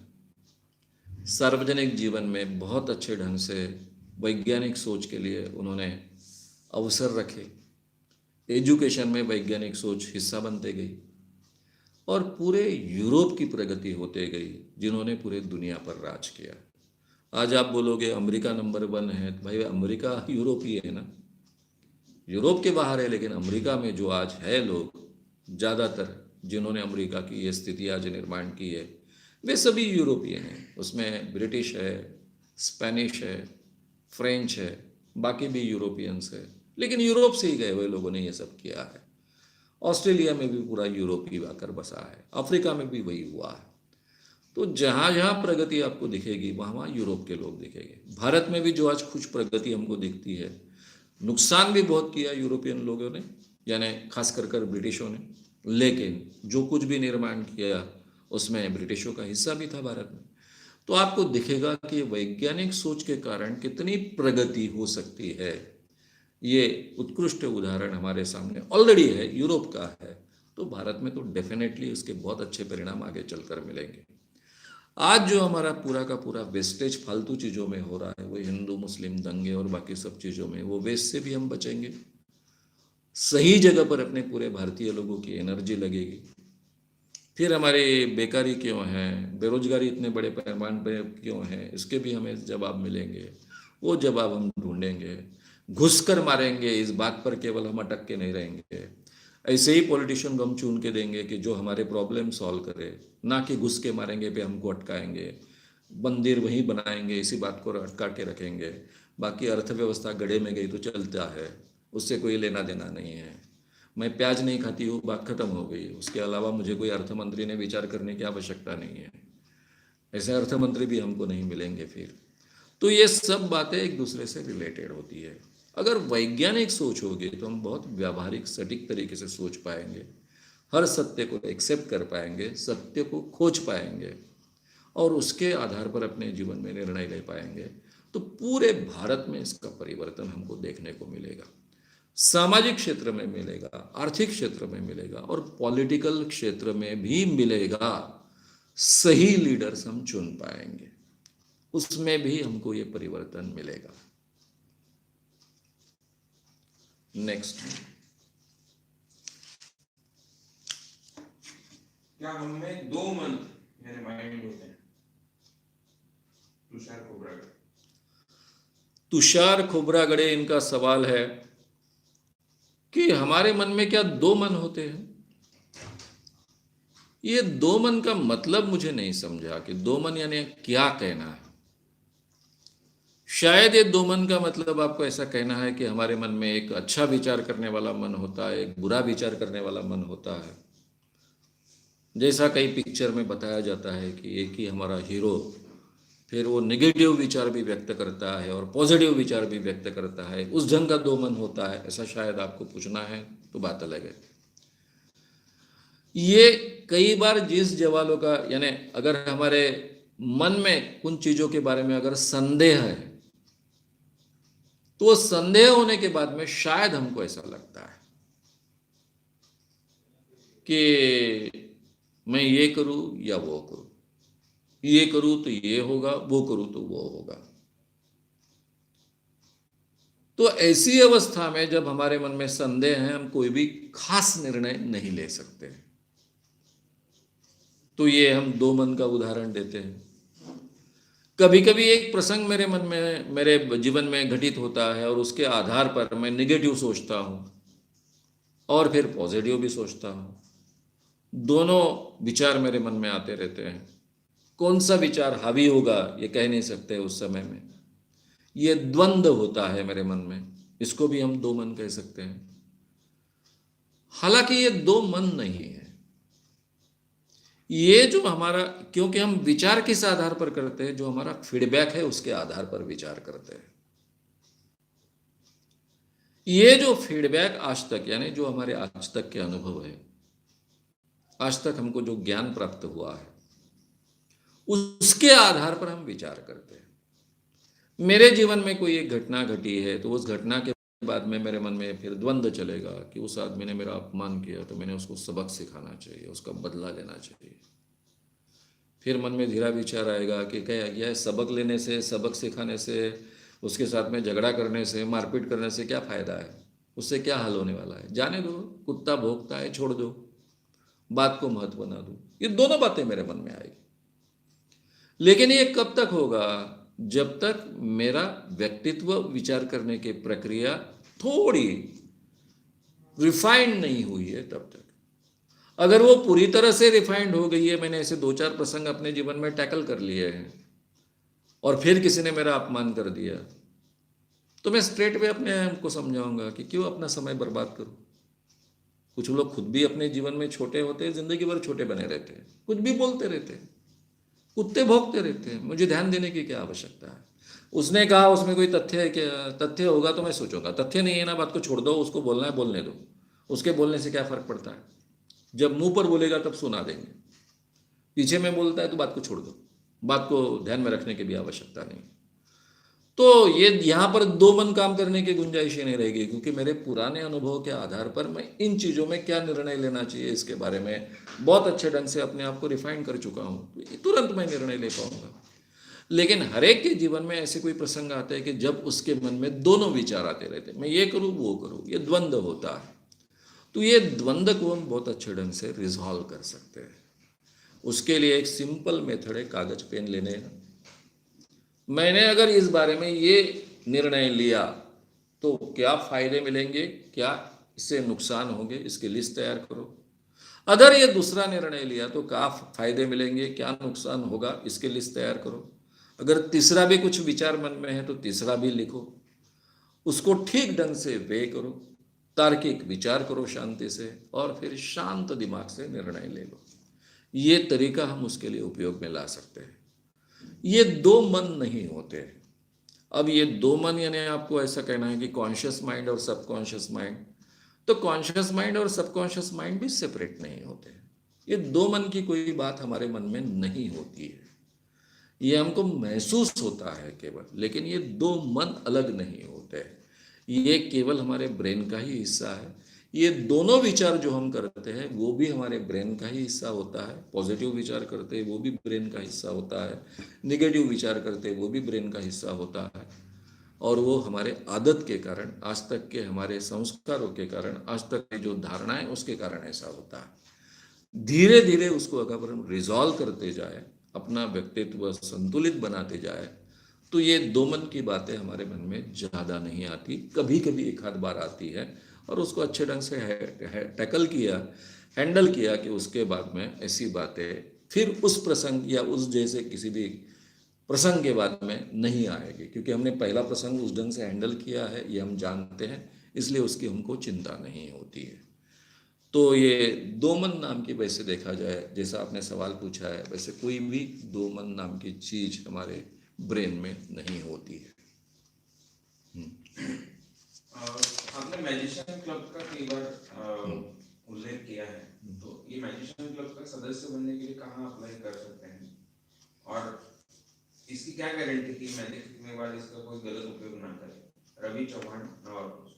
सार्वजनिक जीवन में बहुत अच्छे ढंग से वैज्ञानिक सोच के लिए उन्होंने अवसर रखे, एजुकेशन में वैज्ञानिक सोच हिस्सा बनते गई, और पूरे यूरोप की प्रगति होते गई, जिन्होंने पूरे दुनिया पर राज किया। आज आप बोलोगे अमेरिका नंबर 1 है, तो भाई अमेरिका यूरोप ही है ना, यूरोप के बाहर है, लेकिन अमेरिका में जो आज है लोग, ज़्यादातर जिन्होंने अमेरिका की ये स्थिति आज निर्माण की है, वे सभी यूरोपियन हैं। उसमें ब्रिटिश है, स्पेनिश है, फ्रेंच है, बाकी भी यूरोपियंस है, लेकिन यूरोप से ही गए हुए लोगों ने ये सब किया है। ऑस्ट्रेलिया में भी पूरा यूरोप ही आकर बसा है, अफ्रीका में भी वही हुआ है। तो जहां जहां प्रगति आपको दिखेगी वहां वहां यूरोप के लोग दिखेंगे। भारत में भी जो आज कुछ प्रगति हमको दिखती है, नुकसान भी बहुत किया यूरोपियन लोगों ने, यानी खास कर ब्रिटिशों ने, लेकिन जो कुछ भी निर्माण किया उसमें ब्रिटिशों का हिस्सा भी था भारत में। तो आपको दिखेगा कि वैज्ञानिक सोच के कारण कितनी प्रगति हो सकती है। ये उत्कृष्ट उदाहरण हमारे सामने ऑलरेडी है, यूरोप का है। तो भारत में तो डेफिनेटली उसके बहुत अच्छे परिणाम आगे चलकर मिलेंगे। आज जो हमारा पूरा का पूरा वेस्टेज फालतू चीज़ों में हो रहा है, वो हिंदू मुस्लिम दंगे और बाकी सब चीज़ों में, वो वेस्ट से भी हम बचेंगे। सही जगह पर अपने पूरे भारतीय लोगों की एनर्जी लगेगी। फिर हमारे बेकारी क्यों है, बेरोजगारी इतने बड़े पैमाने पर क्यों है, इसके भी हमें जवाब मिलेंगे। वो जवाब हम ढूंढेंगे, घुसकर मारेंगे। इस बात पर केवल हम अटक के नहीं रहेंगे। ऐसे ही पॉलिटिशियन को हम चुन के देंगे कि जो हमारे प्रॉब्लम सॉल्व करे, ना कि घुस के मारेंगे पे हमको अटकाएंगे, मंदिर वहीं बनाएंगे, इसी बात को अटका के रखेंगे। बाकी अर्थव्यवस्था गड्ढे में गई तो चलता है, उससे कोई लेना देना नहीं है। मैं प्याज नहीं खाती हूँ, बात खत्म हो गई। उसके अलावा मुझे कोई अर्थमंत्री ने विचार करने की आवश्यकता नहीं है। ऐसे अर्थमंत्री भी हमको नहीं मिलेंगे फिर। तो ये सब बातें एक दूसरे से रिलेटेड होती है। अगर वैज्ञानिक सोच होगी तो हम बहुत व्यावहारिक सटीक तरीके से सोच पाएंगे, हर सत्य को एक्सेप्ट कर पाएंगे, सत्य को खोज पाएंगे और उसके आधार पर अपने जीवन में निर्णय ले पाएंगे। तो पूरे भारत में इसका परिवर्तन हमको देखने को मिलेगा। सामाजिक क्षेत्र में मिलेगा, आर्थिक क्षेत्र में मिलेगा और पॉलिटिकल क्षेत्र में भी मिलेगा। सही लीडर्स हम चुन पाएंगे, उसमें भी हमको ये परिवर्तन मिलेगा। नेक्स्ट, क्या हम में दो मन यानी माइंड होते हैं? तुषार खोब्रागड़े। तुषार खोब्रागड़े इनका सवाल है कि हमारे मन में क्या दो मन होते हैं। ये दो मन का मतलब मुझे नहीं समझा कि दो मन यानी क्या कहना है। शायद ये दो मन का मतलब आपको ऐसा कहना है कि हमारे मन में एक अच्छा विचार करने वाला मन होता है, एक बुरा विचार करने वाला मन होता है। जैसा कई पिक्चर में बताया जाता है कि एक ही हमारा हीरो, फिर वो नेगेटिव विचार भी व्यक्त करता है और पॉजिटिव विचार भी व्यक्त करता है, उस ढंग का दो मन होता है, ऐसा शायद आपको पूछना है, तो बात अलग है। ये कई बार जिस जवालों का, यानी अगर हमारे मन में कुछ चीजों के बारे में अगर संदेह है, तो संदेह होने के बाद में शायद हमको ऐसा लगता है कि मैं ये करूं या वो करूं, ये करूं तो ये होगा, वो करूं तो वो होगा। तो ऐसी अवस्था में जब हमारे मन में संदेह है, हम कोई भी खास निर्णय नहीं ले सकते। तो ये हम दो मन का उदाहरण देते हैं। कभी कभी एक प्रसंग मेरे मन में, मेरे जीवन में घटित होता है और उसके आधार पर मैं नेगेटिव सोचता हूं और फिर पॉजिटिव भी सोचता हूं। दोनों विचार मेरे मन में आते रहते हैं। कौन सा विचार हावी होगा ये कह नहीं सकते उस समय में। ये द्वंद्व होता है मेरे मन में, इसको भी हम दो मन कह सकते हैं। हालांकि ये दो मन नहीं है। ये जो हमारा, क्योंकि हम विचार किस आधार पर करते हैं, जो हमारा फीडबैक है उसके आधार पर विचार करते हैं। ये जो फीडबैक आज तक, यानी जो हमारे आज तक के अनुभव है, आज तक हमको जो ज्ञान प्राप्त हुआ है, उसके आधार पर हम विचार करते हैं। मेरे जीवन में कोई एक घटना घटी है तो उस घटना के बाद में मेरे मन में फिर द्वंद्व चलेगा कि उस आदमी ने मेरा अपमान किया तो मैंने उसको सबक सिखाना चाहिए, उसका बदला लेना चाहिए। फिर मन में धीरा विचार आएगा कि क्या यह सबक लेने से, सबक सिखाने से, उसके साथ में झगड़ा करने से, मारपीट करने से क्या फायदा है, उससे क्या हल होने वाला है, जाने दो, कुत्ता भौंकता है, छोड़ दो, बात को महत्व बना दो। ये दोनों बातें मेरे मन में आएगी। लेकिन ये कब तक होगा? जब तक मेरा व्यक्तित्व विचार करने की प्रक्रिया थोड़ी रिफाइंड नहीं हुई है, तब तक। अगर वो पूरी तरह से रिफाइंड हो गई है, मैंने ऐसे दो चार प्रसंग अपने जीवन में टैकल कर लिए हैं और फिर किसी ने मेरा अपमान कर दिया, तो मैं स्ट्रेट वे अपने आप को समझाऊंगा कि क्यों अपना समय बर्बाद करूं। कुछ लोग खुद भी अपने जीवन में छोटे होते हैं, जिंदगी भर छोटे बने रहते हैं, कुछ भी बोलते रहते हैं, कुत्ते भौंकते रहते हैं, मुझे ध्यान देने की क्या आवश्यकता है। उसने कहा उसमें कोई तथ्य है, क्या तथ्य होगा तो मैं सोचूंगा, तथ्य नहीं है ना, बात को छोड़ दो, उसको बोलना है बोलने दो, उसके बोलने से क्या फर्क पड़ता है। जब मुंह पर बोलेगा तब सुना देंगे, पीछे में बोलता है तो बात को छोड़ दो, बात को ध्यान में रखने की भी आवश्यकता नहीं। तो ये यहाँ पर दो मन काम करने की गुंजाइश ही नहीं रहेगी, क्योंकि मेरे पुराने अनुभव के आधार पर मैं इन चीज़ों में क्या निर्णय लेना चाहिए इसके बारे में बहुत अच्छे ढंग से अपने आप को रिफाइन कर चुका हूँ, तो तुरंत मैं निर्णय ले पाऊंगा। लेकिन हर एक के जीवन में ऐसे कोई प्रसंग आते हैं कि जब उसके मन में दोनों विचार आते रहते हैं, मैं ये करूँ वो करूँ, ये द्वंद्व होता है। तो ये द्वंद्व को हम बहुत अच्छे ढंग से रिजॉल्व कर सकते हैं। उसके लिए एक सिंपल मेथड है, कागज पेन लेने हैं। मैंने अगर इस बारे में ये निर्णय लिया तो क्या फायदे मिलेंगे, क्या इससे नुकसान होंगे, इसकी लिस्ट तैयार करो। अगर ये दूसरा निर्णय लिया तो क्या फायदे मिलेंगे, क्या नुकसान होगा, इसकी लिस्ट तैयार करो। अगर तीसरा भी कुछ विचार मन में है तो तीसरा भी लिखो, उसको ठीक ढंग से वे करो, तार्किक विचार करो शांति से, और फिर शांत दिमाग से निर्णय ले लो। ये तरीका हम उसके लिए उपयोग में ला सकते हैं। ये दो मन नहीं होते। अब ये दो मन यानी आपको ऐसा कहना है कि कॉन्शियस माइंड और सबकॉन्शियस माइंड, तो कॉन्शियस माइंड और सबकॉन्शियस माइंड भी सेपरेट नहीं होते। ये दो मन की कोई बात हमारे मन में नहीं होती है, ये हमको महसूस होता है केवल, लेकिन ये दो मन अलग नहीं होते। ये केवल हमारे ब्रेन का ही हिस्सा है। ये दोनों विचार जो हम करते हैं वो भी हमारे ब्रेन का ही हिस्सा होता है। पॉजिटिव विचार करते हैं वो भी ब्रेन का हिस्सा होता है, निगेटिव विचार करते हैं वो भी ब्रेन का हिस्सा होता है। और वो हमारे आदत के कारण, आज तक के हमारे संस्कारों के कारण, आज तक की जो धारणाएं उसके कारण ऐसा होता है। धीरे धीरे उसको अगर हम रिजॉल्व करते जाए, अपना व्यक्तित्व संतुलित बनाते जाए, तो ये दो मन की बातें हमारे मन में ज़्यादा नहीं आती। कभी कभी एक आध बार आती है और उसको अच्छे ढंग से टैकल किया, हैंडल किया, कि उसके बाद में ऐसी बातें फिर उस प्रसंग या उस जैसे किसी भी प्रसंग के बाद में नहीं आएगी, क्योंकि हमने पहला प्रसंग उस ढंग से हैंडल किया है, ये हम जानते हैं, इसलिए उसकी हमको चिंता नहीं होती है। तो ये दो मन नाम की, वैसे देखा जाए, जैसा आपने सवाल पूछा है, वैसे कोई भी दो मन नाम की चीज हमारे ब्रेन में नहीं होती है। आपने मैजिशियन क्लब का कई बार उल्लेख किया है, तो ये मैजिशियन क्लब का सदस्य बनने के लिए कहाँ अप्लाई कर सकते हैं, और इसकी क्या गारंटी कि मैजिक सीखने वाले इसका कोई गलत उपयोग ना करे? रवि चौहान, नवापुर।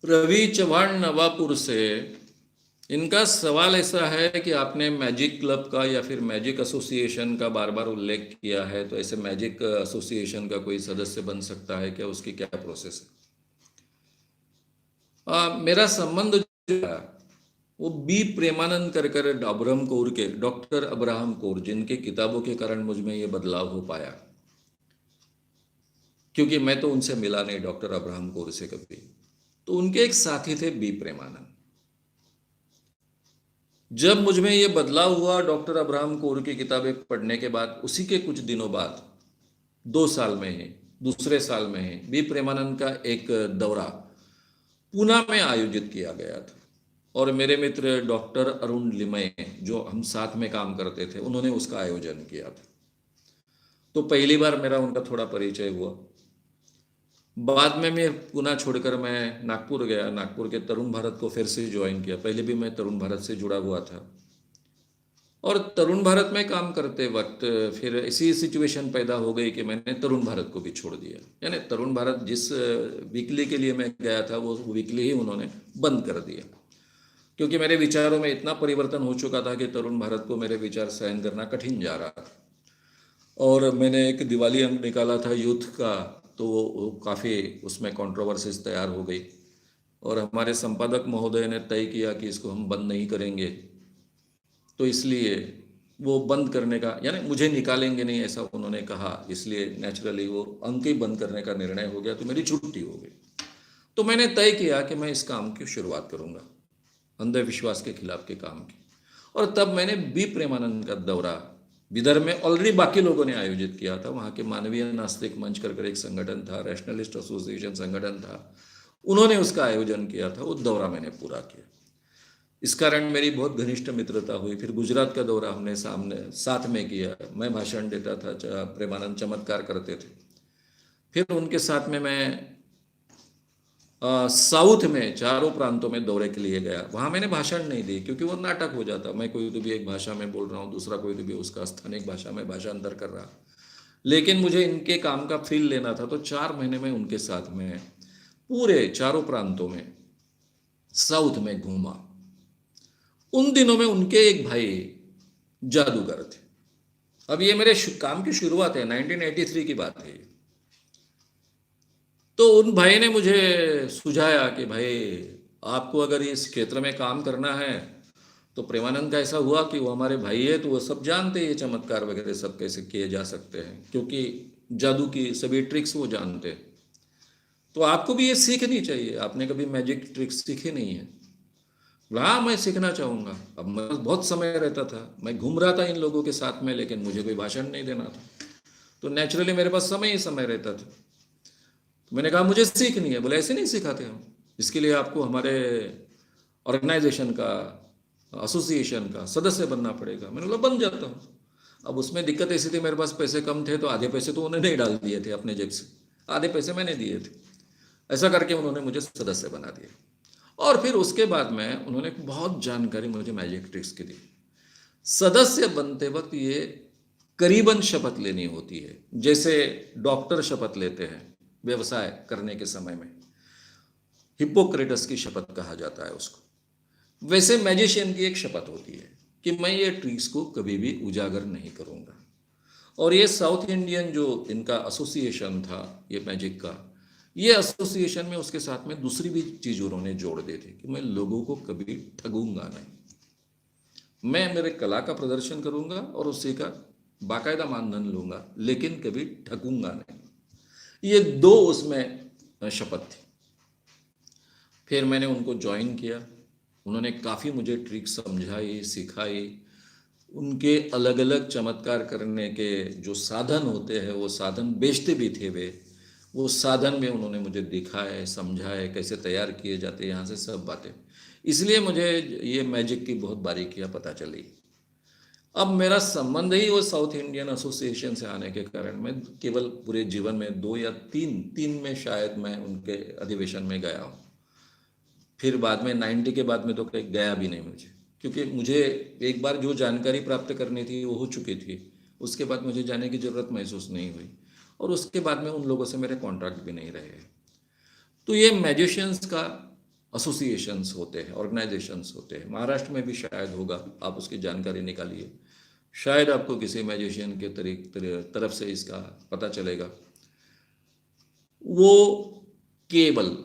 रवि चौहान नवापुर से इनका सवाल ऐसा है कि आपने मैजिक क्लब का या फिर मैजिक एसोसिएशन का बार बार उल्लेख किया है, तो ऐसे मैजिक एसोसिएशन का कोई सदस्य बन सकता है क्या, उसकी क्या प्रोसेस है? मेरा संबंध जो है वो बी प्रेमानंद कर अब्राहम कौर के, डॉक्टर अब्राहम कौर, जिनके किताबों के कारण मुझ में ये बदलाव हो पाया, क्योंकि मैं तो उनसे मिला नहीं, डॉक्टर अब्राहम कौर से कभी। तो उनके एक साथी थे बी प्रेमानंद। जब मुझ में ये बदलाव हुआ डॉक्टर अब्राहम कौर की किताबें पढ़ने के बाद, उसी के कुछ दिनों बाद, 2 साल में ही, दूसरे साल में ही, बी प्रेमानंद का एक दौरा पूना में आयोजित किया गया था, और मेरे मित्र डॉक्टर अरुण लिमय, जो हम साथ में काम करते थे, उन्होंने उसका आयोजन किया था। तो पहली बार मेरा उनका थोड़ा परिचय हुआ। बाद में मैं पुणे छोड़कर मैं नागपुर गया, नागपुर के तरुण भारत को फिर से ज्वाइन किया। पहले भी मैं तरुण भारत से जुड़ा हुआ था, और तरुण भारत में काम करते वक्त फिर ऐसी सिचुएशन पैदा हो गई कि मैंने तरुण भारत को भी छोड़ दिया। यानी तरुण भारत जिस वीकली के लिए मैं गया था, वो वीकली ही उन्होंने बंद कर दिया, क्योंकि मेरे विचारों में इतना परिवर्तन हो चुका था कि तरुण भारत को मेरे विचार सहन करना कठिन जा रहा था। और मैंने एक दिवाली अंक निकाला था यूथ का, तो वो काफ़ी उसमें कंट्रोवर्सीज तैयार हो गई, और हमारे संपादक महोदय ने तय किया कि इसको हम बंद नहीं करेंगे। तो इसलिए वो बंद करने का, यानी मुझे निकालेंगे नहीं ऐसा उन्होंने कहा, इसलिए नेचुरली वो अंक ही बंद करने का निर्णय हो गया। तो मेरी छुट्टी हो गई। तो मैंने तय किया कि मैं इस काम की शुरुआत करूँगा, अंधविश्वास के खिलाफ के काम की। और तब मैंने बी प्रेमानंद का दौरा विदर्भ में ऑलरेडी बाकी लोगों ने आयोजित किया था। वहाँ के मानवीय नास्तिक मंच कर एक संगठन था, रैशनलिस्ट एसोसिएशन संगठन था, उन्होंने उसका आयोजन किया था। वो दौरा मैंने पूरा किया। इस कारण मेरी बहुत घनिष्ठ मित्रता हुई। फिर गुजरात का दौरा हमने साथ में किया। मैं भाषण देता था, प्रेमानंद चमत्कार करते थे। फिर उनके साथ में मैं साउथ में चारों प्रांतों में दौरे के लिए गया। वहाँ मैंने भाषण नहीं दी क्योंकि वो नाटक हो जाता। मैं कोई तो भी एक भाषा में बोल रहा हूँ, दूसरा कोई तो भी उसका स्थानिक भाषा में भाषांतर कर रहा। लेकिन मुझे इनके काम का फील लेना था, तो 4 महीने में उनके साथ में पूरे चारों प्रांतों में साउथ में घूमा। उन दिनों में उनके एक भाई जादूगर थे। अब ये मेरे काम की शुरुआत है, 1983 की बात है। तो उन भाई ने मुझे सुझाया कि भाई आपको अगर इस क्षेत्र में काम करना है तो प्रेमानंद का ऐसा हुआ कि वो हमारे भाई है, तो वो सब जानते हैं ये चमत्कार वगैरह सब कैसे किए जा सकते हैं, क्योंकि जादू की सभी ट्रिक्स वो जानते हैं। तो आपको भी ये सीखनी चाहिए, आपने कभी मैजिक ट्रिक्स सीखी नहीं है। हाँ, मैं सीखना चाहूँगा। अब मैं बहुत समय रहता था, मैं घूम रहा था इन लोगों के साथ में, लेकिन मुझे कोई भाषण नहीं देना था, तो नेचुरली मेरे पास समय ही समय रहता था। तो मैंने कहा मुझे सीखनी है। बोले ऐसे नहीं सिखाते हम, इसके लिए आपको हमारे ऑर्गेनाइजेशन का, एसोसिएशन का सदस्य बनना पड़ेगा। मैंने बोला बन जाता हूँ। अब उसमें दिक्कत ऐसी थी, मेरे पास पैसे कम थे, तो आधे पैसे तो उन्होंने ही डाल दिए थे अपने जेब से, आधे पैसे मैंने दिए थे। ऐसा करके उन्होंने मुझे सदस्य बना दिया। और फिर उसके बाद में उन्होंने बहुत जानकारी मुझे मैजिक ट्रिक्स की दी। सदस्य बनते वक्त ये करीबन शपथ लेनी होती है, जैसे डॉक्टर शपथ लेते हैं व्यवसाय करने के समय में, हिप्पोक्रेटस की शपथ कहा जाता है उसको। वैसे मैजिशियन की एक शपथ होती है कि मैं ये ट्रिक्स को कभी भी उजागर नहीं करूंगा। और ये साउथ इंडियन जो इनका एसोसिएशन था ये मैजिक का, ये एसोसिएशन में उसके साथ में दूसरी भी चीज उन्होंने जोड़ दी थी कि मैं लोगों को कभी ठगूंगा नहीं। मैं मेरे कला का प्रदर्शन करूंगा और उसी का बाकायदा मानधन लूंगा, लेकिन कभी ठगूंगा नहीं। ये दो उसमें शपथ थी। फिर मैंने उनको ज्वाइन किया। उन्होंने काफ़ी मुझे ट्रिक समझाई, सिखाई। उनके अलग अलग चमत्कार करने के जो साधन होते हैं, वो साधन बेचते भी थे वे। वो साधन में उन्होंने मुझे दिखाए, समझाए, कैसे तैयार किए जाते हैं, यहाँ से सब बातें। इसलिए मुझे ये मैजिक की बहुत बारीकियाँ पता चली। अब मेरा संबंध ही वो साउथ इंडियन एसोसिएशन से आने के कारण मैं केवल पूरे जीवन में 2 या 3 में शायद मैं उनके अधिवेशन में गया हूँ। फिर बाद में 90 के बाद में तो कहीं गया भी नहीं मुझे, क्योंकि मुझे एक बार जो जानकारी प्राप्त करनी थी वो हो चुकी थी। उसके बाद मुझे जाने की ज़रूरत महसूस नहीं हुई, और उसके बाद में उन लोगों से मेरे कॉन्ट्रैक्ट भी नहीं रहे। तो ये मैजिशियंस का एसोसिएशंस होते हैं, ऑर्गेनाइजेशंस होते हैं। महाराष्ट्र में भी शायद होगा, आप उसकी जानकारी निकालिए, शायद आपको किसी मैजिशियन के तरफ से इसका पता चलेगा। वो केवल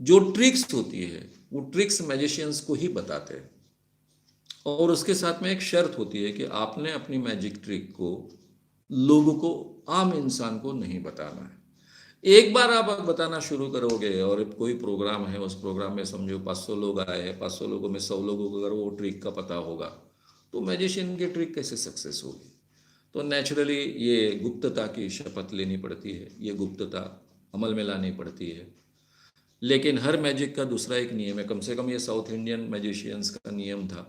जो ट्रिक्स होती है वो ट्रिक्स मैजिशियंस को ही बताते हैं, और उसके साथ में एक शर्त होती है कि आपने अपनी मैजिक ट्रिक को लोगों को, आम इंसान को नहीं बताना है। एक बार आप बताना शुरू करोगे और कोई प्रोग्राम है, उस प्रोग्राम में समझो 500 लोग आए हैं, 500 लोगों में 100 लोगों को अगर वो ट्रिक का पता होगा, तो मैजिशियन की ट्रिक कैसे सक्सेस होगी। तो नेचुरली ये गुप्तता की शपथ लेनी पड़ती है, ये गुप्तता अमल में लानी पड़ती है। लेकिन हर मैजिक का दूसरा एक नियम है, कम से कम ये साउथ इंडियन मैजिशियंस का नियम था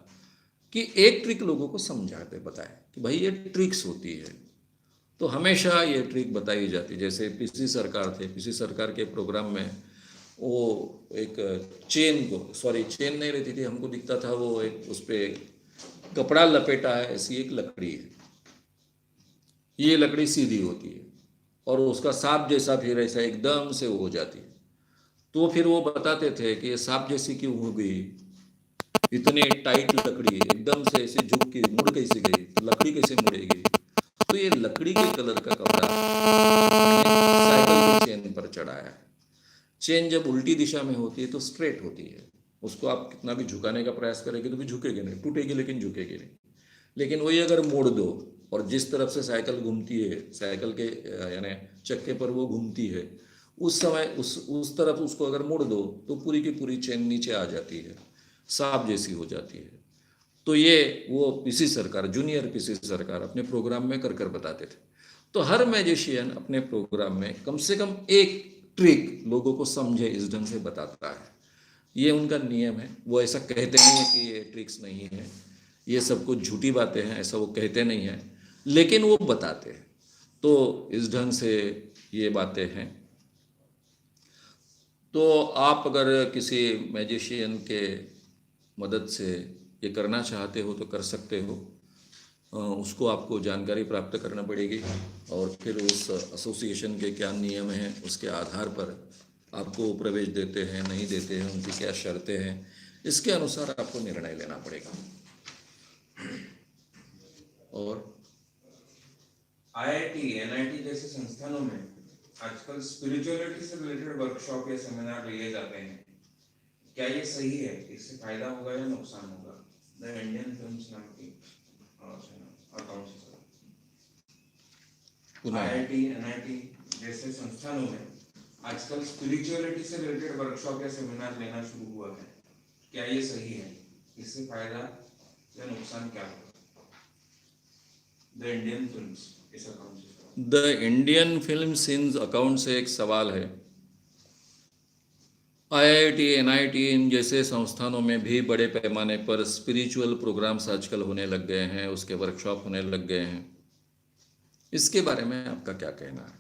कि एक ट्रिक लोगों को समझाते बताए कि भाई ये ट्रिक्स होती है। तो हमेशा ये ट्रिक बताई जाती। जैसे पीसी सरकार थे, पीसी सरकार के प्रोग्राम में वो एक चेन नहीं रहती थी, हमको दिखता था वो एक उस पर कपड़ा लपेटा है, ऐसी एक लकड़ी है, ये लकड़ी सीधी होती है और उसका सांप जैसा फिर ऐसा एकदम से वो हो जाती है। तो फिर वो बताते थे कि ये सांप जैसी क्यों हो गई, इतनी टाइट लकड़ी एकदम से ऐसे झुक के मुड़ कैसे गई, तो लकड़ी कैसे मुड़ेगी। तो ये लकड़ी के कलर का कपड़ा साइकिल के चेन पर चढ़ाया है। चेन जब उल्टी दिशा में होती है तो स्ट्रेट होती है, उसको आप कितना भी झुकाने का प्रयास करेंगे तो भी झुकेगी नहीं, टूटेगी लेकिन झुकेगी नहीं। लेकिन वही अगर मोड़ दो और जिस तरफ से साइकिल घूमती है, साइकिल के यानी चक्के पर वो घूमती है, उस समय उस तरफ उसको अगर मोड़ दो तो पूरी की पूरी चेन नीचे आ जाती है, सांप जैसी हो जाती है। तो ये वो पीसी सरकार, जूनियर पीसी सरकार अपने प्रोग्राम में कर बताते थे। तो हर मैजिशियन अपने प्रोग्राम में कम से कम एक ट्रिक लोगों को समझे इस ढंग से बताता है। ये उनका नियम है। वो ऐसा कहते नहीं है कि ये ट्रिक्स नहीं है, ये सब कुछ झूठी बातें हैं, ऐसा वो कहते नहीं हैं, लेकिन वो बताते हैं। तो इस ढंग से ये बातें हैं। तो आप अगर किसी मैजिशियन के मदद से ये करना चाहते हो तो कर सकते हो। उसको आपको जानकारी प्राप्त करना पड़ेगी और फिर उस एसोसिएशन के क्या नियम हैं उसके आधार पर आपको प्रवेश देते हैं नहीं देते हैं, उनकी क्या शर्तें हैं, इसके अनुसार आपको निर्णय लेना पड़ेगा। और आईआईटी, एनआईटी जैसे संस्थानों में आजकल स्पिरिचुअलिटी से रिलेटेड वर्कशॉप या सेमिनार लिए जाते हैं। क्या ये सही है? इससे फायदा होगा या नुकसान होगा? द इंडियन फिल्म्स नाम की अकाउंट से आईआईटी, एनआईटी जैसे संस्थानों में आजकल स्पिरिचुअलिटी से रिलेटेड वर्कशॉप या सेमिनार लेना शुरू हुआ है। क्या ये सही है? इससे फायदा या नुकसान क्या होगा? द इंडियन फिल्म्स इस अकाउंट से the Indian film since account से एक सवाल है। आईआईटी, एनआईटी इन जैसे संस्थानों में भी बड़े पैमाने पर स्पिरिचुअल प्रोग्राम्स आजकल होने लग गए हैं, उसके वर्कशॉप होने लग गए हैं। इसके बारे में आपका क्या कहना है?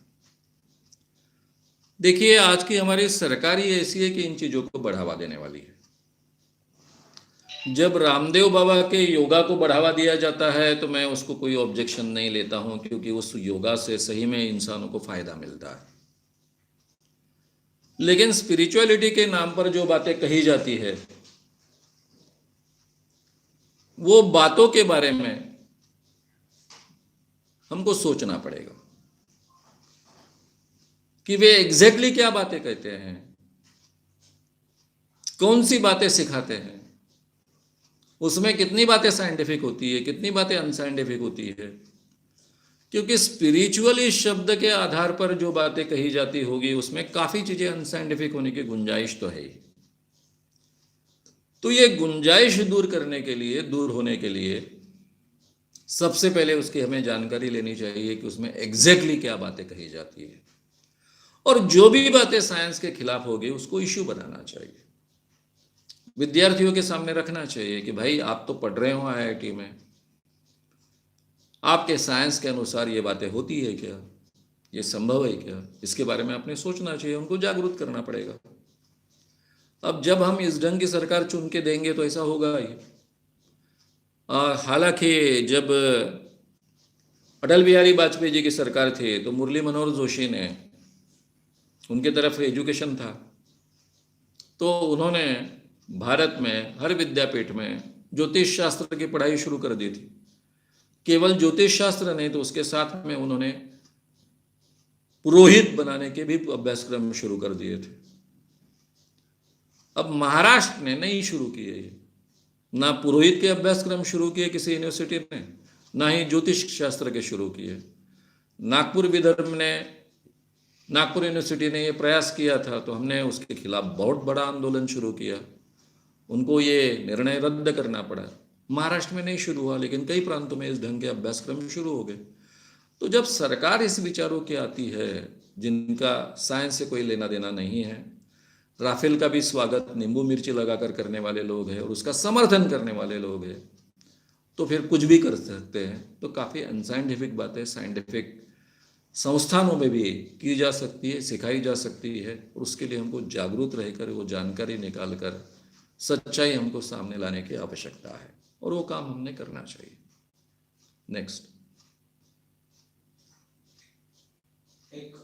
देखिए, आज की हमारी सरकार ही ऐसी है कि इन चीज़ों को बढ़ावा देने वाली है। जब रामदेव बाबा के योगा को बढ़ावा दिया जाता है तो मैं उसको कोई ऑब्जेक्शन नहीं लेता हूं, क्योंकि उस योगा से सही में इंसानों को फायदा मिलता है। लेकिन स्पिरिचुअलिटी के नाम पर जो बातें कही जाती है, वो बातों के बारे में हमको सोचना पड़ेगा कि वे एग्जैक्टली क्या बातें कहते हैं, कौन सी बातें सिखाते हैं, उसमें कितनी बातें साइंटिफिक होती है, कितनी बातें अनसाइंटिफिक होती है। क्योंकि स्पिरिचुअल इस शब्द के आधार पर जो बातें कही जाती होगी उसमें काफ़ी चीज़ें अनसाइंटिफिक होने की गुंजाइश तो है ही। तो ये गुंजाइश दूर करने के लिए, दूर होने के लिए सबसे पहले उसकी हमें जानकारी लेनी चाहिए कि उसमें एग्जैक्टली क्या बातें कही जाती है, और जो भी बातें साइंस के खिलाफ होगी उसको इश्यू बनाना चाहिए, विद्यार्थियों के सामने रखना चाहिए कि भाई आप तो पढ़ रहे हो आईआईटी में, आपके साइंस के अनुसार ये बातें होती है क्या, ये संभव है क्या, इसके बारे में आपने सोचना चाहिए, उनको जागरूक करना पड़ेगा। अब जब हम इस ढंग की सरकार चुन के देंगे तो ऐसा होगा ही। हालांकि जब अटल बिहारी वाजपेयी जी की सरकार थी तो मुरली मनोहर जोशी ने, उनके तरफ एजुकेशन था, तो उन्होंने भारत में हर विद्यापीठ में ज्योतिष शास्त्र की पढ़ाई शुरू कर दी थी। केवल ज्योतिष शास्त्र नहीं, तो उसके साथ में उन्होंने पुरोहित बनाने के भी अभ्यासक्रम शुरू कर दिए थे। अब महाराष्ट्र ने नहीं शुरू किए ये, ना पुरोहित के अभ्यासक्रम शुरू किए किसी यूनिवर्सिटी ने, ना ही ज्योतिष शास्त्र के शुरू किए। नागपुर विदर्भ ने, नागपुर यूनिवर्सिटी ने ये प्रयास किया था, तो हमने उसके खिलाफ बहुत बड़ा आंदोलन शुरू किया, उनको ये निर्णय रद्द करना पड़ा। महाराष्ट्र में नहीं शुरू हुआ, लेकिन कई प्रांतों में इस ढंग के अभ्यासक्रम शुरू हो गए। तो जब सरकार इस विचारों की आती है जिनका साइंस से कोई लेना देना नहीं है, राफेल का भी स्वागत नींबू मिर्ची लगाकर करने वाले लोग हैं और उसका समर्थन करने वाले लोग हैं, तो फिर कुछ भी कर सकते हैं। तो काफ़ी अनसाइंटिफिक बातें साइंटिफिक संस्थानों में भी की जा सकती है, सिखाई जा सकती है, और उसके लिए हमको जागरूक रहकर वो जानकारी निकाल कर सच्चाई हमको सामने लाने की आवश्यकता है, और वो काम हमने करना चाहिए। नेक्स्ट, एक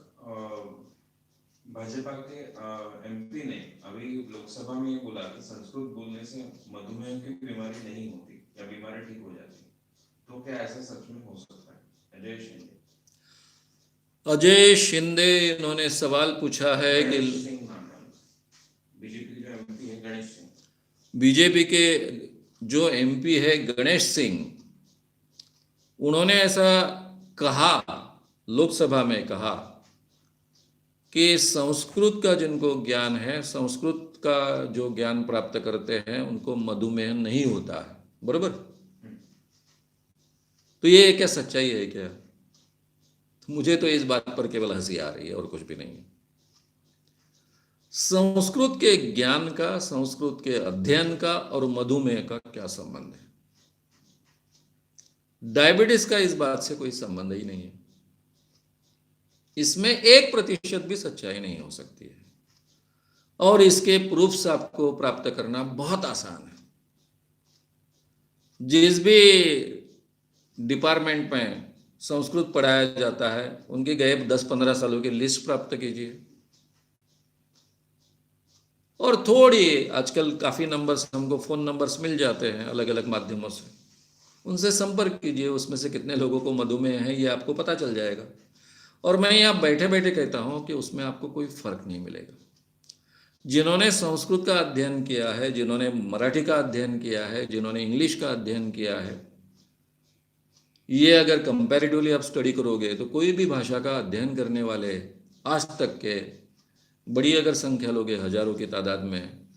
भाजपा के एमपी ने अभी लोकसभा में ये बोला कि संस्कृत बोलने से मधुमेह की बीमारी नहीं होती या बीमारी ठीक हो जाती, तो क्या ऐसा सच में हो सकता है? अजय शिंदे इन्होंने सवाल पूछा है कि बीजेपी जो एमपी है गणेश सिंह, बीजेपी के जो एमपी है गणेश सिंह, उन्होंने ऐसा कहा, लोकसभा में कहा कि संस्कृत का जिनको ज्ञान है, संस्कृत का जो ज्ञान प्राप्त करते हैं उनको मधुमेह नहीं होता है, बरोबर? तो ये क्या सच्चाई है क्या? तो मुझे तो इस बात पर केवल हंसी आ रही है और कुछ भी नहीं है। संस्कृत के ज्ञान का, संस्कृत के अध्ययन का और मधुमेह का क्या संबंध है? डायबिटीज का इस बात से कोई संबंध ही नहीं है। इसमें 1% भी सच्चाई नहीं हो सकती है, और इसके प्रूफ्स आपको प्राप्त करना बहुत आसान है। जिस भी डिपार्टमेंट में संस्कृत पढ़ाया जाता है, उनके गए 10-15 सालों की लिस्ट प्राप्त कीजिए, और थोड़ी आजकल काफ़ी नंबर्स, हमको फ़ोन नंबर्स मिल जाते हैं अलग अलग माध्यमों से, उनसे संपर्क कीजिए। उसमें से कितने लोगों को मधुमेह है ये आपको पता चल जाएगा। और मैं यहाँ बैठे बैठे कहता हूँ कि उसमें आपको कोई फर्क नहीं मिलेगा। जिन्होंने संस्कृत का अध्ययन किया है, जिन्होंने मराठी का अध्ययन किया है, जिन्होंने इंग्लिश का अध्ययन किया है, ये अगर कंपैरेटिवली आप स्टडी करोगे तो कोई भी भाषा का अध्ययन करने वाले आज तक के बड़ी अगर संख्या लोगे, हजारों की तादाद में,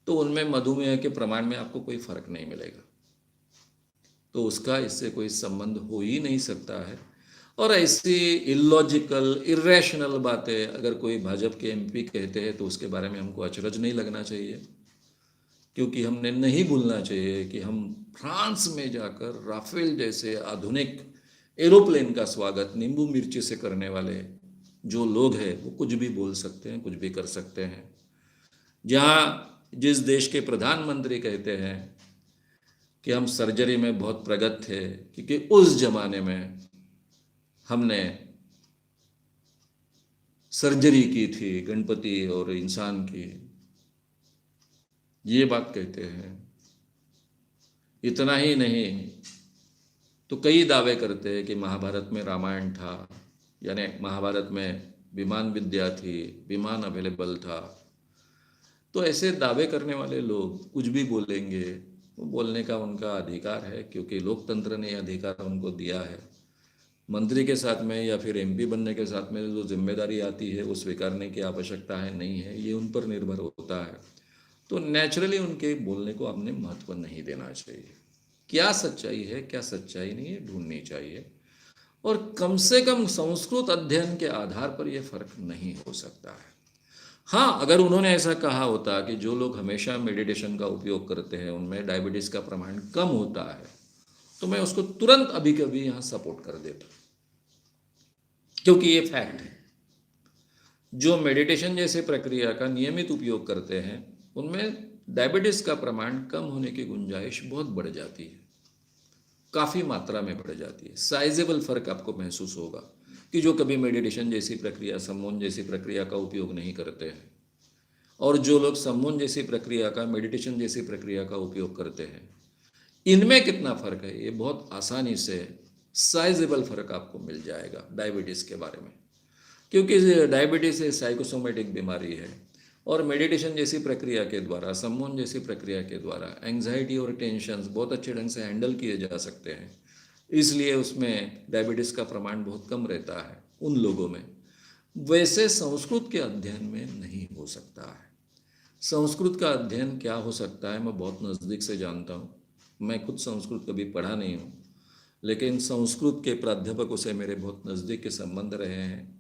तो उनमें मधुमेह के प्रमाण में आपको कोई फर्क नहीं मिलेगा। तो उसका इससे कोई संबंध हो ही नहीं सकता है। और ऐसी इलॉजिकल, इरेशनल बातें अगर कोई भाजपा के एमपी कहते हैं तो उसके बारे में हमको अचरज नहीं लगना चाहिए, क्योंकि हमने नहीं भूलना चाहिए कि हम फ्रांस में जाकर राफेल जैसे आधुनिक एरोप्लेन का स्वागत नींबू मिर्ची से करने वाले जो लोग हैं वो कुछ भी बोल सकते हैं, कुछ भी कर सकते हैं। जहाँ जिस देश के प्रधानमंत्री कहते हैं कि हम सर्जरी में बहुत प्रगत थे, क्योंकि उस जमाने में हमने सर्जरी की थी गणपति और इंसान की, ये बात कहते हैं। इतना ही नहीं तो कई दावे करते हैं कि महाभारत में रामायण था, यानी महाभारत में विमान विद्या थी, विमान अवेलेबल था। तो ऐसे दावे करने वाले लोग कुछ भी बोलेंगे, वो बोलने का उनका अधिकार है, क्योंकि लोकतंत्र ने अधिकार उनको दिया है। मंत्री के साथ में या फिर एमपी बनने के साथ में जो जिम्मेदारी आती है वो स्वीकारने की आवश्यकता है नहीं है, ये उन पर निर्भर होता है। तो नेचुरली उनके बोलने को आपने महत्व नहीं देना चाहिए। क्या सच्चाई है, क्या सच्चाई नहीं है, ढूंढनी चाहिए। और कम से कम संस्कृत अध्ययन के आधार पर यह फर्क नहीं हो सकता है। हाँ, अगर उन्होंने ऐसा कहा होता कि जो लोग हमेशा मेडिटेशन का उपयोग करते हैं उनमें डायबिटीज का प्रमाण कम होता है, तो मैं उसको तुरंत अभी कभी यहाँ सपोर्ट कर देता, क्योंकि ये फैक्ट है। जो मेडिटेशन जैसे प्रक्रिया का नियमित उपयोग करते हैं उनमें डायबिटीज का प्रमाण कम होने की गुंजाइश बहुत बढ़ जाती है, काफ़ी मात्रा में बढ़ जाती है। साइजेबल फर्क आपको महसूस होगा कि जो कभी मेडिटेशन जैसी प्रक्रिया, सम्मोहन जैसी प्रक्रिया का उपयोग नहीं करते हैं, और जो लोग सम्मोहन जैसी प्रक्रिया का, मेडिटेशन जैसी प्रक्रिया का उपयोग करते हैं, इनमें कितना फर्क है, ये बहुत आसानी से साइजेबल फर्क आपको मिल जाएगा डायबिटीज़ के बारे में। क्योंकि डायबिटीज़ एक साइकोसोमेटिक बीमारी है, और मेडिटेशन जैसी प्रक्रिया के द्वारा, सम्मोहन जैसी प्रक्रिया के द्वारा एंग्जाइटी और टेंशन्स बहुत अच्छे ढंग से हैंडल किए जा सकते हैं। इसलिए उसमें डायबिटीज़ का प्रमाण बहुत कम रहता है उन लोगों में। वैसे संस्कृत के अध्ययन में नहीं हो सकता है। संस्कृत का अध्ययन क्या हो सकता है, मैं बहुत नज़दीक से जानता हूँ। मैं खुद संस्कृत कभी पढ़ा नहीं हूँ, लेकिन संस्कृत के प्राध्यापकों से मेरे बहुत नज़दीक के संबंध रहे हैं।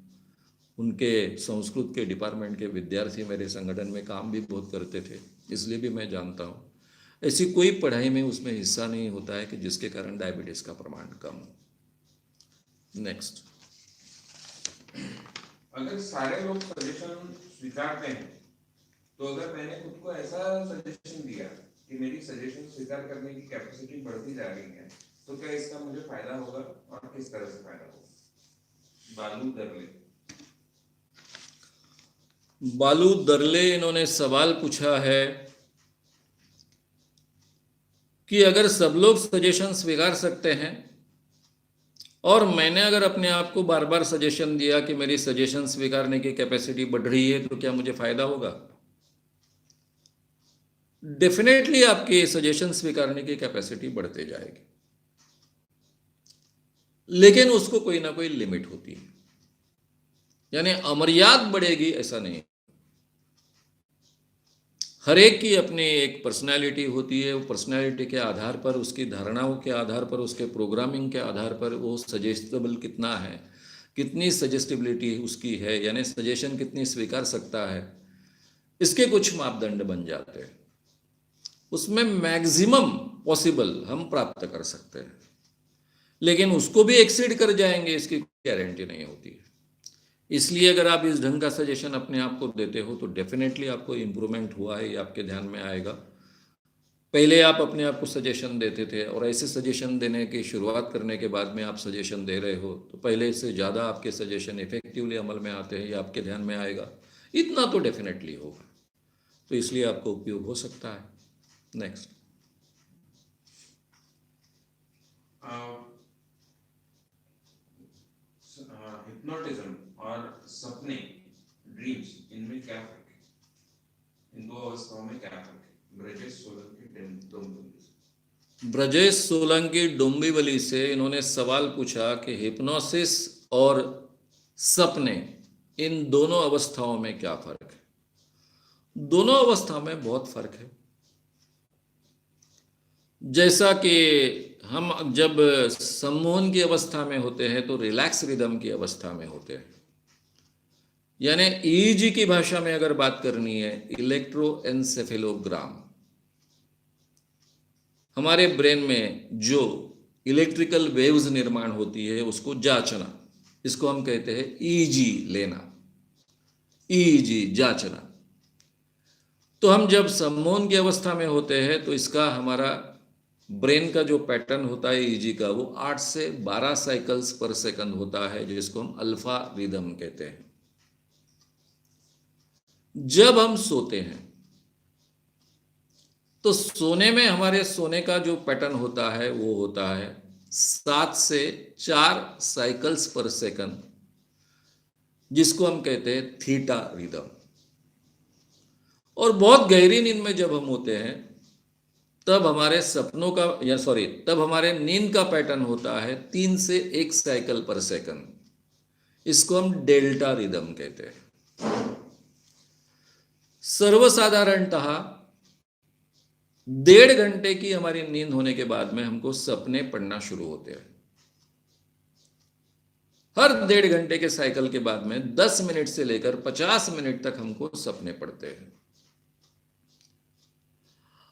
उनके संस्कृत के डिपार्टमेंट के विद्यार्थी मेरे संगठन में काम भी बहुत करते थे, इसलिए भी मैं जानता हूँ। ऐसी कोई पढ़ाई में उसमें हिस्सा नहीं होता है कि जिसके कारण डायबिटीज़ का प्रमाण कम हो। नेक्स्ट, अगर सारे लोग सजेशन स्वीकारते हैं, तो अगर मैंने खुद को ऐसा सजेशन दिया कि मेरी सजेशन स्वीकार करने की कैपेसिटी बढ़ती जा रही है, तो क्या इसका मुझे फायदा होगा और किस तरह से फायदा होगा? बालू दरले इन्होंने सवाल पूछा है कि अगर सब लोग सजेशन स्वीकार सकते हैं और मैंने अगर अपने आप को बार बार सजेशन दिया कि मेरी सजेशन स्वीकारने की कैपेसिटी बढ़ रही है, तो क्या मुझे फायदा होगा? डेफिनेटली आपकी सजेशन स्वीकारने की कैपेसिटी बढ़ते जाएगी, लेकिन उसको कोई ना कोई लिमिट होती है। यानी अमर्याद बढ़ेगी ऐसा नहीं। हर एक की अपनी एक पर्सनैलिटी होती है। वो पर्सनैलिटी के आधार पर, उसकी धारणाओं के आधार पर, उसके प्रोग्रामिंग के आधार पर वो सजेस्टेबल कितना है, कितनी सजेस्टिबिलिटी उसकी है, यानी सजेशन कितनी स्वीकार सकता है, इसके कुछ मापदंड बन जाते हैं, उसमें मैक्सिमम पॉसिबल हम प्राप्त कर सकते हैं, लेकिन उसको भी एक्सीड कर जाएंगे इसकी गारंटी नहीं होती है। इसलिए अगर आप इस ढंग का सजेशन अपने आप को देते हो तो डेफिनेटली आपको इम्प्रूवमेंट हुआ है ये आपके ध्यान में आएगा। पहले आप अपने आप को सजेशन देते थे और ऐसे सजेशन देने की शुरुआत करने के बाद में आप सजेशन दे रहे हो तो पहले से ज़्यादा आपके सजेशन इफेक्टिवली अमल में आते हैं, ये आपके ध्यान में आएगा, इतना तो डेफिनेटली होगा, तो इसलिए आपको उपयोग हो सकता है। नेक्स्ट, हिप्नोटिज्म और सपने, ड्रीम्स, इनमें क्या फर्क है? इन दो अवस्थाओं में क्या फर्क है? ब्रजेश सोलंकी डोंबिवली से। ब्रजेश सोलंकी डोंबिवली से इन्होंने सवाल पूछा कि हिप्नोसिस और सपने, इन दोनों अवस्थाओं में क्या फर्क है? दोनों अवस्थाओं में बहुत फर्क है। जैसा कि हम जब सम्मोहन की अवस्था में होते हैं तो रिलैक्स रिदम की अवस्था में होते हैं, यानी ईईजी की भाषा में अगर बात करनी है, इलेक्ट्रोएन्सेफेलोग्राम, हमारे ब्रेन में जो इलेक्ट्रिकल वेव्स निर्माण होती है उसको जांचना, इसको हम कहते हैं ईईजी लेना, ईईजी जांचना। तो हम जब सम्मोहन की अवस्था में होते हैं तो इसका हमारा ब्रेन का जो पैटर्न होता है ईईजी का वो 8 से 12 साइकिल्स पर सेकंड होता है, जिसको हम अल्फा रिदम कहते हैं। जब हम सोते हैं तो सोने में हमारे सोने का जो पैटर्न होता है वो होता है 7 से 4 साइकिल्स पर सेकंड, जिसको हम कहते हैं थीटा रिदम। और बहुत गहरी नींद में जब हम होते हैं तब हमारे सपनों का तब हमारे नींद का पैटर्न होता है 3 से 1 साइकिल पर सेकंड, इसको हम डेल्टा रिदम कहते हैं। सर्वसाधारणतः 1.5 घंटे की हमारी नींद होने के बाद में हमको सपने पड़ना शुरू होते हैं। हर 1.5 घंटे के साइकिल के बाद में 10 मिनट से लेकर 50 मिनट तक हमको सपने पड़ते हैं।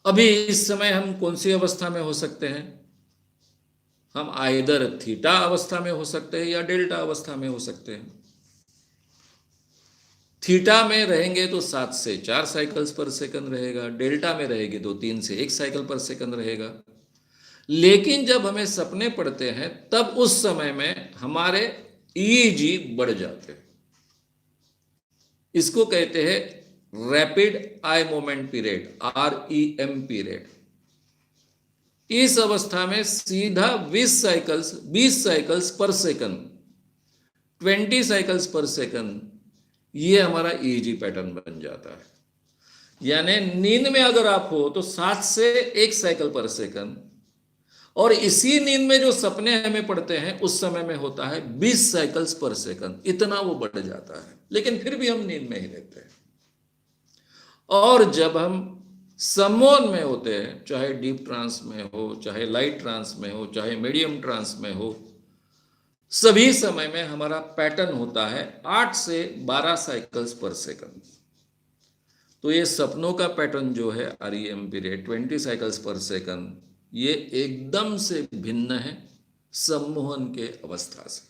अभी इस समय हम कौन सी अवस्था में हो सकते हैं? हम आइदर थीटा अवस्था में हो सकते हैं या डेल्टा अवस्था में हो सकते हैं। थीटा में रहेंगे तो 7 से 4 साइकिल्स पर सेकंड रहेगा, डेल्टा में रहेंगे तो 3 से 1 साइकिल पर सेकंड रहेगा। लेकिन जब हमें सपने पड़ते हैं तब उस समय में हमारे ईईजी बढ़ जाते हैं, इसको कहते हैं rapid eye moment period, REM period. इस अवस्था में सीधा 20 साइकिल्स पर सेकंड, 20 साइकिल्स पर सेकंड, ये हमारा ईईजी पैटर्न बन जाता है। यानी नींद में अगर आप हो तो 7 से 1 साइकिल पर सेकंड, और इसी नींद में जो सपने हमें पड़ते हैं उस समय में होता है 20 साइकिल्स पर सेकंड, इतना वो बढ़ जाता है। लेकिन फिर भी हम नींद में ही रहते हैं। और जब हम सम्मोहन में होते हैं, चाहे डीप ट्रांस में हो, चाहे लाइट ट्रांस में हो, चाहे मीडियम ट्रांस में हो, सभी समय में हमारा पैटर्न होता है 8 से 12 साइकिल्स पर सेकंड। तो ये सपनों का पैटर्न जो है REM पीरियड 20 साइकिल्स पर सेकंड, ये एकदम से भिन्न है सम्मोहन के अवस्था से।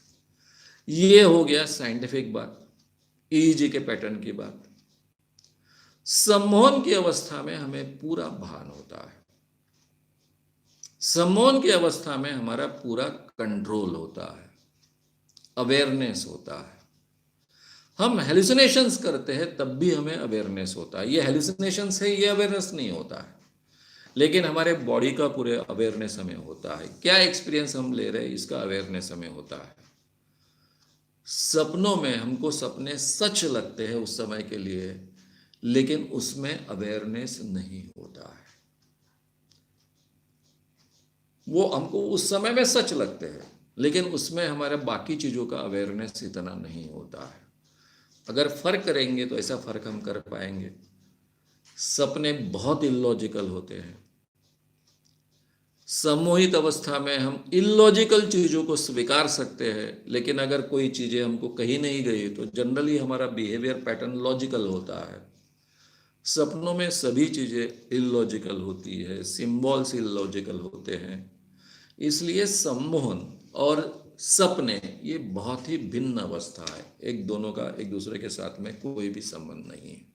ये हो गया साइंटिफिक बात, ईईजी के पैटर्न की बात। सम्मोहन की अवस्था में हमें पूरा भान होता है, सम्मोहन की अवस्था में हमारा पूरा कंट्रोल होता है, अवेयरनेस होता है। हम हेलुसिनेशंस करते हैं तब भी हमें अवेयरनेस होता है। ये हेलुसिनेशंस है, ये अवेयरनेस नहीं होता है, लेकिन हमारे बॉडी का पूरे अवेयरनेस हमें होता है। क्या एक्सपीरियंस हम ले रहे हैं इसका अवेयरनेस हमें होता है। सपनों में हमको सपने सच लगते हैं उस समय के लिए, लेकिन उसमें अवेयरनेस नहीं होता है। वो हमको उस समय में सच लगते हैं, लेकिन उसमें हमारे बाकी चीज़ों का अवेयरनेस इतना नहीं होता है। अगर फर्क करेंगे तो ऐसा फर्क हम कर पाएंगे। सपने बहुत इलॉजिकल होते हैं। सम्मोहित अवस्था में हम इलॉजिकल चीज़ों को स्वीकार सकते हैं, लेकिन अगर कोई चीज़ें हमको कही नहीं गई तो जनरली हमारा बिहेवियर पैटर्न लॉजिकल होता है। सपनों में सभी चीजें इलॉजिकल होती है, सिंबल्स इलॉजिकल होते हैं, इसलिए सम्मोहन और सपने ये बहुत ही भिन्न अवस्था है, एक दोनों का एक दूसरे के साथ में कोई भी संबंध नहीं है।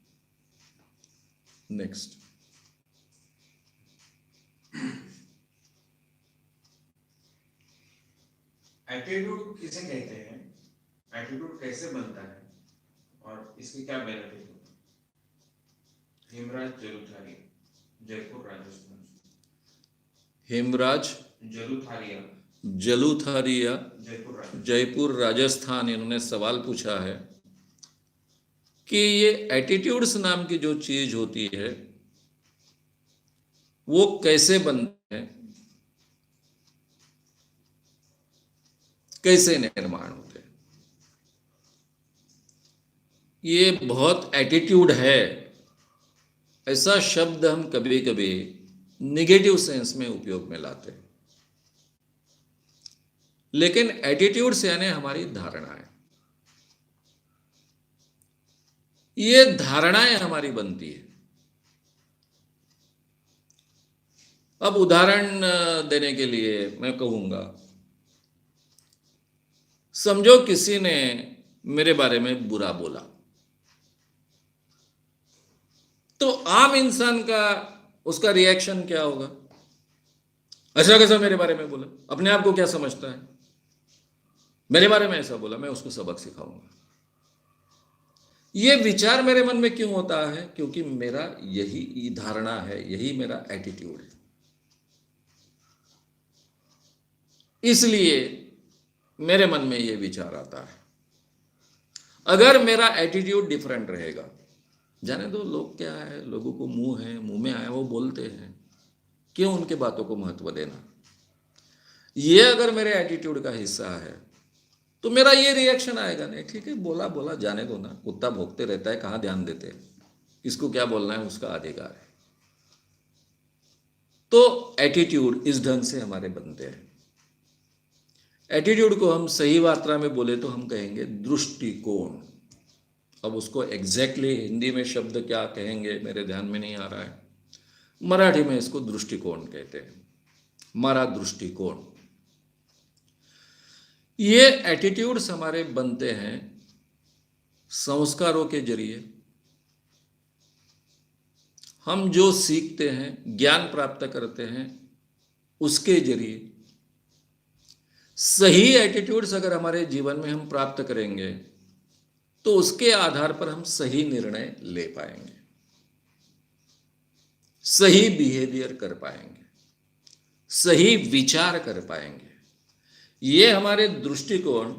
नेक्स्ट। एटीट्यूड किसे कहते हैं, एटीट्यूड कैसे बनता है और इसके क्या बेनिफिट होते हैं? हेमराज जलूथारिया, जयपुर राजस्थान। हेमराज जलूथारिया, जलूथारिया, जयपुर राजस्थान। जयपुर राजस्थान। इन्होंने सवाल पूछा है कि ये एटीट्यूड्स नाम की जो चीज होती है वो कैसे बनते हैं, कैसे निर्माण होते हैं। ये बहुत एटीट्यूड है, ऐसा शब्द हम कभी कभी निगेटिव सेंस में उपयोग में लाते हैं, लेकिन एटीट्यूड्स यानी हमारी धारणाएं, ये धारणाएं हमारी बनती है। अब उदाहरण देने के लिए मैं कहूंगा, समझो किसी ने मेरे बारे में बुरा बोला, तो आम इंसान का उसका रिएक्शन क्या होगा? ऐसा कैसा मेरे बारे में बोला, अपने आप को क्या समझता है, मेरे बारे में ऐसा बोला, मैं उसको सबक सिखाऊंगा। ये विचार मेरे मन में क्यों होता है? क्योंकि मेरा यही धारणा है, यही मेरा एटीट्यूड है। इसलिए मेरे मन में ये विचार आता है। अगर मेरा एटीट्यूड डिफरेंट रहेगा, जाने दो लोग क्या है, लोगों को मुंह में आया वो बोलते हैं, क्यों उनके बातों को महत्व देना। ये अगर मेरे एटीट्यूड का हिस्सा है तो मेरा ये रिएक्शन आएगा, नहीं ठीक है, बोला बोला जाने दो ना, कुत्ता भौंकते रहता है, कहां ध्यान देते, इसको क्या बोलना है, उसका अधिकार है। तो एटीट्यूड इस ढंग से हमारे बनते हैं। एटीट्यूड को हम सही मात्रा में बोले तो हम कहेंगे दृष्टिकोण। अब उसको एग्जैक्टली हिंदी में शब्द क्या कहेंगे मेरे ध्यान में नहीं आ रहा है, मराठी में इसको दृष्टिकोण कहते हैं, हमारा दृष्टिकोण। ये एटीट्यूड्स हमारे बनते हैं संस्कारों के जरिए। हम जो सीखते हैं, ज्ञान प्राप्त करते हैं, उसके जरिए। सही एटीट्यूड्स अगर हमारे जीवन में हम प्राप्त करेंगे तो उसके आधार पर हम सही निर्णय ले पाएंगे, सही बिहेवियर कर पाएंगे, सही विचार कर पाएंगे। ये हमारे दृष्टिकोण,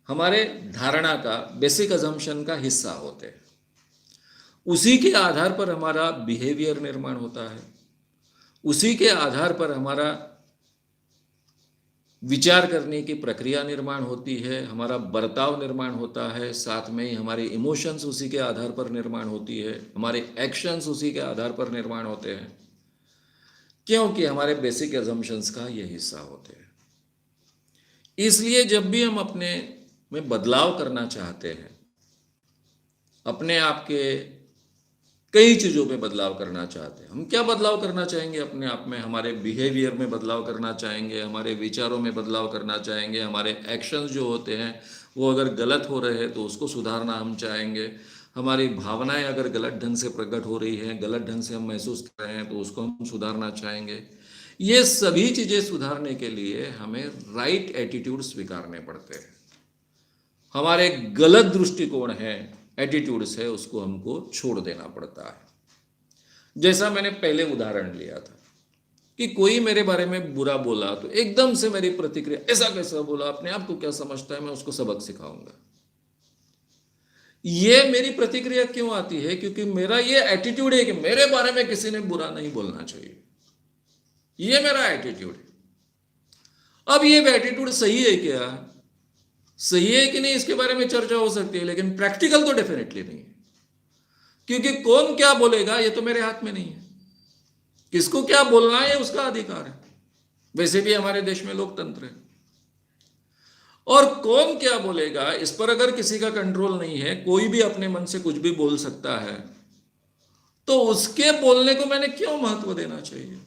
हमारे धारणा का, बेसिक अजम्पशन का हिस्सा होते हैं। उसी के आधार पर हमारा बिहेवियर निर्माण होता है, उसी के आधार पर हमारा विचार करने की प्रक्रिया निर्माण होती है, हमारा बर्ताव निर्माण होता है, साथ में ही हमारे इमोशंस उसी के आधार पर निर्माण होती है, हमारे एक्शंस उसी के आधार पर निर्माण होते हैं, क्योंकि हमारे बेसिक अजम्पशंस का ये हिस्सा होते हैं। इसलिए जब भी हम अपने में बदलाव करना चाहते हैं, अपने आप के कई चीज़ों में बदलाव करना चाहते हैं, हम क्या बदलाव करना चाहेंगे अपने आप में? हमारे बिहेवियर में बदलाव करना चाहेंगे, हमारे विचारों में बदलाव करना चाहेंगे, हमारे एक्शंस जो होते हैं वो अगर गलत हो रहे हैं तो उसको सुधारना हम चाहेंगे, हमारी भावनाएं अगर गलत ढंग से प्रकट हो रही हैं, गलत ढंग से हम महसूस कर रहे हैं तो उसको हम सुधारना चाहेंगे। ये सभी चीज़ें सुधारने के लिए हमें राइट एटीट्यूड स्वीकारने पड़ते हैं। हमारे गलत दृष्टिकोण है, एटीट्यूड्स है, उसको हमको छोड़ देना पड़ता है। जैसा मैंने पहले उदाहरण लिया था कि कोई मेरे बारे में बुरा बोला तो एकदम से मेरी प्रतिक्रिया, ऐसा कैसा बोला, अपने आप को क्या समझता है, मैं उसको सबक सिखाऊंगा। ये मेरी प्रतिक्रिया क्यों आती है? क्योंकि मेरा ये एटीट्यूड है कि मेरे बारे में किसी ने बुरा नहीं बोलना चाहिए, ये मेरा एटीट्यूड है। अब ये एटीट्यूड सही है क्या? सही है कि नहीं इसके बारे में चर्चा हो सकती है, लेकिन प्रैक्टिकल तो डेफिनेटली नहीं है, क्योंकि कौन क्या बोलेगा ये तो मेरे हाथ में नहीं है। किसको क्या बोलना है उसका अधिकार है, वैसे भी हमारे देश में लोकतंत्र है। और कौन क्या बोलेगा इस पर अगर किसी का कंट्रोल नहीं है, कोई भी अपने मन से कुछ भी बोल सकता है, तो उसके बोलने को मैंने क्यों महत्व देना चाहिए?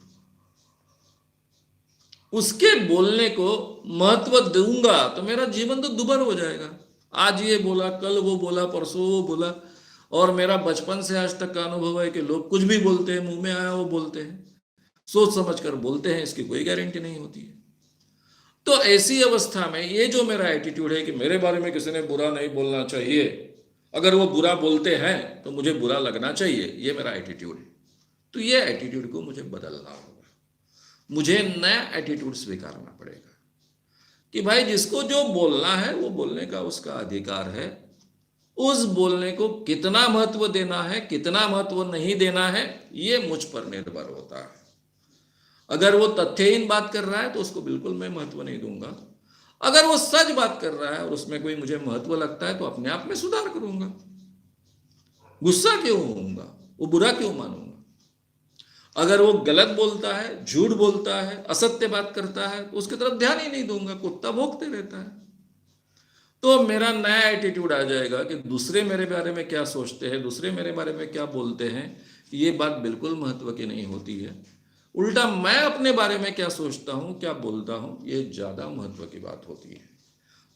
उसके बोलने को महत्व दूंगा तो मेरा जीवन तो दुभर हो जाएगा। आज ये बोला, कल वो बोला, परसों वो बोला, और मेरा बचपन से आज तक का अनुभव है कि लोग कुछ भी बोलते हैं, मुंह में आया वो बोलते हैं, सोच समझ कर बोलते हैं, इसकी कोई गारंटी नहीं होती है। तो ऐसी अवस्था में ये जो मेरा एटीट्यूड है कि मेरे बारे में किसी ने बुरा नहीं बोलना चाहिए, अगर वो बुरा बोलते हैं तो मुझे बुरा लगना चाहिए, ये मेरा एटीट्यूड है। तो ये एटीट्यूड को मुझे बदलना होगा, मुझे नया एटीट्यूड स्वीकारना पड़ेगा कि भाई जिसको जो बोलना है वो बोलने का उसका अधिकार है। उस बोलने को कितना महत्व देना है, कितना महत्व नहीं देना है, ये मुझ पर निर्भर होता है। अगर वो तथ्यहीन बात कर रहा है तो उसको बिल्कुल मैं महत्व नहीं दूंगा। अगर वो सच बात कर रहा है और उसमें कोई मुझे महत्व लगता है तो अपने आप में सुधार करूंगा। गुस्सा क्यों होऊंगा, वो बुरा क्यों मानूंगा? अगर वो गलत बोलता है, झूठ बोलता है, असत्य बात करता है तो उसकी तरफ ध्यान ही नहीं दूंगा, कुत्ता भौंकते रहता है। तो मेरा नया एटीट्यूड आ जाएगा कि दूसरे मेरे बारे में क्या सोचते हैं, दूसरे मेरे बारे में क्या बोलते हैं, ये बात बिल्कुल महत्व की नहीं होती है। उल्टा मैं अपने बारे में क्या सोचता हूं, क्या बोलता हूं, ये ज्यादा महत्व की बात होती है।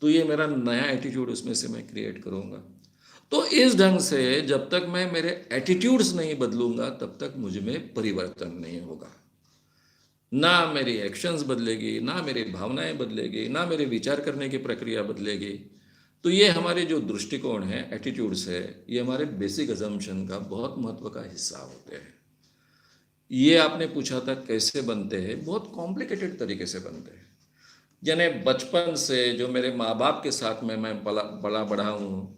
तो ये मेरा नया एटीट्यूड उसमें से मैं क्रिएट करूंगा। तो इस ढंग से जब तक मैं मेरे एटीट्यूड्स नहीं बदलूंगा तब तक मुझ में परिवर्तन नहीं होगा। ना मेरी एक्शंस बदलेगी, ना मेरी भावनाएं बदलेगी, ना मेरे विचार करने की प्रक्रिया बदलेगी। तो ये हमारे जो दृष्टिकोण है, एटीट्यूड्स है, ये हमारे बेसिक अजम्पशन का बहुत महत्व का हिस्सा होते हैं। ये आपने पूछा था कैसे बनते हैं, बहुत कॉम्प्लिकेटेड तरीके से बनते हैं। यानी बचपन से जो मेरे माँ बाप के साथ में मैं बड़ा बढ़ा हूँ,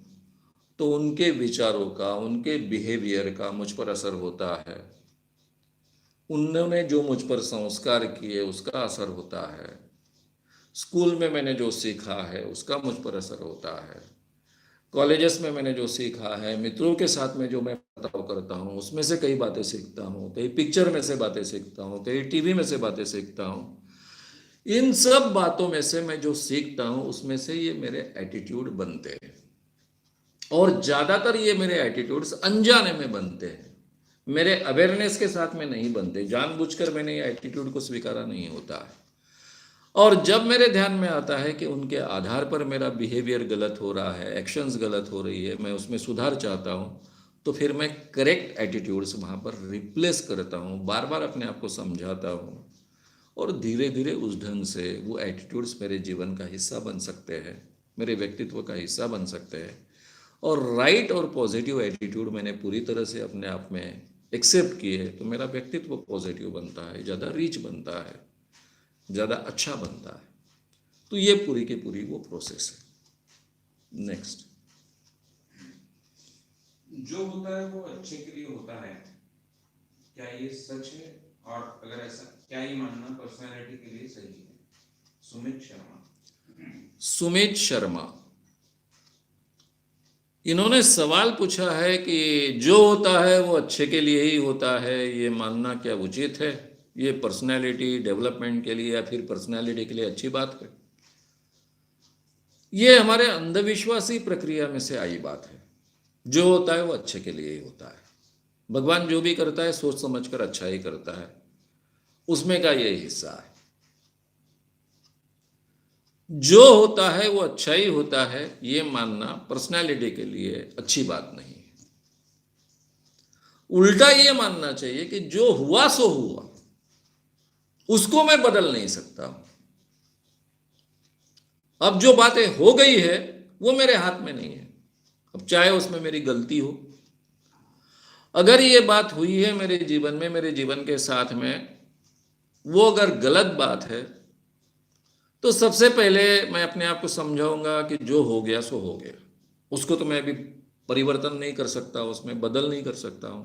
तो उनके विचारों का, उनके बिहेवियर का मुझ पर असर होता है। उन्होंने जो मुझ पर संस्कार किए उसका असर होता है। स्कूल में मैंने जो सीखा है उसका मुझ पर असर होता है। कॉलेजेस में मैंने जो सीखा है, मित्रों के साथ में जो मैं बर्ताव करता हूँ उसमें से कई बातें सीखता हूँ, कई पिक्चर में से बातें सीखता हूँ, कई टीवी में से बातें सीखता हूँ। इन सब बातों में से मैं जो सीखता हूँ उसमें से ये मेरे एटीट्यूड बनते हैं। और ज़्यादातर ये मेरे एटीट्यूड्स अनजाने में बनते हैं, मेरे अवेयरनेस के साथ में नहीं बनते। जानबूझकर मैंने ये एटीट्यूड को स्वीकारा नहीं होता है। और जब मेरे ध्यान में आता है कि उनके आधार पर मेरा बिहेवियर गलत हो रहा है, एक्शंस गलत हो रही है, मैं उसमें सुधार चाहता हूँ, तो फिर मैं करेक्ट एटीट्यूड्स वहाँ पर रिप्लेस करता हूँ, बार बार अपने आप को समझाता हूँ, और धीरे धीरे उस ढंग से वो एटीट्यूड्स मेरे जीवन का हिस्सा बन सकते हैं, मेरे व्यक्तित्व का हिस्सा बन सकते हैं। और राइट और पॉजिटिव एटीट्यूड मैंने पूरी तरह से अपने आप में एक्सेप्ट किए तो मेरा व्यक्तित्व पॉजिटिव बनता है, ज़्यादा रिच बनता है, ज़्यादा अच्छा बनता है। तो ये पूरी की पूरी वो प्रोसेस है। नेक्स्ट, जो होता है वो अच्छे के लिए होता है, क्या ये सच है? और अगर ऐसा, क्या ये मानना पर्सनालिटी के लिए सही है? सुमित शर्मा इन्होंने सवाल पूछा है कि जो होता है वो अच्छे के लिए ही होता है, ये मानना क्या उचित है? ये पर्सनैलिटी डेवलपमेंट के लिए या फिर पर्सनैलिटी के लिए अच्छी बात है? ये हमारे अंधविश्वासी प्रक्रिया में से आई बात है। जो होता है वो अच्छे के लिए ही होता है। भगवान जो भी करता है सोच समझकर अच्छा ही करता है, उसमें का ये हिस्सा है। जो होता है वो अच्छा ही होता है, ये मानना पर्सनैलिटी के लिए अच्छी बात नहीं है। उल्टा ये मानना चाहिए कि जो हुआ सो हुआ, उसको मैं बदल नहीं सकता। अब जो बातें हो गई है वो मेरे हाथ में नहीं है, अब चाहे उसमें मेरी गलती हो। अगर ये बात हुई है मेरे जीवन में, मेरे जीवन के साथ में, वो अगर गलत बात है तो सबसे पहले मैं अपने आप को समझाऊंगा कि जो हो गया सो हो गया, उसको तो मैं अभी परिवर्तन नहीं कर सकता, उसमें बदल नहीं कर सकता हूं।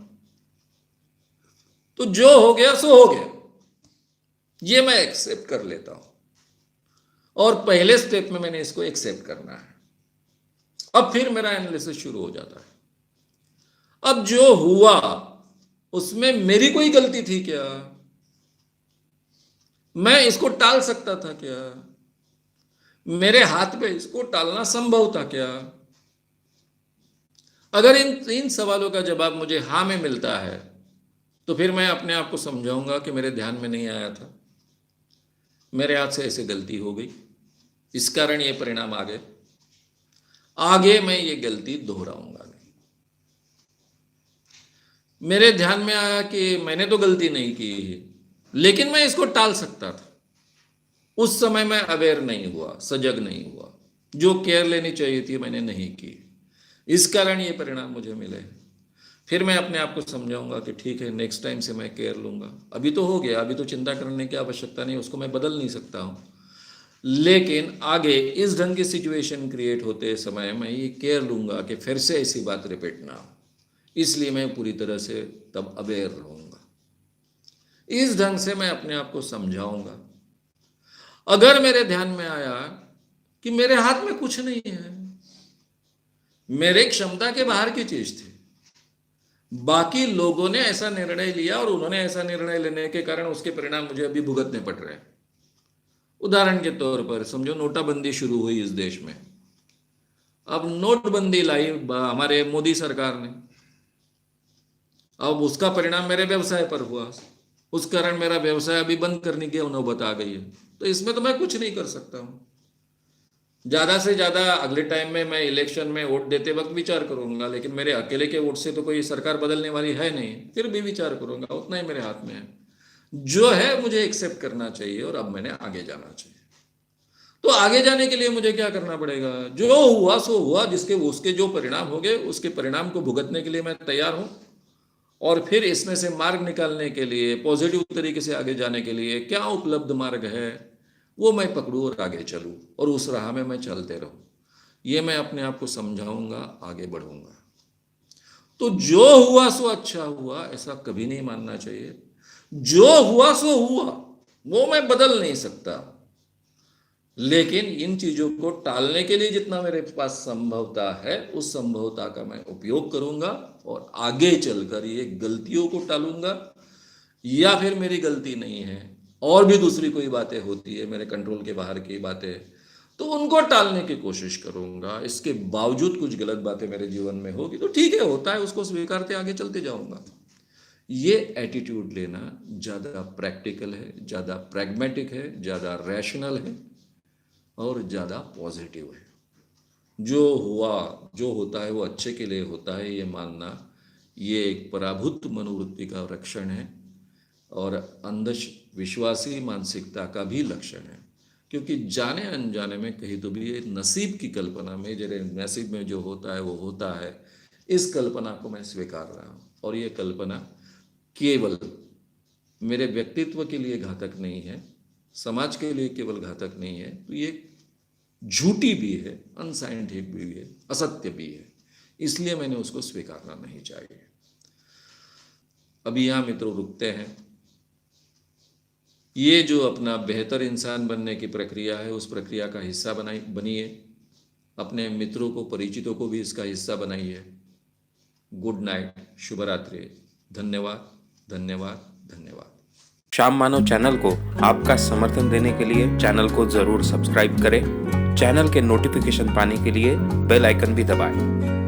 तो जो हो गया सो हो गया, ये मैं एक्सेप्ट कर लेता हूं। और पहले स्टेप में मैंने इसको एक्सेप्ट करना है। अब फिर मेरा एनालिसिस शुरू हो जाता है। अब जो हुआ उसमें मेरी कोई गलती थी क्या? मैं इसको टाल सकता था क्या? मेरे हाथ में इसको टालना संभव था क्या? अगर इन सवालों का जवाब मुझे हाँ में मिलता है तो फिर मैं अपने आप को समझाऊंगा कि मेरे ध्यान में नहीं आया था, मेरे हाथ से ऐसे गलती हो गई, इस कारण ये परिणाम आ गए, आगे मैं ये गलती दोहराऊंगा नहीं। मेरे ध्यान में आया कि मैंने तो गलती नहीं की, लेकिन मैं इसको टाल सकता था। उस समय मैं अवेयर नहीं हुआ, सजग नहीं हुआ, जो केयर लेनी चाहिए थी मैंने नहीं की, इस कारण ये परिणाम मुझे मिले। फिर मैं अपने आप को समझाऊंगा कि ठीक है, नेक्स्ट टाइम से मैं केयर लूंगा। अभी तो हो गया, अभी तो चिंता करने की आवश्यकता नहीं, उसको मैं बदल नहीं सकता हूं, लेकिन आगे इस ढंग की सिचुएशन क्रिएट होते समय मैं ये केयर लूंगा कि फिर से ऐसी बात रिपीट ना हो, इसलिए मैं पूरी तरह से तब अवेयर रहूंगा। इस ढंग से मैं अपने आप को समझाऊंगा। अगर मेरे ध्यान में आया कि मेरे हाथ में कुछ नहीं है, मेरे क्षमता के बाहर की चीज थी, बाकी लोगों ने ऐसा निर्णय लिया और उन्होंने ऐसा निर्णय लेने के कारण उसके परिणाम मुझे अभी भुगतने पड़ रहे हैं। उदाहरण के तौर पर समझो, नोटाबंदी शुरू हुई इस देश में। अब नोटबंदी लाई हमारे मोदी सरकार ने, अब उसका परिणाम मेरे व्यवसाय पर हुआ, उस कारण मेरा व्यवसाय अभी बंद करने की नौबत आ गई है। तो इसमें तो मैं कुछ नहीं कर सकता हूं। ज्यादा से ज्यादा अगले टाइम में मैं इलेक्शन में वोट देते वक्त विचार करूंगा, लेकिन मेरे अकेले के वोट से तो कोई सरकार बदलने वाली है नहीं, फिर भी विचार करूंगा, उतना ही मेरे हाथ में है। जो है मुझे एक्सेप्ट करना चाहिए और अब मैंने आगे जाना चाहिए। तो आगे जाने के लिए मुझे क्या करना पड़ेगा? जो हुआ सो हुआ, जिसके उसके जो परिणाम हो गए उसके परिणाम को भुगतने के लिए मैं तैयार हूं, और फिर इसमें से मार्ग निकालने के लिए, पॉजिटिव तरीके से आगे जाने के लिए क्या उपलब्ध मार्ग है वो मैं पकड़ूं और आगे चलूं, और उस राह में मैं चलते रहूं। ये मैं अपने आप को समझाऊंगा, आगे बढ़ूंगा। तो जो हुआ सो अच्छा हुआ ऐसा कभी नहीं मानना चाहिए। जो हुआ सो हुआ, वो मैं बदल नहीं सकता, लेकिन इन चीजों को टालने के लिए जितना मेरे पास संभवता है उस संभवता का मैं उपयोग करूंगा और आगे चलकर ये गलतियों को टालूंगा। या फिर मेरी गलती नहीं है और भी दूसरी कोई बातें होती है मेरे कंट्रोल के बाहर की बातें, तो उनको टालने की कोशिश करूंगा। इसके बावजूद कुछ गलत बातें मेरे जीवन में होगी तो ठीक है, होता है, उसको स्वीकारते आगे चलते जाऊंगा। ये एटीट्यूड लेना ज्यादा प्रैक्टिकल है, ज्यादा प्रैग्मेटिक है, ज्यादा रैशनल है और ज़्यादा पॉजिटिव है। जो हुआ, जो होता है वो अच्छे के लिए होता है, ये मानना, ये एक पराभूत मनोवृत्ति का लक्षण है और अंधविश्वासी मानसिकता का भी लक्षण है। क्योंकि जाने अनजाने में कहीं तो भी ये नसीब की कल्पना में, जैसे नसीब में जो होता है वो होता है, इस कल्पना को मैं स्वीकार रहा हूँ। और ये कल्पना केवल मेरे व्यक्तित्व के लिए घातक नहीं है, समाज के लिए केवल घातक नहीं है, तो ये झूठी भी है, अनसाइंटिफिक भी है, असत्य भी है, इसलिए मैंने उसको स्वीकारना नहीं चाहिए। अभी यहाँ मित्रों रुकते हैं। ये जो अपना बेहतर इंसान बनने की प्रक्रिया है, उस प्रक्रिया का हिस्सा बनिए। अपने मित्रों को, परिचितों को भी इसका हिस्सा बनाइए। गुड नाइट, शुभ रात्रि। धन्यवाद, धन्यवाद, धन्यवाद। श्याम मानव चैनल को आपका समर्थन देने के लिए चैनल को जरूर सब्सक्राइब करें। चैनल के नोटिफिकेशन पाने के लिए बेल आइकन भी दबाएं।